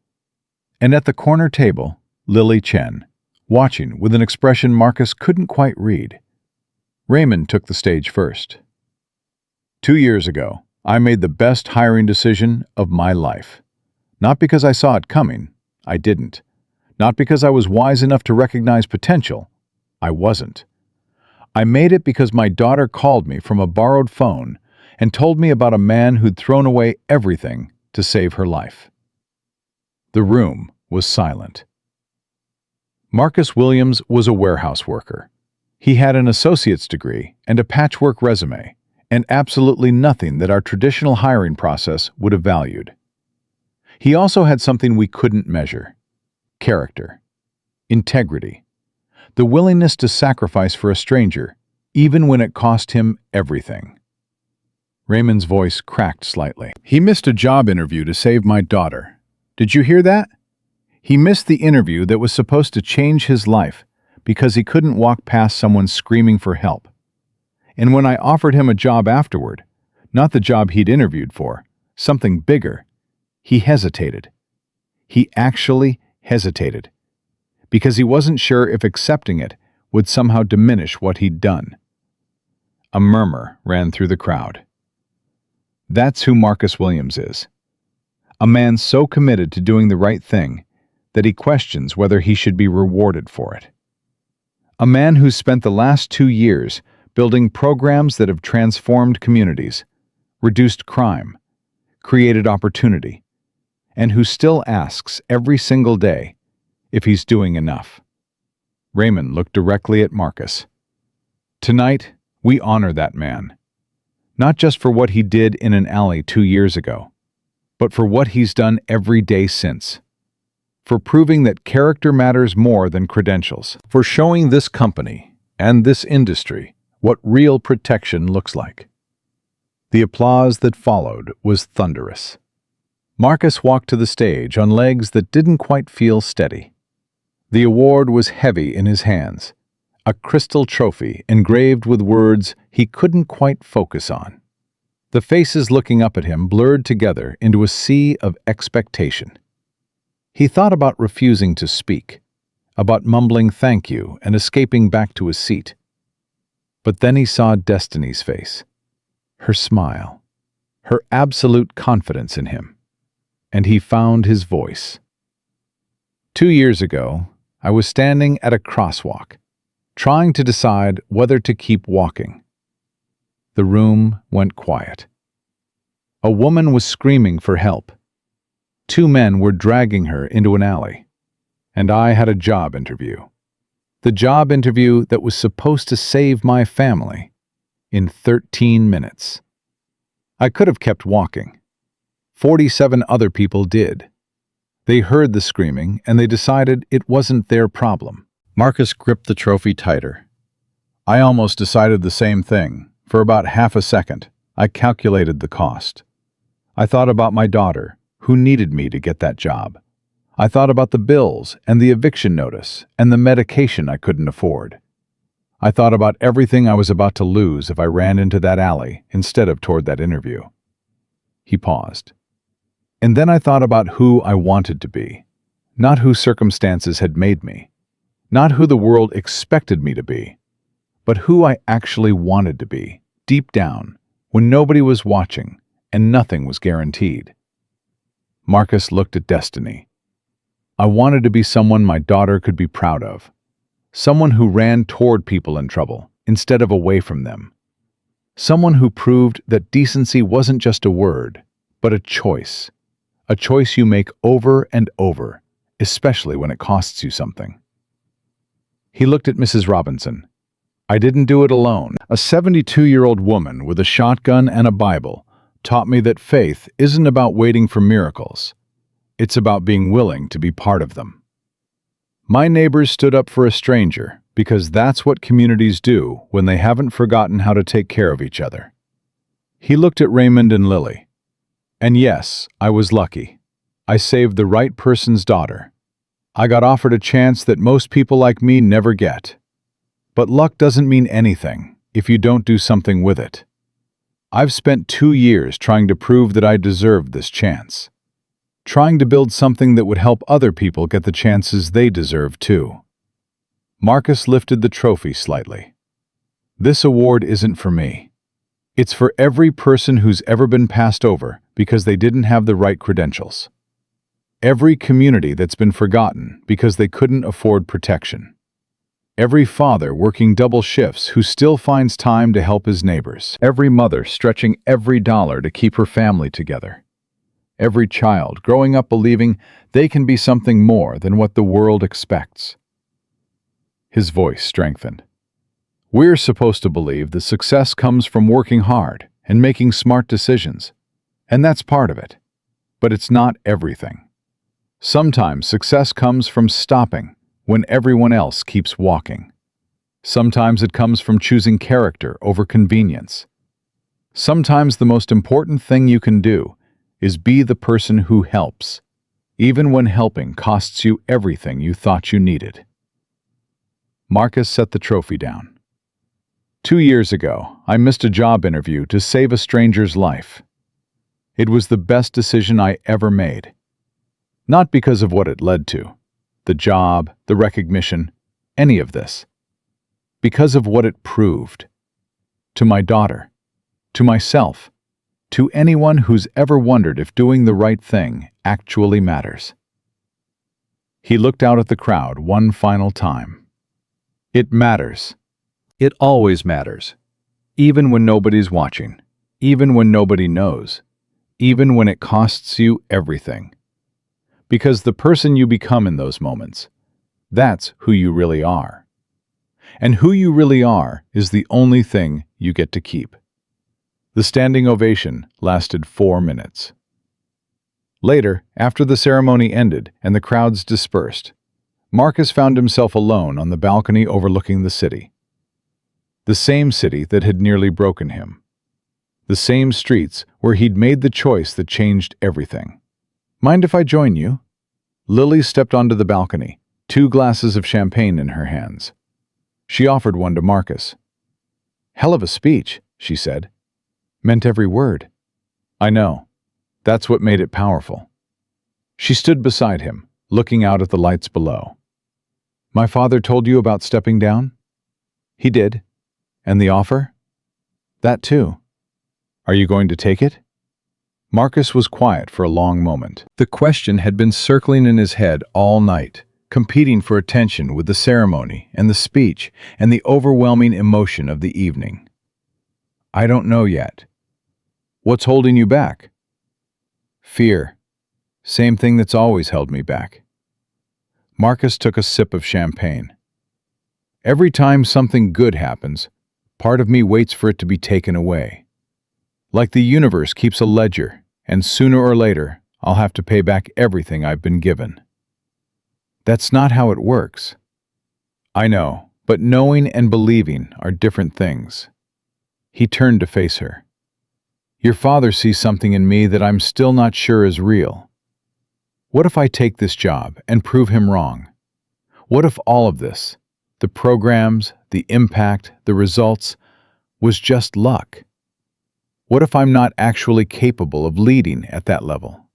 And at the corner table, Lily Chen, watching with an expression Marcus couldn't quite read. Raymond took the stage first. 2 years ago, I made the best hiring decision of my life. Not because I saw it coming, I didn't. Not because I was wise enough to recognize potential, I wasn't. I made it because my daughter called me from a borrowed phone and told me about a man who'd thrown away everything to save her life. The room was silent. Marcus Williams was a warehouse worker. He had an associate's degree and a patchwork resume, and absolutely nothing that our traditional hiring process would have valued. He also had something we couldn't measure: character, integrity, the willingness to sacrifice for a stranger, even when it cost him everything. Raymond's voice cracked slightly. He missed a job interview to save my daughter. Did you hear that? He missed the interview that was supposed to change his life because he couldn't walk past someone screaming for help. And when I offered him a job afterward, not the job he'd interviewed for, something bigger, he hesitated. He actually hesitated, because he wasn't sure if accepting it would somehow diminish what he'd done. A murmur ran through the crowd. That's who Marcus Williams is. A man so committed to doing the right thing that he questions whether he should be rewarded for it. A man who's spent the last 2 years building programs that have transformed communities, reduced crime, created opportunity, and who still asks every single day if he's doing enough. Raymond looked directly at Marcus. Tonight, we honor that man, not just for what he did in an alley 2 years ago, but for what he's done every day since. For proving that character matters more than credentials. For showing this company and this industry what real protection looks like. The applause that followed was thunderous. Marcus walked to the stage on legs that didn't quite feel steady. The award was heavy in his hands, a crystal trophy engraved with words he couldn't quite focus on. The faces looking up at him blurred together into a sea of expectation. He thought about refusing to speak, about mumbling thank you and escaping back to his seat. But then he saw Destiny's face, her smile, her absolute confidence in him, and he found his voice. 2 years ago, I was standing at a crosswalk, trying to decide whether to keep walking. The room went quiet. A woman was screaming for help. 2 men were dragging her into an alley. And I had a job interview. The job interview that was supposed to save my family in 13 minutes. I could have kept walking. 47 other people did. They heard the screaming and they decided it wasn't their problem. Marcus gripped the trophy tighter. I almost decided the same thing. For about half a second, I calculated the cost. I thought about my daughter, who needed me to get that job. I thought about the bills and the eviction notice and the medication I couldn't afford. I thought about everything I was about to lose if I ran into that alley instead of toward that interview. He paused. And then I thought about who I wanted to be, not who circumstances had made me, not who the world expected me to be, but who I actually wanted to be, deep down, when nobody was watching and nothing was guaranteed. Marcus looked at Destiny. I wanted to be someone my daughter could be proud of, someone who ran toward people in trouble instead of away from them, someone who proved that decency wasn't just a word, but a choice you make over and over, especially when it costs you something. He looked at Mrs. Robinson. I didn't do it alone. A 72-year-old woman with a shotgun and a Bible taught me that faith isn't about waiting for miracles. It's about being willing to be part of them. My neighbors stood up for a stranger because that's what communities do when they haven't forgotten how to take care of each other. He looked at Raymond and Lily. And yes, I was lucky. I saved the right person's daughter. I got offered a chance that most people like me never get. But luck doesn't mean anything if you don't do something with it. I've spent 2 years trying to prove that I deserved this chance. Trying to build something that would help other people get the chances they deserve too. Marcus lifted the trophy slightly. This award isn't for me. It's for every person who's ever been passed over because they didn't have the right credentials. Every community that's been forgotten because they couldn't afford protection. Every father working double shifts who still finds time to help his neighbors. Every mother stretching every dollar to keep her family together. Every child growing up believing they can be something more than what the world expects. His voice strengthened. We're supposed to believe that success comes from working hard and making smart decisions, and that's part of it. But it's not everything. Sometimes success comes from stopping when everyone else keeps walking. Sometimes it comes from choosing character over convenience. Sometimes the most important thing you can do is be the person who helps, even when helping costs you everything you thought you needed. Marcus set the trophy down. 2 years ago, I missed a job interview to save a stranger's life. It was the best decision I ever made. Not because of what it led to, the job, the recognition, any of this. Because of what it proved. To my daughter, to myself, to anyone who's ever wondered if doing the right thing actually matters. He looked out at the crowd one final time. It matters. It always matters. Even when nobody's watching. Even when nobody knows. Even when it costs you everything. Because the person you become in those moments, that's who you really are. And who you really are is the only thing you get to keep. The standing ovation lasted 4 minutes. Later, after the ceremony ended and the crowds dispersed, Marcus found himself alone on the balcony overlooking the city. The same city that had nearly broken him. The same streets where he'd made the choice that changed everything. Mind if I join you? Lily stepped onto the balcony, 2 glasses of champagne in her hands. She offered one to Marcus. Hell of a speech, she said. Meant every word. I know. That's what made it powerful. She stood beside him, looking out at the lights below. My father told you about stepping down? He did. And the offer? That too. Are you going to take it? Marcus was quiet for a long moment. The question had been circling in his head all night, competing for attention with the ceremony and the speech and the overwhelming emotion of the evening. I don't know yet. What's holding you back? Fear. Same thing that's always held me back. Marcus took a sip of champagne. Every time something good happens, part of me waits for it to be taken away. Like the universe keeps a ledger, and sooner or later, I'll have to pay back everything I've been given. That's not how it works. I know, but knowing and believing are different things. He turned to face her. Your father sees something in me that I'm still not sure is real. What if I take this job and prove him wrong? What if all of this, the programs, the impact, the results, was just luck? What if I'm not actually capable of leading at that level?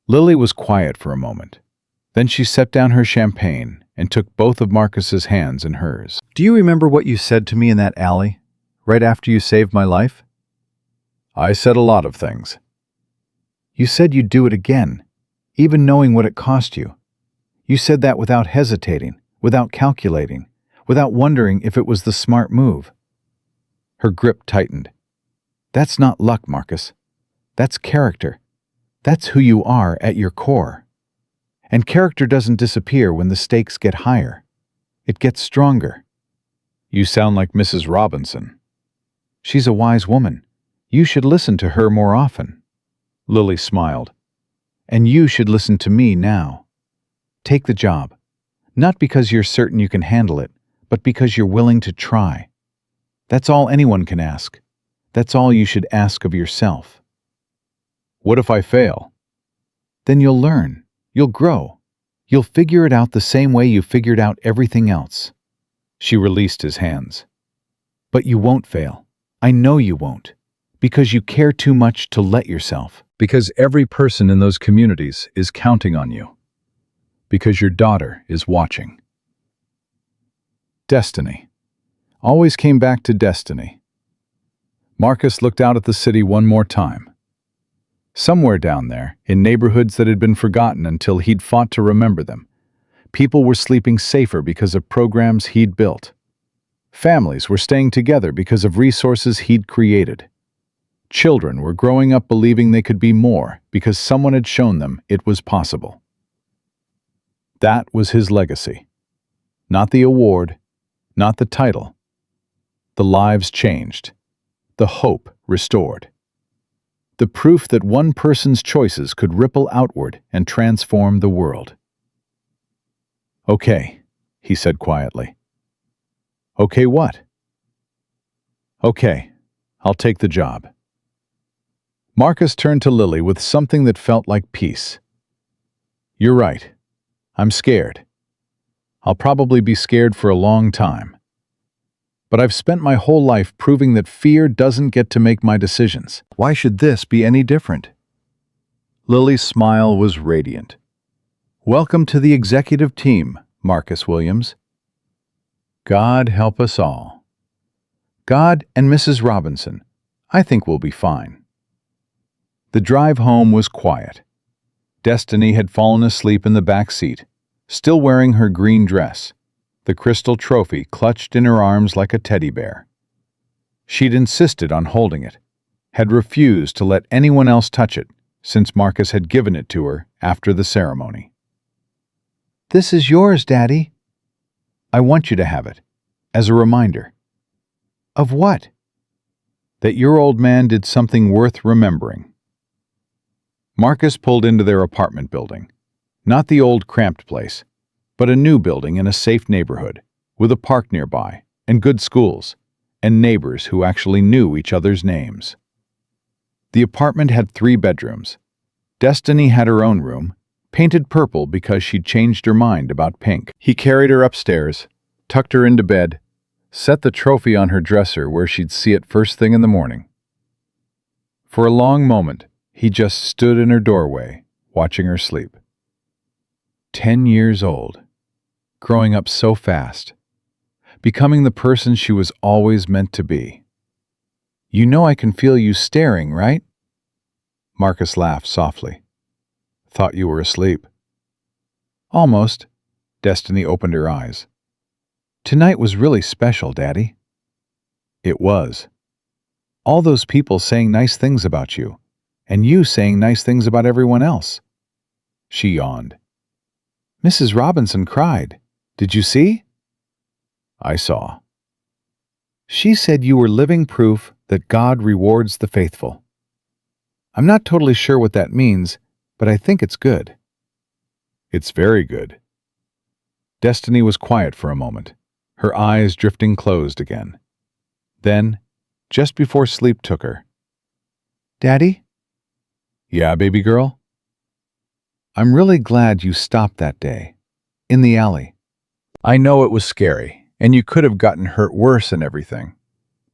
Lily was quiet for a moment. Then she set down her champagne and took both of Marcus's hands in hers. Do you remember what you said to me in that alley, right after you saved my life? I said a lot of things. You said you'd do it again, even knowing what it cost you. You said that without hesitating, without calculating, without wondering if it was the smart move. Her grip tightened. That's not luck, Marcus. That's character. That's who you are at your core. And character doesn't disappear when the stakes get higher. It gets stronger. You sound like Mrs. Robinson. She's a wise woman. You should listen to her more often. Lily smiled. And you should listen to me now. Take the job. Not because you're certain you can handle it, but because you're willing to try. That's all anyone can ask. That's all you should ask of yourself. What if I fail? Then you'll learn. You'll grow. You'll figure it out the same way you figured out everything else. She released his hands. But you won't fail. I know you won't. Because you care too much to let yourself. Because every person in those communities is counting on you. Because your daughter is watching. Destiny. Always came back to destiny. Marcus looked out at the city one more time. Somewhere down there, in neighborhoods that had been forgotten until he'd fought to remember them, people were sleeping safer because of programs he'd built. Families were staying together because of resources he'd created. Children were growing up believing they could be more because someone had shown them it was possible. That was his legacy. Not the award, not the title. The lives changed. The hope restored. The proof that one person's choices could ripple outward and transform the world. Okay, he said quietly. Okay, what? Okay, I'll take the job. Marcus turned to Lily with something that felt like peace. You're right. I'm scared. I'll probably be scared for a long time. But I've spent my whole life proving that fear doesn't get to make my decisions. Why should this be any different? Lily's smile was radiant. Welcome to the executive team, Marcus Williams. God help us all. God and Mrs. Robinson. I think we'll be fine. The drive home was quiet. Destiny had fallen asleep in the back seat, still wearing her green dress, the crystal trophy clutched in her arms like a teddy bear. She'd insisted on holding it, had refused to let anyone else touch it since Marcus had given it to her after the ceremony. This is yours, Daddy. I want you to have it, as a reminder. Of what? That your old man did something worth remembering. Marcus pulled into their apartment building, not the old cramped place, but a new building in a safe neighborhood, with a park nearby, and good schools, and neighbors who actually knew each other's names. The apartment had 3 bedrooms. Destiny had her own room, painted purple because she'd changed her mind about pink. He carried her upstairs, tucked her into bed, set the trophy on her dresser where she'd see it first thing in the morning. For a long moment, he just stood in her doorway, watching her sleep. 10 years old, growing up so fast, becoming the person she was always meant to be. "You know I can feel you staring, right?" Marcus laughed softly. "Thought you were asleep." "Almost." Destiny opened her eyes. "Tonight was really special, Daddy." "It was. All those people saying nice things about you, and you saying nice things about everyone else." She yawned. "Mrs. Robinson cried. Did you see?" "I saw." "She said you were living proof that God rewards the faithful." "I'm not totally sure what that means, but I think it's good." "It's very good." Destiny was quiet for a moment, her eyes drifting closed again. Then, just before sleep took her, "Daddy?" "Yeah, baby girl?" "I'm really glad you stopped that day, in the alley. I know it was scary, and you could have gotten hurt worse and everything,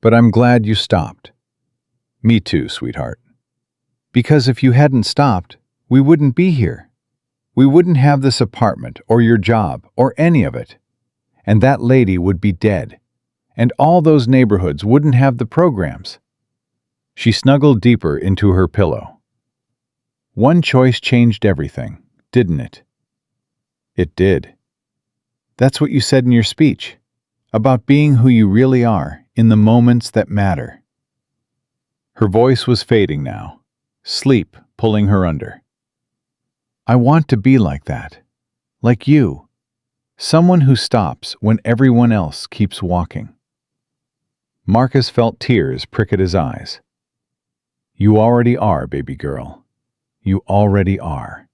but I'm glad you stopped." "Me too, sweetheart." "Because if you hadn't stopped, we wouldn't be here. We wouldn't have this apartment or your job or any of it. And that lady would be dead. And all those neighborhoods wouldn't have the programs." She snuggled deeper into her pillow. "One choice changed everything, didn't it?" "It did." "That's what you said in your speech, about being who you really are in the moments that matter." Her voice was fading now, sleep pulling her under. "I want to be like that, like you, someone who stops when everyone else keeps walking." Marcus felt tears prick at his eyes. "You already are, baby girl. You already are."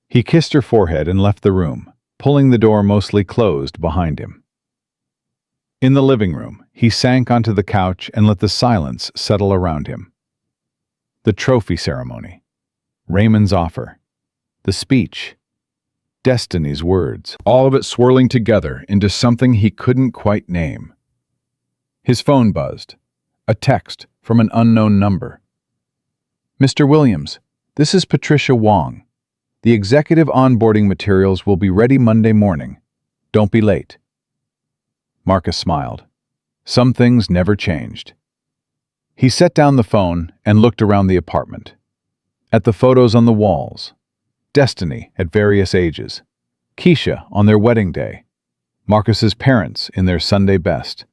He kissed her forehead and left the room, pulling the door mostly closed behind him. In the living room, he sank onto the couch and let the silence settle around him. The trophy ceremony, Raymond's offer, the speech, Destiny's words, all of it swirling together into something he couldn't quite name. His phone buzzed, a text from an unknown number. "Mr. Williams, this is Patricia Wong. The executive onboarding materials will be ready Monday morning. Don't be late." Marcus smiled. Some things never changed. He set down the phone and looked around the apartment. At the photos on the walls. Destiny at various ages. Keisha on their wedding day. Marcus's parents in their Sunday best.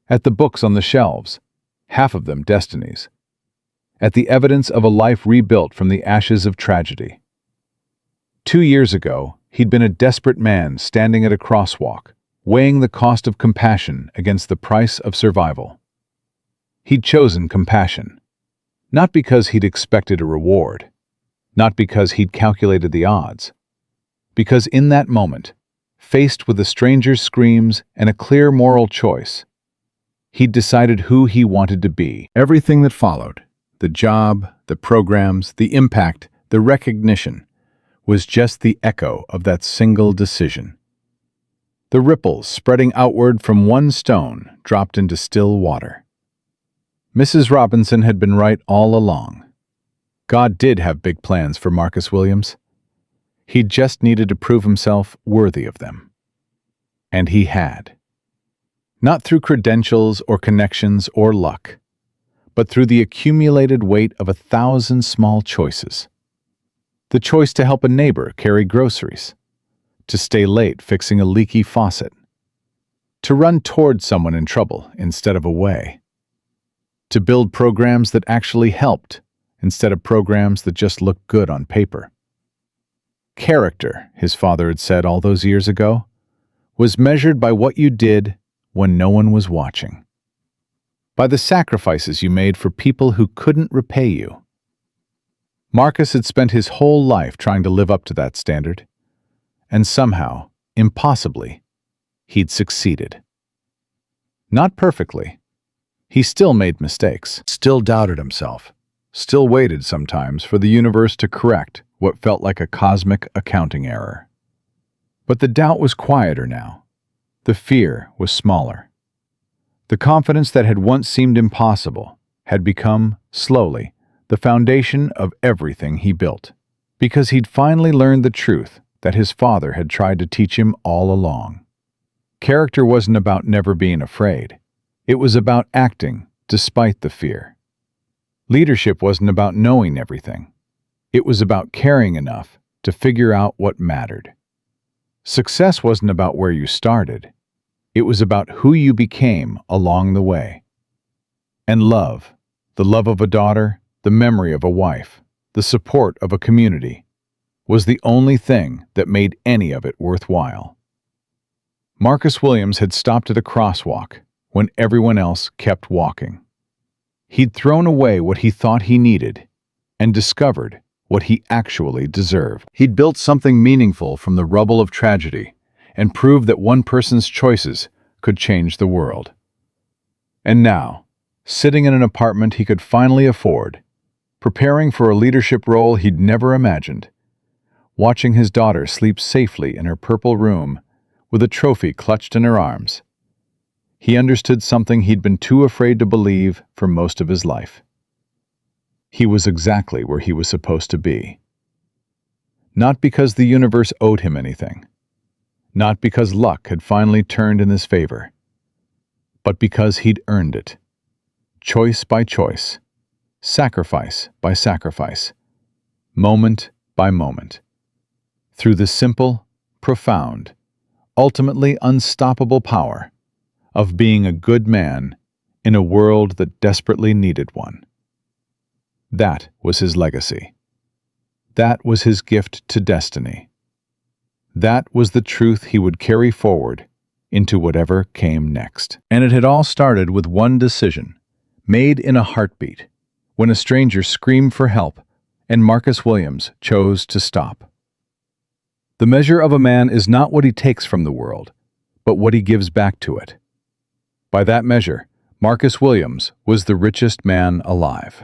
At the books on the shelves, half of them Destiny's. At the evidence of a life rebuilt from the ashes of tragedy. 2 years ago, he'd been a desperate man standing at a crosswalk, weighing the cost of compassion against the price of survival. He'd chosen compassion, not because he'd expected a reward, not because he'd calculated the odds, because in that moment, faced with a stranger's screams and a clear moral choice, he'd decided who he wanted to be. Everything that followed, the job, the programs, the impact, the recognition, was just the echo of that single decision. The ripples spreading outward from one stone dropped into still water. Mrs. Robinson had been right all along. God did have big plans for Marcus Williams. He just needed to prove himself worthy of them. And he had. Not through credentials or connections or luck, but through the accumulated weight of 1,000 small choices. The choice to help a neighbor carry groceries, to stay late fixing a leaky faucet, to run toward someone in trouble instead of away, to build programs that actually helped instead of programs that just looked good on paper. Character, his father had said all those years ago, was measured by what you did when no one was watching, by the sacrifices you made for people who couldn't repay you. Marcus had spent his whole life trying to live up to that standard, and somehow, impossibly, he'd succeeded. Not perfectly. He still made mistakes, still doubted himself, still waited sometimes for the universe to correct what felt like a cosmic accounting error. But the doubt was quieter now. The fear was smaller. The confidence that had once seemed impossible had become slowly, the foundation of everything he built. Because he'd finally learned the truth that his father had tried to teach him all along. Character wasn't about never being afraid. It was about acting despite the fear. Leadership wasn't about knowing everything. It was about caring enough to figure out what mattered. Success wasn't about where you started. It was about who you became along the way. And love, the love of a daughter, the memory of a wife, the support of a community, was the only thing that made any of it worthwhile. Marcus Williams had stopped at a crosswalk when everyone else kept walking. He'd thrown away what he thought he needed and discovered what he actually deserved. He'd built something meaningful from the rubble of tragedy and proved that one person's choices could change the world. And now, sitting in an apartment he could finally afford, preparing for a leadership role he'd never imagined, watching his daughter sleep safely in her purple room with a trophy clutched in her arms, he understood something he'd been too afraid to believe for most of his life. He was exactly where he was supposed to be. Not because the universe owed him anything, not because luck had finally turned in his favor, but because he'd earned it, choice by choice, sacrifice by sacrifice, moment by moment, through the simple, profound, ultimately unstoppable power of being a good man in a world that desperately needed one. That was his legacy. That was his gift to destiny. That was the truth he would carry forward into whatever came next. And it had all started with one decision, made in a heartbeat, when a stranger screamed for help and Marcus Williams chose to stop. The measure of a man is not what he takes from the world, but what he gives back to it. By that measure, Marcus Williams was the richest man alive.